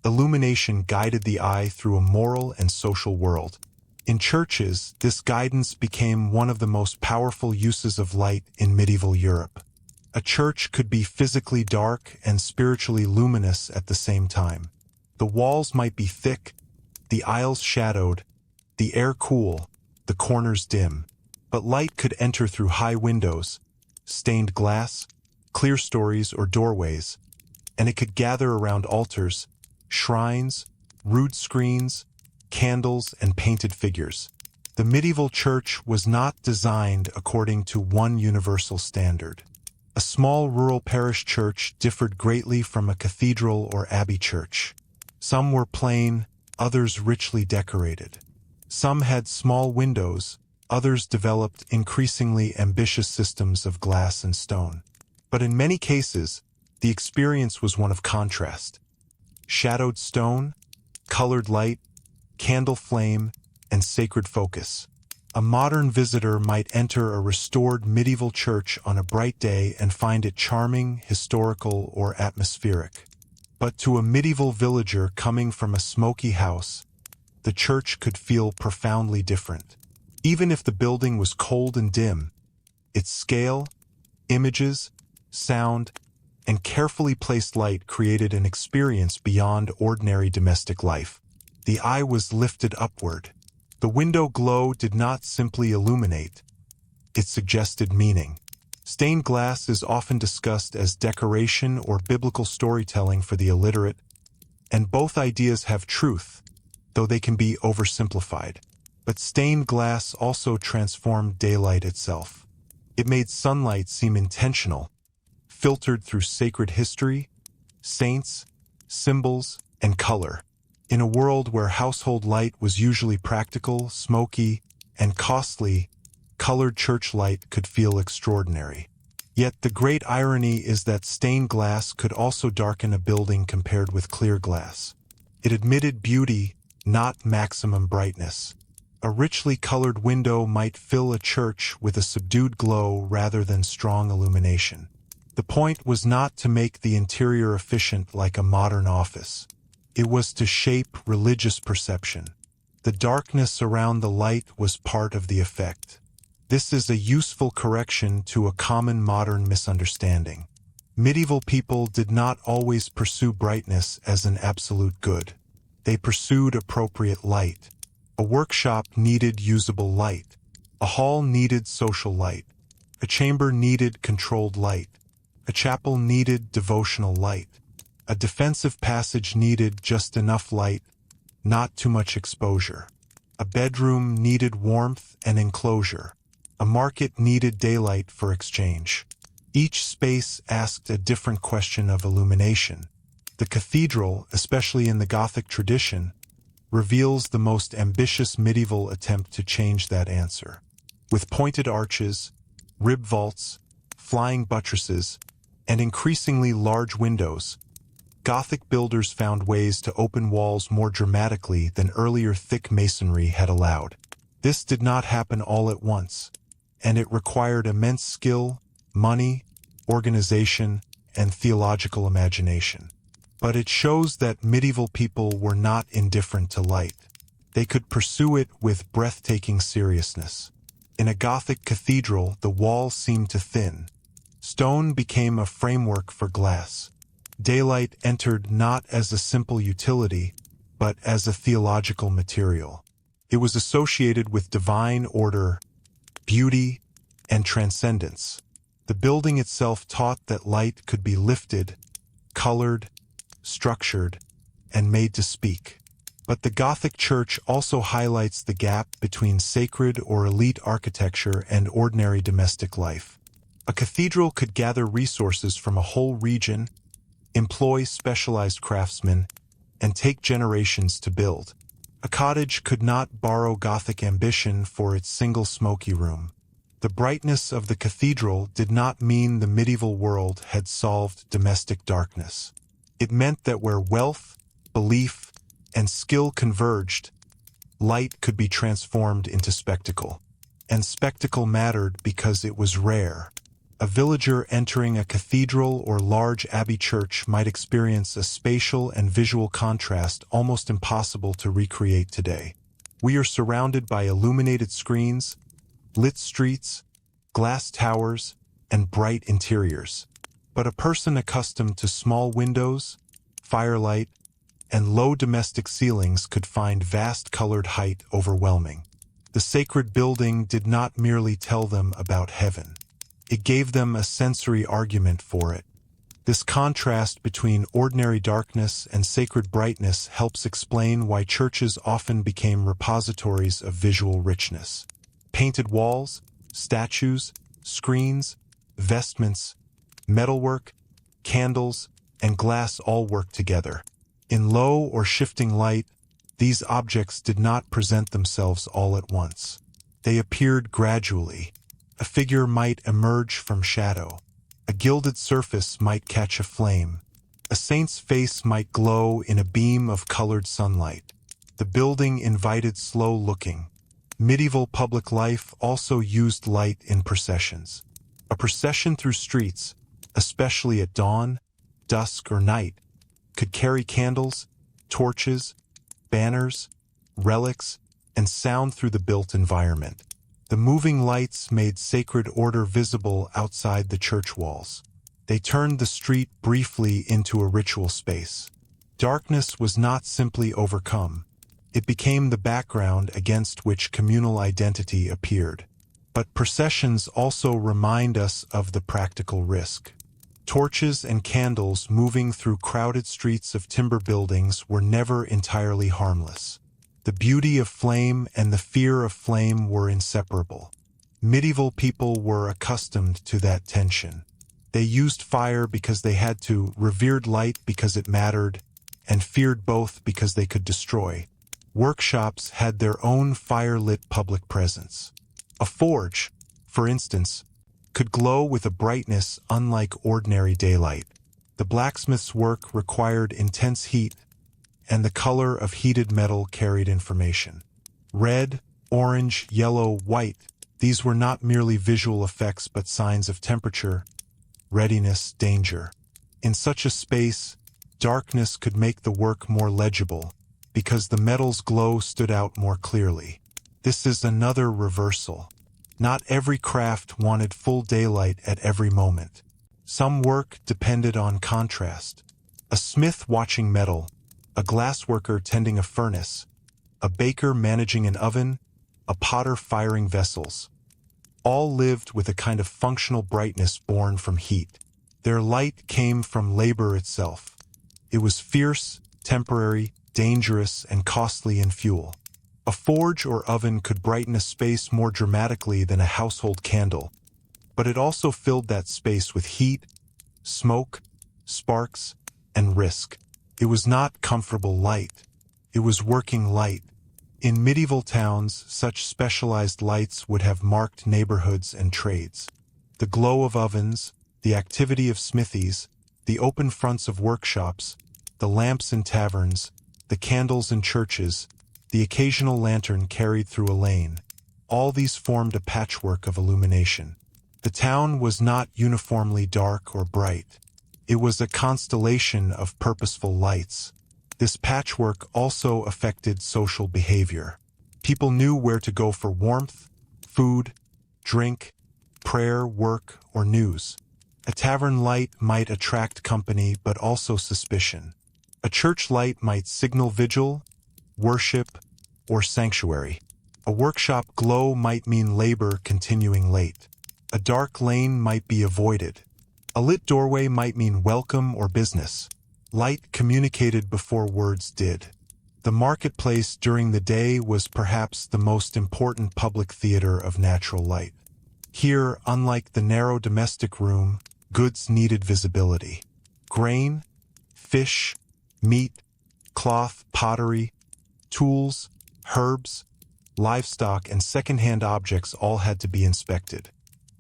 Illumination guided the eye through a moral and social world. In churches, this guidance became one of the most powerful uses of light in medieval Europe. A church could be physically dark and spiritually luminous at the same time. The walls might be thick, the aisles shadowed, the air cool, the corners dim. But light could enter through high windows, stained glass, clear stories or doorways, and it could gather around altars, shrines, rood screens, candles, and painted figures. The medieval church was not designed according to one universal standard. A small rural parish church differed greatly from a cathedral or abbey church. Some were plain, others richly decorated. Some had small windows, others developed increasingly ambitious systems of glass and stone. But in many cases, the experience was one of contrast. Shadowed stone, colored light, candle flame, and sacred focus. A modern visitor might enter a restored medieval church on a bright day and find it charming, historical, or atmospheric. But to a medieval villager coming from a smoky house, the church could feel profoundly different. Even if the building was cold and dim, its scale, images, sound, and carefully placed light created an experience beyond ordinary domestic life. The eye was lifted upward. The window glow did not simply illuminate, it suggested meaning. Stained glass is often discussed as decoration or biblical storytelling for the illiterate, and both ideas have truth, though they can be oversimplified. But stained glass also transformed daylight itself. It made sunlight seem intentional, filtered through sacred history, saints, symbols, and color. In a world where household light was usually practical, smoky, and costly, colored church light could feel extraordinary. Yet the great irony is that stained glass could also darken a building compared with clear glass. It admitted beauty, not maximum brightness. A richly colored window might fill a church with a subdued glow rather than strong illumination. The point was not to make the interior efficient like a modern office. It was to shape religious perception. The darkness around the light was part of the effect. This is a useful correction to a common modern misunderstanding. Medieval people did not always pursue brightness as an absolute good. They pursued appropriate light. A workshop needed usable light. A hall needed social light. A chamber needed controlled light. A chapel needed devotional light. A defensive passage needed just enough light, not too much exposure. A bedroom needed warmth and enclosure. A market needed daylight for exchange. Each space asked a different question of illumination. The cathedral, especially in the Gothic tradition, reveals the most ambitious medieval attempt to change that answer. With pointed arches, rib vaults, flying buttresses, and increasingly large windows, Gothic builders found ways to open walls more dramatically than earlier thick masonry had allowed. This did not happen all at once, and it required immense skill, money, organization, and theological imagination. But it shows that medieval people were not indifferent to light. They could pursue it with breathtaking seriousness. In a Gothic cathedral, the walls seemed to thin. Stone became a framework for glass. Daylight entered not as a simple utility, but as a theological material. It was associated with divine order, beauty, and transcendence. The building itself taught that light could be lifted, colored, structured, and made to speak. But the Gothic church also highlights the gap between sacred or elite architecture and ordinary domestic life. A cathedral could gather resources from a whole region, employ specialized craftsmen, and take generations to build. A cottage could not borrow Gothic ambition for its single smoky room. The brightness of the cathedral did not mean the medieval world had solved domestic darkness. It meant that where wealth, belief, and skill converged, light could be transformed into spectacle. And spectacle mattered because it was rare. A villager entering a cathedral or large abbey church might experience a spatial and visual contrast almost impossible to recreate today. We are surrounded by illuminated screens, lit streets, glass towers, and bright interiors. But a person accustomed to small windows, firelight, and low domestic ceilings could find vast colored height overwhelming. The sacred building did not merely tell them about heaven. It gave them a sensory argument for it. This contrast between ordinary darkness and sacred brightness helps explain why churches often became repositories of visual richness. Painted walls, statues, screens, vestments, metalwork, candles, and glass all worked together. In low or shifting light, these objects did not present themselves all at once. They appeared gradually. A figure might emerge from shadow. A gilded surface might catch a flame. A saint's face might glow in a beam of colored sunlight. The building invited slow looking. Medieval public life also used light in processions. A procession through streets, especially at dawn, dusk, or night, could carry candles, torches, banners, relics, and sound through the built environment. The moving lights made sacred order visible outside the church walls. They turned the street briefly into a ritual space. Darkness was not simply overcome. It became the background against which communal identity appeared. But processions also remind us of the practical risk. Torches and candles moving through crowded streets of timber buildings were never entirely harmless. The beauty of flame and the fear of flame were inseparable. Medieval people were accustomed to that tension. They used fire because they had to, revered light because it mattered, and feared both because they could destroy. Workshops had their own fire-lit public presence. A forge, for instance, could glow with a brightness unlike ordinary daylight. The blacksmith's work required intense heat, and the color of heated metal carried information. Red, orange, yellow, white, these were not merely visual effects but signs of temperature, readiness, danger. In such a space, darkness could make the work more legible, because the metal's glow stood out more clearly. This is another reversal. Not every craft wanted full daylight at every moment. Some work depended on contrast. A smith watching metal, a glassworker tending a furnace, a baker managing an oven, a potter firing vessels. All lived with a kind of functional brightness born from heat. Their light came from labor itself. It was fierce, temporary, dangerous, and costly in fuel. A forge or oven could brighten a space more dramatically than a household candle, but it also filled that space with heat, smoke, sparks, and risk. It was not comfortable light. It was working light. In medieval towns, such specialized lights would have marked neighborhoods and trades. The glow of ovens, the activity of smithies, the open fronts of workshops, the lamps in taverns, the candles in churches, the occasional lantern carried through a lane. All these formed a patchwork of illumination. The town was not uniformly dark or bright. It was a constellation of purposeful lights. This patchwork also affected social behavior. People knew where to go for warmth, food, drink, prayer, work, or news. A tavern light might attract company but also suspicion. A church light might signal vigil, worship, or sanctuary. A workshop glow might mean labor continuing late. A dark lane might be avoided. A lit doorway might mean welcome or business. Light communicated before words did. The marketplace during the day was perhaps the most important public theater of natural light. Here, unlike the narrow domestic room, goods needed visibility. Grain, fish, meat, cloth, pottery, tools, herbs, livestock, and second-hand objects all had to be inspected.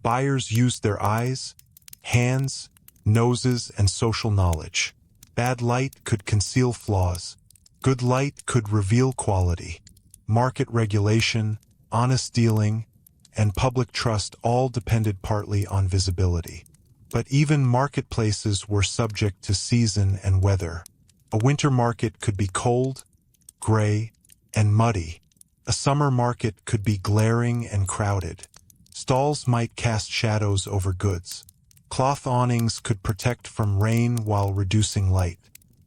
Buyers used their eyes, hands, noses, and social knowledge. Bad light could conceal flaws. Good light could reveal quality. Market regulation, honest dealing, and public trust all depended partly on visibility. But even marketplaces were subject to season and weather. A winter market could be cold, gray, and muddy. A summer market could be glaring and crowded. Stalls might cast shadows over goods. Cloth awnings could protect from rain while reducing light.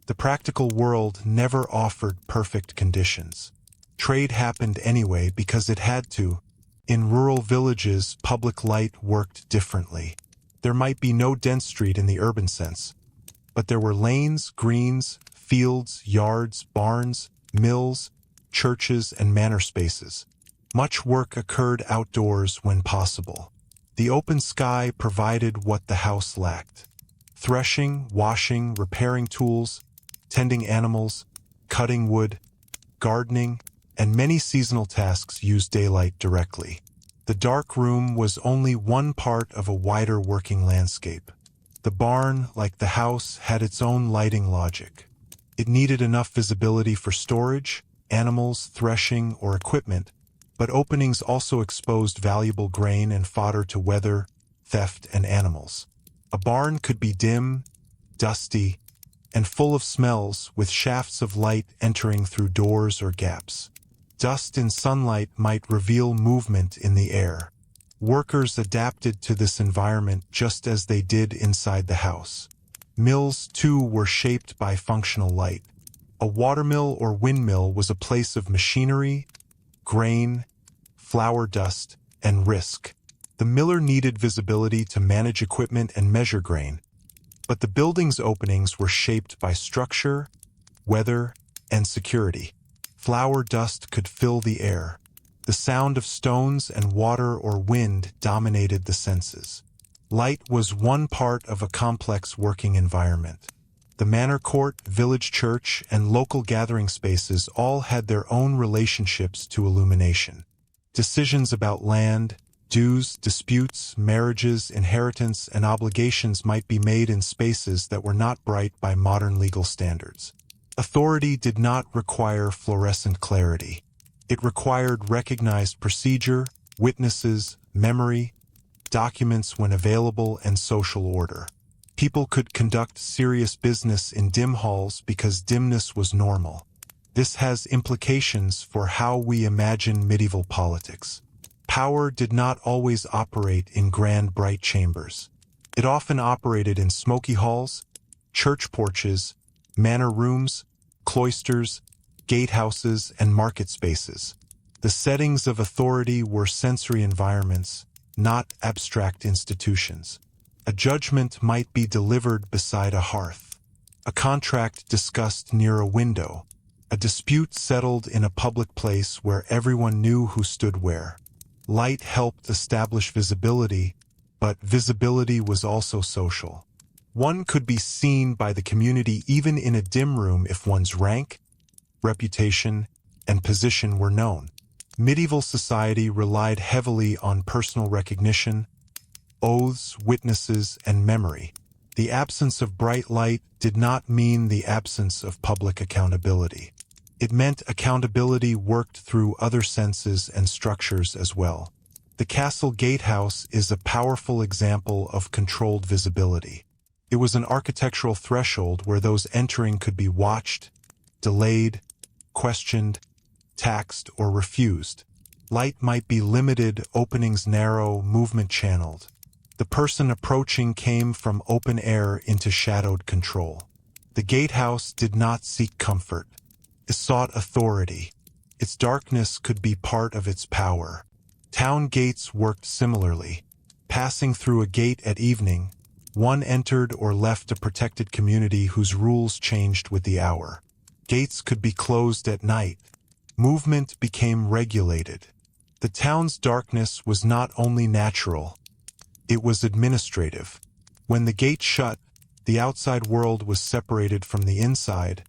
The practical world never offered perfect conditions. Trade happened anyway because it had to. In rural villages, public light worked differently. There might be no dense street in the urban sense, but there were lanes, greens, fields, yards, barns, mills, churches, and manor spaces. Much work occurred outdoors when possible. The open sky provided what the house lacked. Threshing, washing, repairing tools, tending animals, cutting wood, gardening, and many seasonal tasks used daylight directly. The dark room was only one part of a wider working landscape. The barn, like the house, had its own lighting logic. It needed enough visibility for storage, animals, threshing, or equipment, but openings also exposed valuable grain and fodder to weather, theft, and animals. A barn could be dim, dusty, and full of smells, with shafts of light entering through doors or gaps. Dust in sunlight might reveal movement in the air. Workers adapted to this environment just as they did inside the house. Mills, too, were shaped by functional light. A watermill or windmill was a place of machinery, grain, flour dust, and risk. The miller needed visibility to manage equipment and measure grain, but the building's openings were shaped by structure, weather, and security. Flour dust could fill the air. The sound of stones and water or wind dominated the senses. Light was one part of a complex working environment. The manor court, village church, and local gathering spaces all had their own relationships to illumination. Decisions about land, dues, disputes, marriages, inheritance, and obligations might be made in spaces that were not bright by modern legal standards. Authority did not require fluorescent clarity. It required recognized procedure, witnesses, memory, documents when available, and social order. People could conduct serious business in dim halls because dimness was normal. This has implications for how we imagine medieval politics. Power did not always operate in grand, bright chambers. It often operated in smoky halls, church porches, manor rooms, cloisters, gatehouses, and market spaces. The settings of authority were sensory environments, not abstract institutions. A judgment might be delivered beside a hearth, a contract discussed near a window, a dispute settled in a public place where everyone knew who stood where. Light helped establish visibility, but visibility was also social. One could be seen by the community even in a dim room if one's rank, reputation, and position were known. Medieval society relied heavily on personal recognition, oaths, witnesses, and memory. The absence of bright light did not mean the absence of public accountability. It meant accountability worked through other senses and structures as well. The castle gatehouse is a powerful example of controlled visibility. It was an architectural threshold where those entering could be watched, delayed, questioned, taxed, or refused. Light might be limited, openings narrow, movement channeled. The person approaching came from open air into shadowed control. The gatehouse did not seek comfort. It sought authority. Its darkness could be part of its power. Town gates worked similarly. Passing through a gate at evening, one entered or left a protected community whose rules changed with the hour. Gates could be closed at night. Movement became regulated. The town's darkness was not only natural, it was administrative. When the gate shut, the outside world was separated from the inside,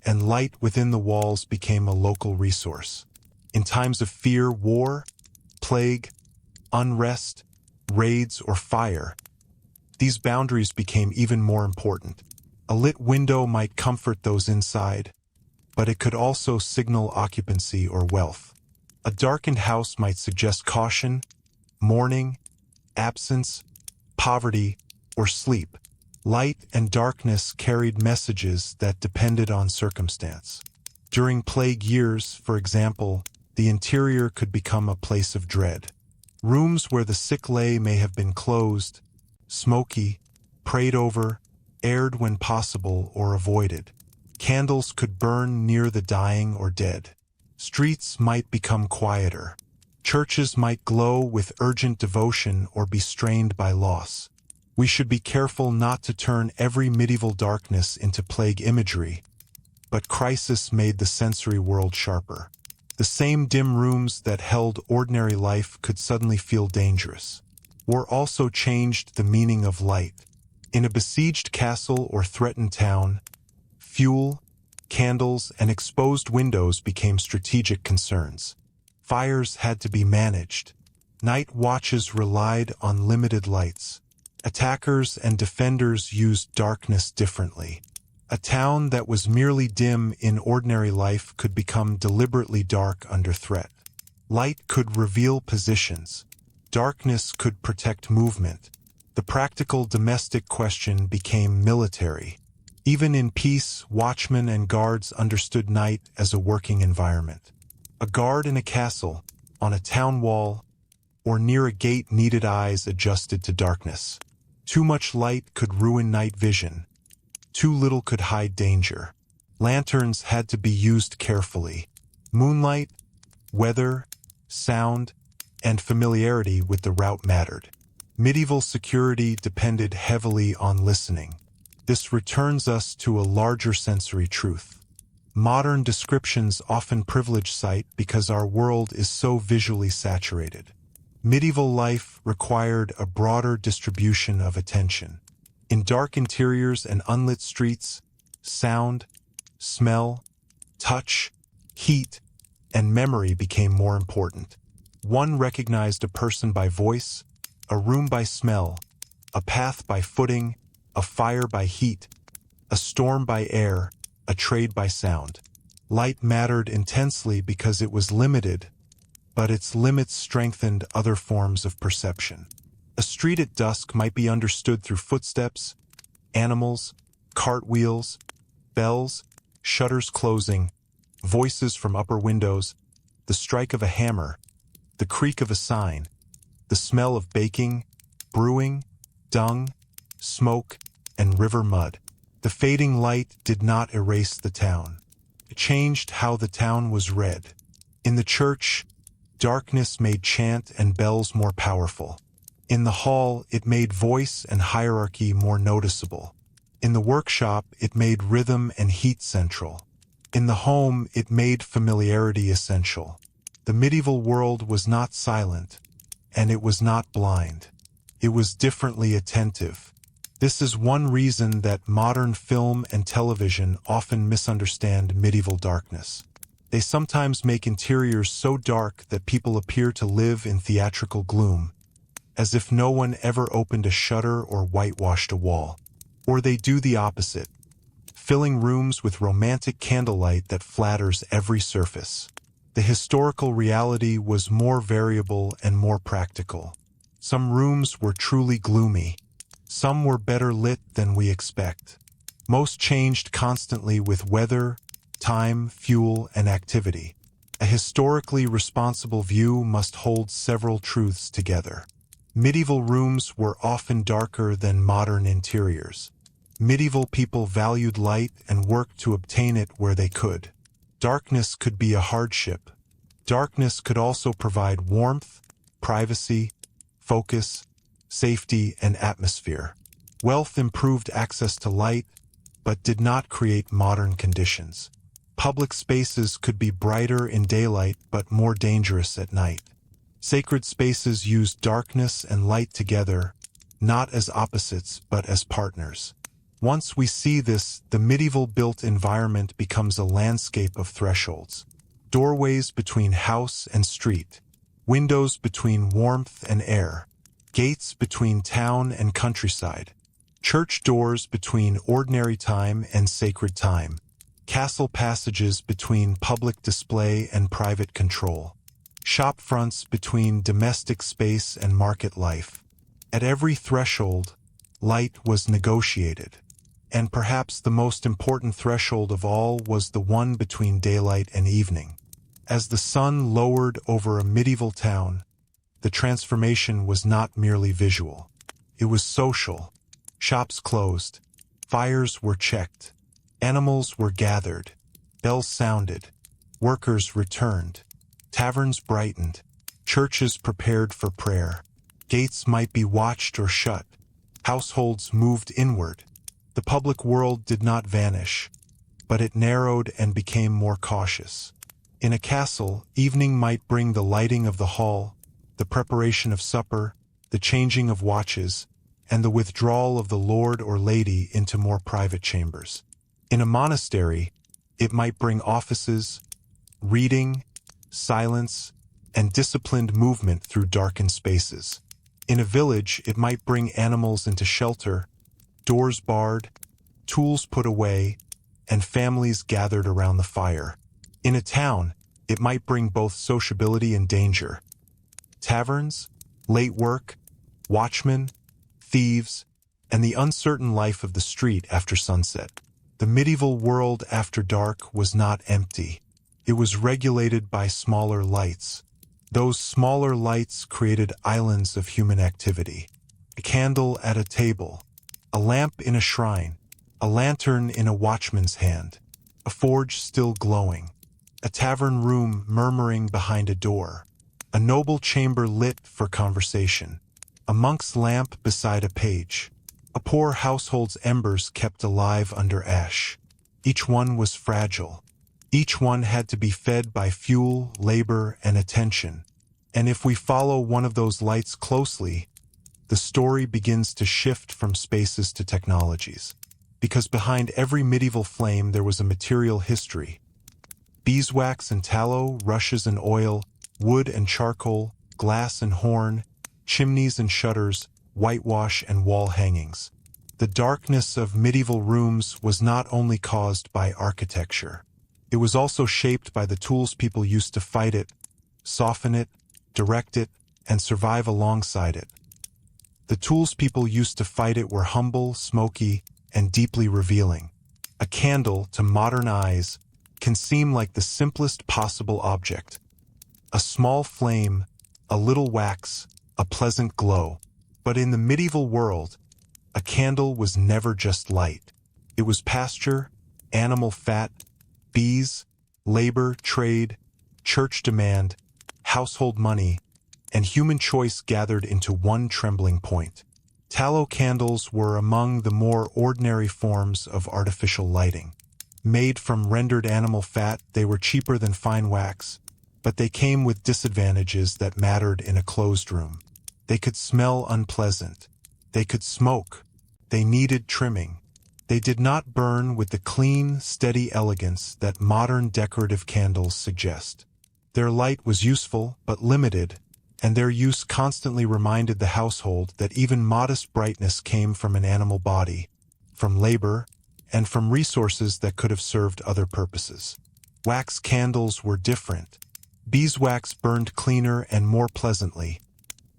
and light within the walls became a local resource. In times of fear, war, plague, unrest, raids, or fire, these boundaries became even more important. A lit window might comfort those inside, but it could also signal occupancy or wealth. A darkened house might suggest caution, mourning, absence, poverty, or sleep. Light and darkness carried messages that depended on circumstance. During plague years, for example, the interior could become a place of dread. Rooms where the sick lay may have been closed, smoky, prayed over, aired when possible, or avoided. Candles could burn near the dying or dead. Streets might become quieter. Churches might glow with urgent devotion or be strained by loss. We should be careful not to turn every medieval darkness into plague imagery, but crisis made the sensory world sharper. The same dim rooms that held ordinary life could suddenly feel dangerous. War also changed the meaning of light. In a besieged castle or threatened town, fuel, candles, and exposed windows became strategic concerns. Fires had to be managed. Night watches relied on limited lights. Attackers and defenders used darkness differently. A town that was merely dim in ordinary life could become deliberately dark under threat. Light could reveal positions. Darkness could protect movement. The practical domestic question became military. Even in peace, watchmen and guards understood night as a working environment. A guard in a castle, on a town wall, or near a gate needed eyes adjusted to darkness. Too much light could ruin night vision. Too little could hide danger. Lanterns had to be used carefully. Moonlight, weather, sound, and familiarity with the route mattered. Medieval security depended heavily on listening. This returns us to a larger sensory truth. Modern descriptions often privilege sight because our world is so visually saturated. Medieval life required a broader distribution of attention. In dark interiors and unlit streets, sound, smell, touch, heat, and memory became more important. One recognized a person by voice, a room by smell, a path by footing, a fire by heat, a storm by air, a trade by sound. Light mattered intensely because it was limited, but its limits strengthened other forms of perception. A street at dusk might be understood through footsteps, animals, cartwheels, bells, shutters closing, voices from upper windows, the strike of a hammer, the creak of a sign, the smell of baking, brewing, dung, smoke, and river mud. The fading light did not erase the town. It changed how the town was read. In the church, darkness made chant and bells more powerful. In the hall, it made voice and hierarchy more noticeable. In the workshop, it made rhythm and heat central. In the home, it made familiarity essential. The medieval world was not silent, and it was not blind. It was differently attentive. This is one reason that modern film and television often misunderstand medieval darkness. They sometimes make interiors so dark that people appear to live in theatrical gloom, as if no one ever opened a shutter or whitewashed a wall. Or they do the opposite, filling rooms with romantic candlelight that flatters every surface. The historical reality was more variable and more practical. Some rooms were truly gloomy. Some were better lit than we expect. Most changed constantly with weather, time, fuel, and activity. A historically responsible view must hold several truths together. Medieval rooms were often darker than modern interiors. Medieval people valued light and worked to obtain it where they could. Darkness could be a hardship. Darkness could also provide warmth, privacy, focus, safety, and atmosphere. Wealth improved access to light, but did not create modern conditions. Public spaces could be brighter in daylight but more dangerous at night. Sacred spaces used darkness and light together, not as opposites but as partners. Once we see this, the medieval built environment becomes a landscape of thresholds. Doorways between house and street, windows between warmth and air, gates between town and countryside, church doors between ordinary time and sacred time, castle passages between public display and private control, shop fronts between domestic space and market life. At every threshold, light was negotiated. And perhaps the most important threshold of all was the one between daylight and evening. As the sun lowered over a medieval town, the transformation was not merely visual. It was social. Shops closed. Fires were checked. Animals were gathered. Bells sounded. Workers returned. Taverns brightened. Churches prepared for prayer. Gates might be watched or shut. Households moved inward. The public world did not vanish, but it narrowed and became more cautious. In a castle, evening might bring the lighting of the hall, the preparation of supper, the changing of watches, and the withdrawal of the lord or lady into more private chambers. In a monastery, it might bring offices, reading, silence, and disciplined movement through darkened spaces. In a village, it might bring animals into shelter, doors barred, tools put away, and families gathered around the fire. In a town, it might bring both sociability and danger. Taverns, late work, watchmen, thieves, and the uncertain life of the street after sunset. The medieval world after dark was not empty. It was regulated by smaller lights. Those smaller lights created islands of human activity. A candle at a table, a lamp in a shrine, a lantern in a watchman's hand. a forge still glowing, a tavern room murmuring behind a door, a noble chamber lit for conversation, a monk's lamp beside a page, a poor household's embers kept alive under ash. Each one was fragile. Each one had to be fed by fuel, labor, and attention. And if we follow one of those lights closely, the story begins to shift from spaces to technologies. Because behind every medieval flame there was a material history. Beeswax and tallow, rushes and oil, wood and charcoal, glass and horn, chimneys and shutters, whitewash and wall hangings. The darkness of medieval rooms was not only caused by architecture. It was also shaped by the tools people used to fight it, soften it, direct it, and survive alongside it. The tools people used to fight it were humble, smoky, and deeply revealing. A candle, to modern eyes, can seem like the simplest possible object. A small flame, a little wax, a pleasant glow. But in the medieval world, a candle was never just light. It was pasture, animal fat, bees, labor, trade, church demand, household money, and human choice gathered into one trembling point. Tallow candles were among the more ordinary forms of artificial lighting. Made from rendered animal fat, they were cheaper than fine wax, but they came with disadvantages that mattered in a closed room. They could smell unpleasant. They could smoke. They needed trimming. They did not burn with the clean, steady elegance that modern decorative candles suggest. Their light was useful, but limited, and their use constantly reminded the household that even modest brightness came from an animal body, from labor, and from resources that could have served other purposes. Wax candles were different. Beeswax burned cleaner and more pleasantly,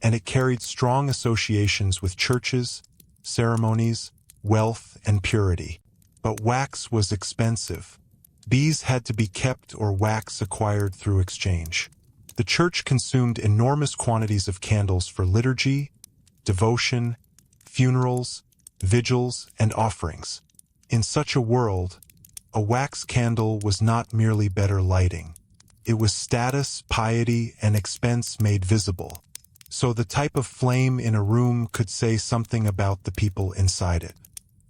and it carried strong associations with churches, ceremonies, wealth, and purity. But wax was expensive. Bees had to be kept or wax acquired through exchange. The church consumed enormous quantities of candles for liturgy, devotion, funerals, vigils, and offerings. In such a world, a wax candle was not merely better lighting. It was status, piety, and expense made visible. So the type of flame in a room could say something about the people inside it.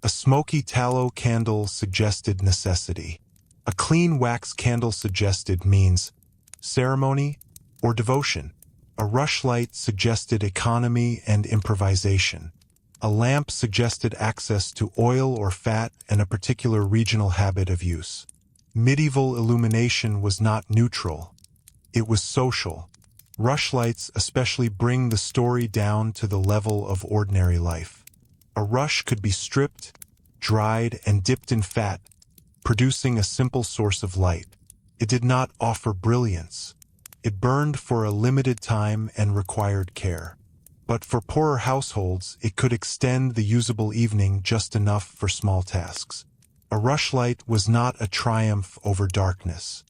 A smoky tallow candle suggested necessity. A clean wax candle suggested means, ceremony, or devotion. A rushlight suggested economy and improvisation. A lamp suggested access to oil or fat and a particular regional habit of use. Medieval illumination was not neutral. It was social. Rushlights especially bring the story down to the level of ordinary life. A rush could be stripped, dried, and dipped in fat, producing a simple source of light. It did not offer brilliance. It burned for a limited time and required care. But for poorer households, it could extend the usable evening just enough for small tasks. A rushlight was not a triumph over darkness.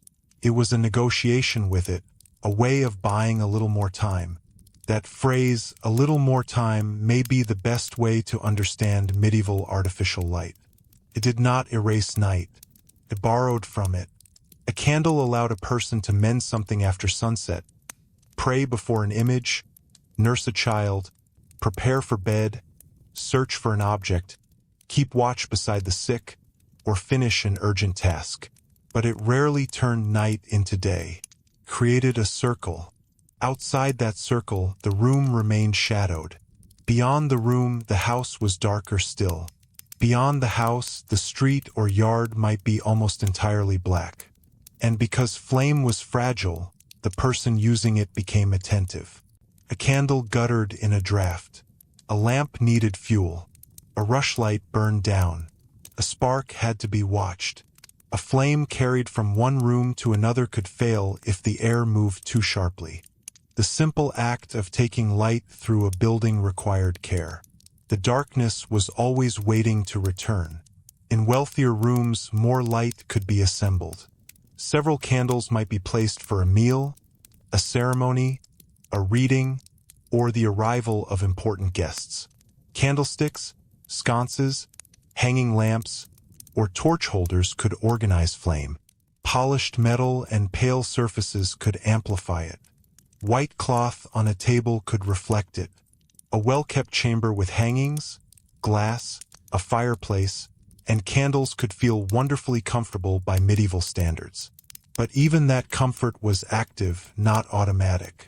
It was a negotiation with it, a way of buying a little more time. That phrase, a little more time, may be the best way to understand medieval artificial light. It did not erase night. It borrowed from it. A candle allowed a person to mend something after sunset, pray before an image, nurse a child, prepare for bed, search for an object, keep watch beside the sick, or finish an urgent task. But it rarely turned night into day, created a circle. Outside that circle, the room remained shadowed. Beyond the room, the house was darker still. Beyond the house, the street or yard might be almost entirely black. And because flame was fragile, the person using it became attentive. A candle guttered in a draught. A lamp needed fuel. A rushlight burned down. A spark had to be watched. A flame carried from one room to another could fail if the air moved too sharply. The simple act of taking light through a building required care. The darkness was always waiting to return. In wealthier rooms, more light could be assembled. Several candles might be placed for a meal, a ceremony, a reading, or the arrival of important guests. Candlesticks, sconces, hanging lamps, or torch holders could organize flame. Polished metal and pale surfaces could amplify it. White cloth on a table could reflect it. A well-kept chamber with hangings, glass, a fireplace, and candles could feel wonderfully comfortable by medieval standards. But even that comfort was active, not automatic.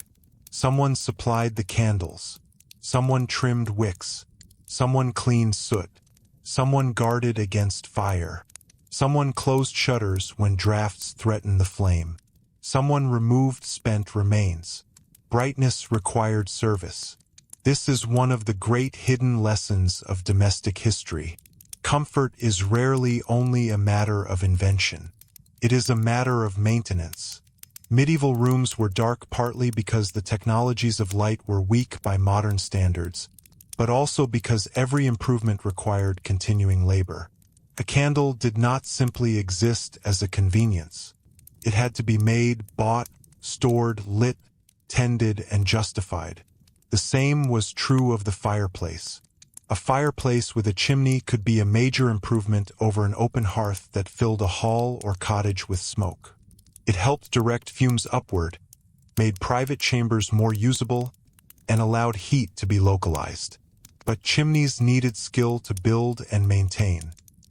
Someone supplied the candles. Someone trimmed wicks. Someone cleaned soot. Someone guarded against fire. Someone closed shutters when drafts threatened the flame. Someone removed spent remains. Brightness required service. This is one of the great hidden lessons of domestic history. Comfort is rarely only a matter of invention. It is a matter of maintenance. Medieval rooms were dark partly because the technologies of light were weak by modern standards, but also because every improvement required continuing labor. A candle did not simply exist as a convenience. It had to be made, bought, stored, lit, tended, and justified. The same was true of the fireplace. A fireplace with a chimney could be a major improvement over an open hearth that filled a hall or cottage with smoke. It helped direct fumes upward, made private chambers more usable, and allowed heat to be localized. But chimneys needed skill to build and maintain.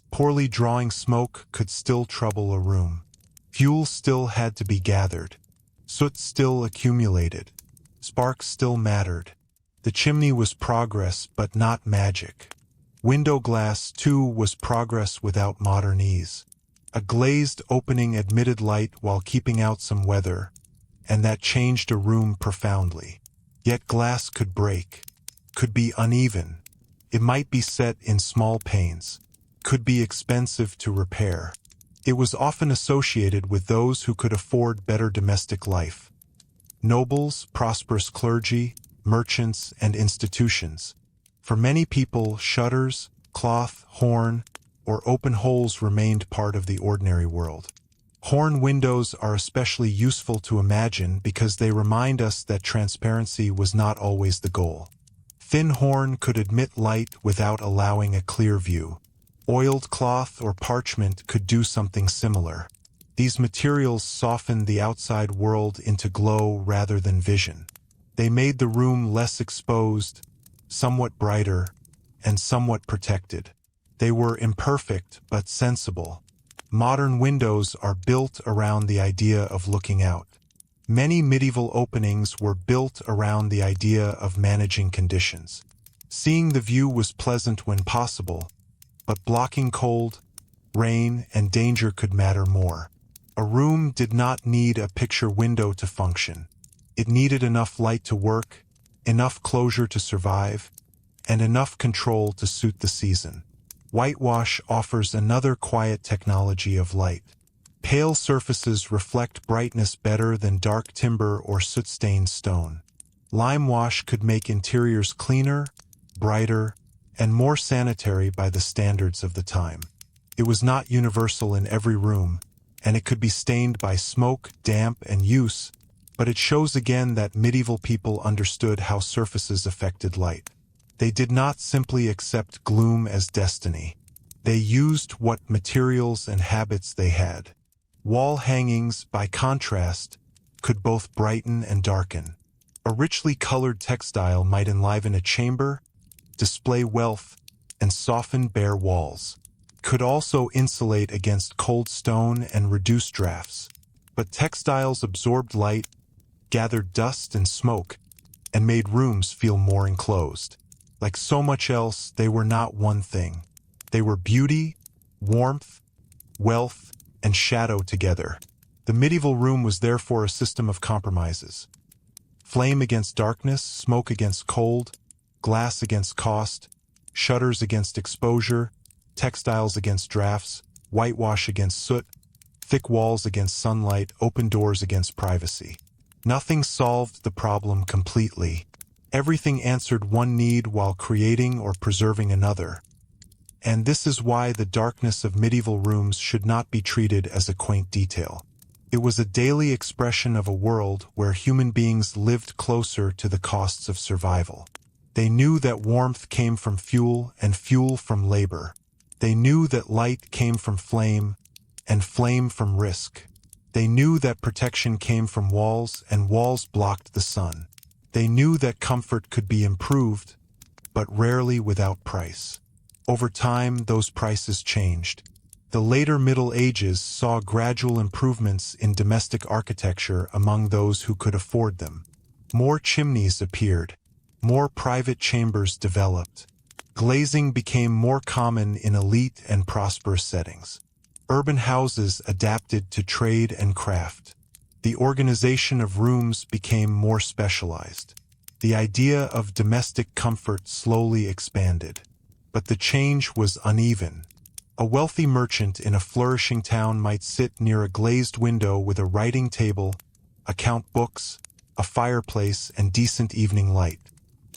Poorly drawing smoke could still trouble a room. Fuel still had to be gathered. Soot still accumulated. Sparks still mattered. The chimney was progress, but not magic. Window glass, too, was progress without modern ease. A glazed opening admitted light while keeping out some weather, and that changed a room profoundly. Yet glass could break, could be uneven. It might be set in small panes, could be expensive to repair. It was often associated with those who could afford better domestic life. Nobles, prosperous clergy, merchants, and institutions. For many people, shutters, cloth, horn, or open holes remained part of the ordinary world. Horn windows are especially useful to imagine because they remind us that transparency was not always the goal. Thin horn could admit light without allowing a clear view. Oiled cloth or parchment could do something similar. These materials softened the outside world into glow rather than vision. They made the room less exposed, somewhat brighter, and somewhat protected. They were imperfect but sensible. Modern windows are built around the idea of looking out. Many medieval openings were built around the idea of managing conditions. Seeing the view was pleasant when possible, but blocking cold, rain, and danger could matter more. A room did not need a picture window to function. It needed enough light to work, enough closure to survive, and enough control to suit the season. Whitewash offers another quiet technology of light. Pale surfaces reflect brightness better than dark timber or soot-stained stone. Lime wash could make interiors cleaner, brighter, and more sanitary by the standards of the time. It was not universal in every room, and it could be stained by smoke, damp, and use, but it shows again that medieval people understood how surfaces affected light. They did not simply accept gloom as destiny. They used what materials and habits they had. Wall hangings, by contrast, could both brighten and darken. A richly colored textile might enliven a chamber, display wealth, and soften bare walls. Could also insulate against cold stone and reduce drafts. But textiles absorbed light, gathered dust and smoke, and made rooms feel more enclosed. Like so much else, they were not one thing. They were beauty, warmth, wealth, and shadow together. The medieval room was therefore a system of compromises. Flame against darkness, smoke against cold, glass against cost, shutters against exposure, textiles against drafts, whitewash against soot, thick walls against sunlight, open doors against privacy. Nothing solved the problem completely. Everything answered one need while creating or preserving another. And this is why the darkness of medieval rooms should not be treated as a quaint detail. It was a daily expression of a world where human beings lived closer to the costs of survival. They knew that warmth came from fuel and fuel from labor. They knew that light came from flame, and flame from risk. They knew that protection came from walls, and walls blocked the sun. They knew that comfort could be improved, but rarely without price. Over time, those prices changed. The later Middle Ages saw gradual improvements in domestic architecture among those who could afford them. More chimneys appeared. More private chambers developed. Glazing became more common in elite and prosperous settings. Urban houses adapted to trade and craft. The organization of rooms became more specialized. The idea of domestic comfort slowly expanded. But the change was uneven. A wealthy merchant in a flourishing town might sit near a glazed window with a writing table, account books, a fireplace, and decent evening light.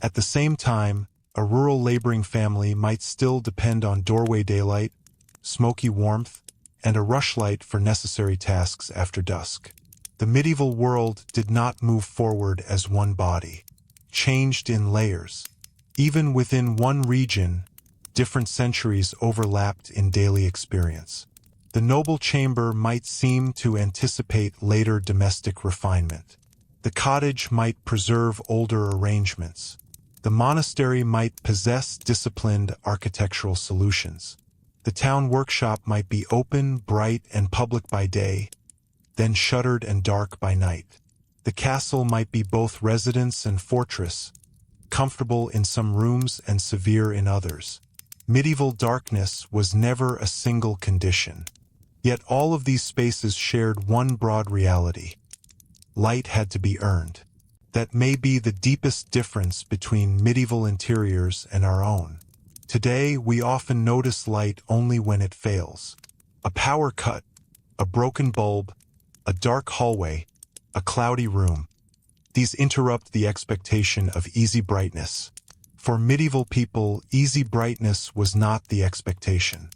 At the same time, a rural laboring family might still depend on doorway daylight, smoky warmth, and a rushlight for necessary tasks after dusk. The medieval world did not move forward as one body, changed in layers. Even within one region, different centuries overlapped in daily experience. The noble chamber might seem to anticipate later domestic refinement. The cottage might preserve older arrangements. The monastery might possess disciplined architectural solutions. The town workshop might be open, bright, and public by day, then shuttered and dark by night. The castle might be both residence and fortress, comfortable in some rooms and severe in others. Medieval darkness was never a single condition. Yet all of these spaces shared one broad reality. Light had to be earned. That may be the deepest difference between medieval interiors and our own. Today, we often notice light only when it fails. A power cut, a broken bulb, a dark hallway, a cloudy room. These interrupt the expectation of easy brightness. For medieval people, easy brightness was not the expectation.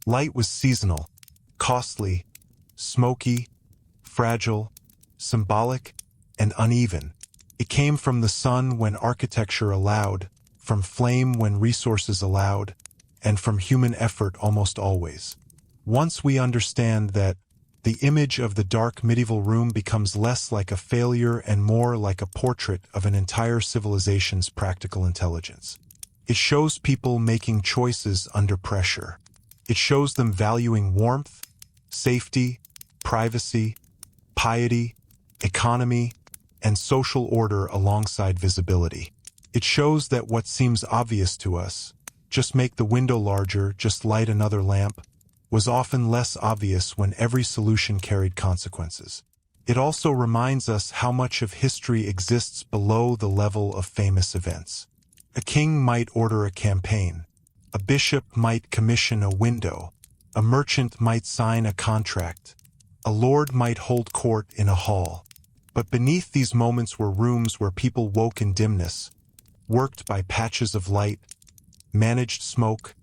Light was seasonal, costly, smoky, fragile, symbolic, and uneven. It came from the sun when architecture allowed, from flame when resources allowed, and from human effort almost always. Once we understand that, the image of the dark medieval room becomes less like a failure and more like a portrait of an entire civilization's practical intelligence. It shows people making choices under pressure. It shows them valuing warmth, safety, privacy, piety, economy, and social order alongside visibility. It shows that what seems obvious to us, just make the window larger, just light another lamp, was often less obvious when every solution carried consequences. It also reminds us how much of history exists below the level of famous events. A king might order a campaign. A bishop might commission a window. A merchant might sign a contract. A lord might hold court in a hall. But beneath these moments were rooms where people woke in dimness, worked by patches of light, managed smoke,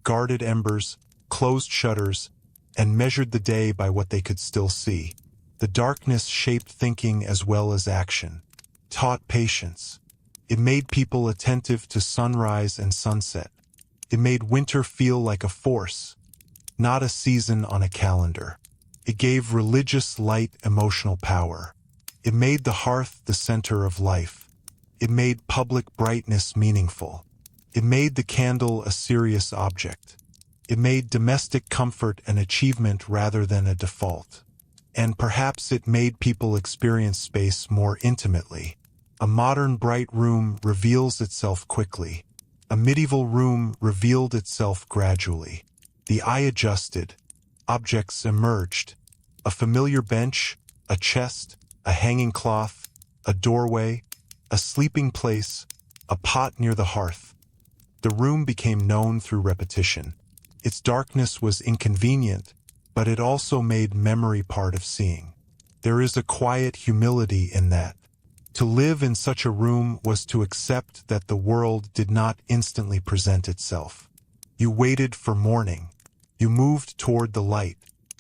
guarded embers, closed shutters, and measured the day by what they could still see. The darkness shaped thinking as well as action, taught patience. It made people attentive to sunrise and sunset. It made winter feel like a force, not a season on a calendar. It gave religious light emotional power. It made the hearth the center of life. It made public brightness meaningful. It made the candle a serious object. It made domestic comfort an achievement rather than a default. And perhaps it made people experience space more intimately. A modern bright room reveals itself quickly. A medieval room revealed itself gradually. The eye adjusted. Objects emerged. A familiar bench, a chest, a hanging cloth, a doorway, a sleeping place, a pot near the hearth. The room became known through repetition. Its darkness was inconvenient, but it also made memory part of seeing. There is a quiet humility in that. To live in such a room was to accept that the world did not instantly present itself. You waited for morning. You moved toward the light.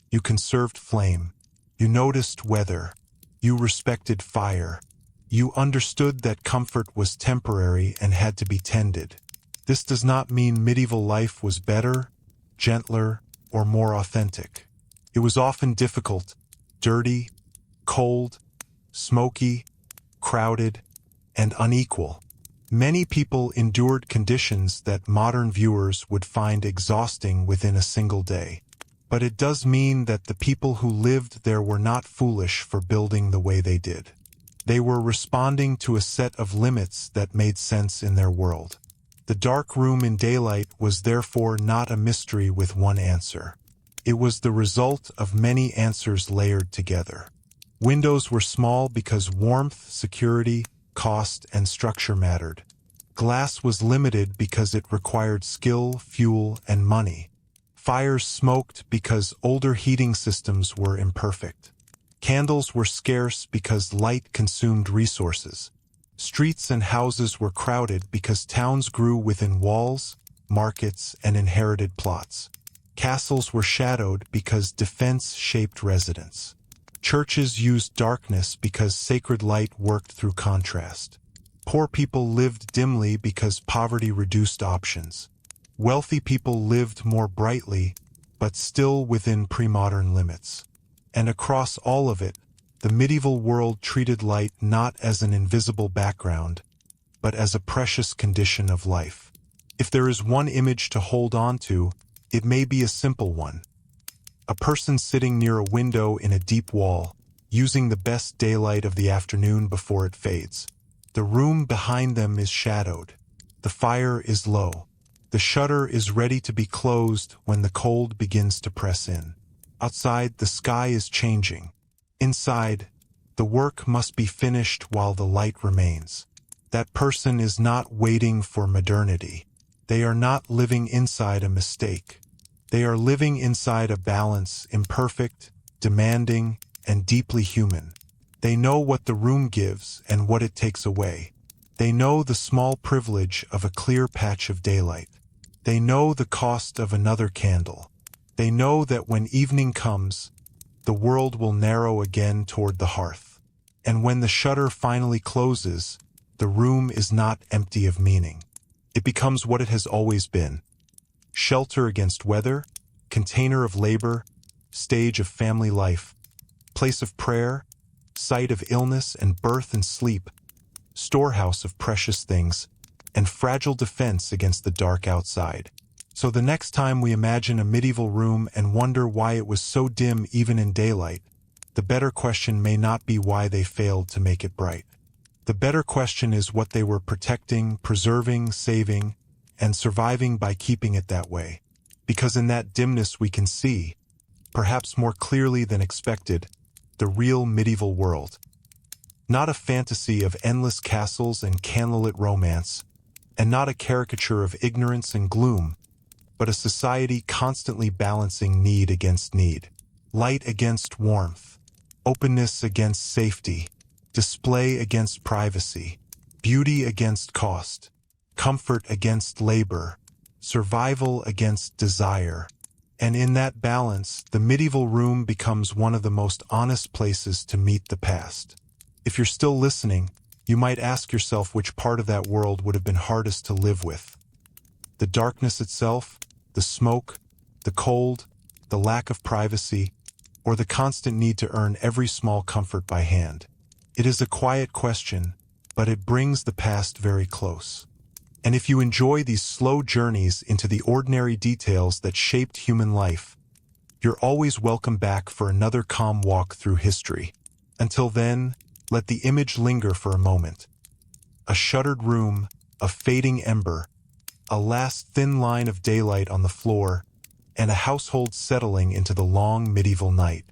You conserved flame. You noticed weather. You respected fire. You understood that comfort was temporary and had to be tended. This does not mean medieval life was better, gentler, or more authentic. It was often difficult, dirty, cold, smoky, crowded, and unequal. Many people endured conditions that modern viewers would find exhausting within a single day. But it does mean that the people who lived there were not foolish for building the way they did. They were responding to a set of limits that made sense in their world. The dark room in daylight was therefore not a mystery with one answer. It was the result of many answers layered together. Windows were small because warmth, security, cost, and structure mattered. Glass was limited because it required skill, fuel, and money. Fires smoked because older heating systems were imperfect. Candles were scarce because light consumed resources. Streets and houses were crowded because towns grew within walls, markets, and inherited plots. Castles were shadowed because defense shaped residence. Churches used darkness because sacred light worked through contrast. Poor people lived dimly because poverty reduced options. Wealthy people lived more brightly, but still within pre-modern limits. And across all of it, the medieval world treated light not as an invisible background, but as a precious condition of life. If there is one image to hold on to, it may be a simple one. A person sitting near a window in a deep wall, using the best daylight of the afternoon before it fades. The room behind them is shadowed. The fire is low. The shutter is ready to be closed when the cold begins to press in. Outside, the sky is changing. Inside, the work must be finished while the light remains. That person is not waiting for modernity. They are not living inside a mistake. They are living inside a balance, imperfect, demanding, and deeply human. They know what the room gives and what it takes away. They know the small privilege of a clear patch of daylight. They know the cost of another candle. They know that when evening comes, the world will narrow again toward the hearth. And when the shutter finally closes, the room is not empty of meaning. It becomes what it has always been. Shelter against weather, container of labor, stage of family life, place of prayer, site of illness and birth and sleep, storehouse of precious things, and fragile defense against the dark outside. So the next time we imagine a medieval room and wonder why it was so dim even in daylight, the better question may not be why they failed to make it bright. The better question is what they were protecting, preserving, saving, and surviving by keeping it that way. Because in that dimness we can see, perhaps more clearly than expected, the real medieval world. Not a fantasy of endless castles and candlelit romance, and not a caricature of ignorance and gloom, but a society constantly balancing need against need, light against warmth, openness against safety, display against privacy, beauty against cost, comfort against labor, survival against desire. And in that balance, the medieval room becomes one of the most honest places to meet the past. If you're still listening, you might ask yourself which part of that world would have been hardest to live with. The darkness itself, the smoke, the cold, the lack of privacy, or the constant need to earn every small comfort by hand. It is a quiet question, but it brings the past very close. And if you enjoy these slow journeys into the ordinary details that shaped human life, you're always welcome back for another calm walk through history. Until then, let the image linger for a moment. A shuttered room, a fading ember, a last thin line of daylight on the floor, and a household settling into the long medieval night.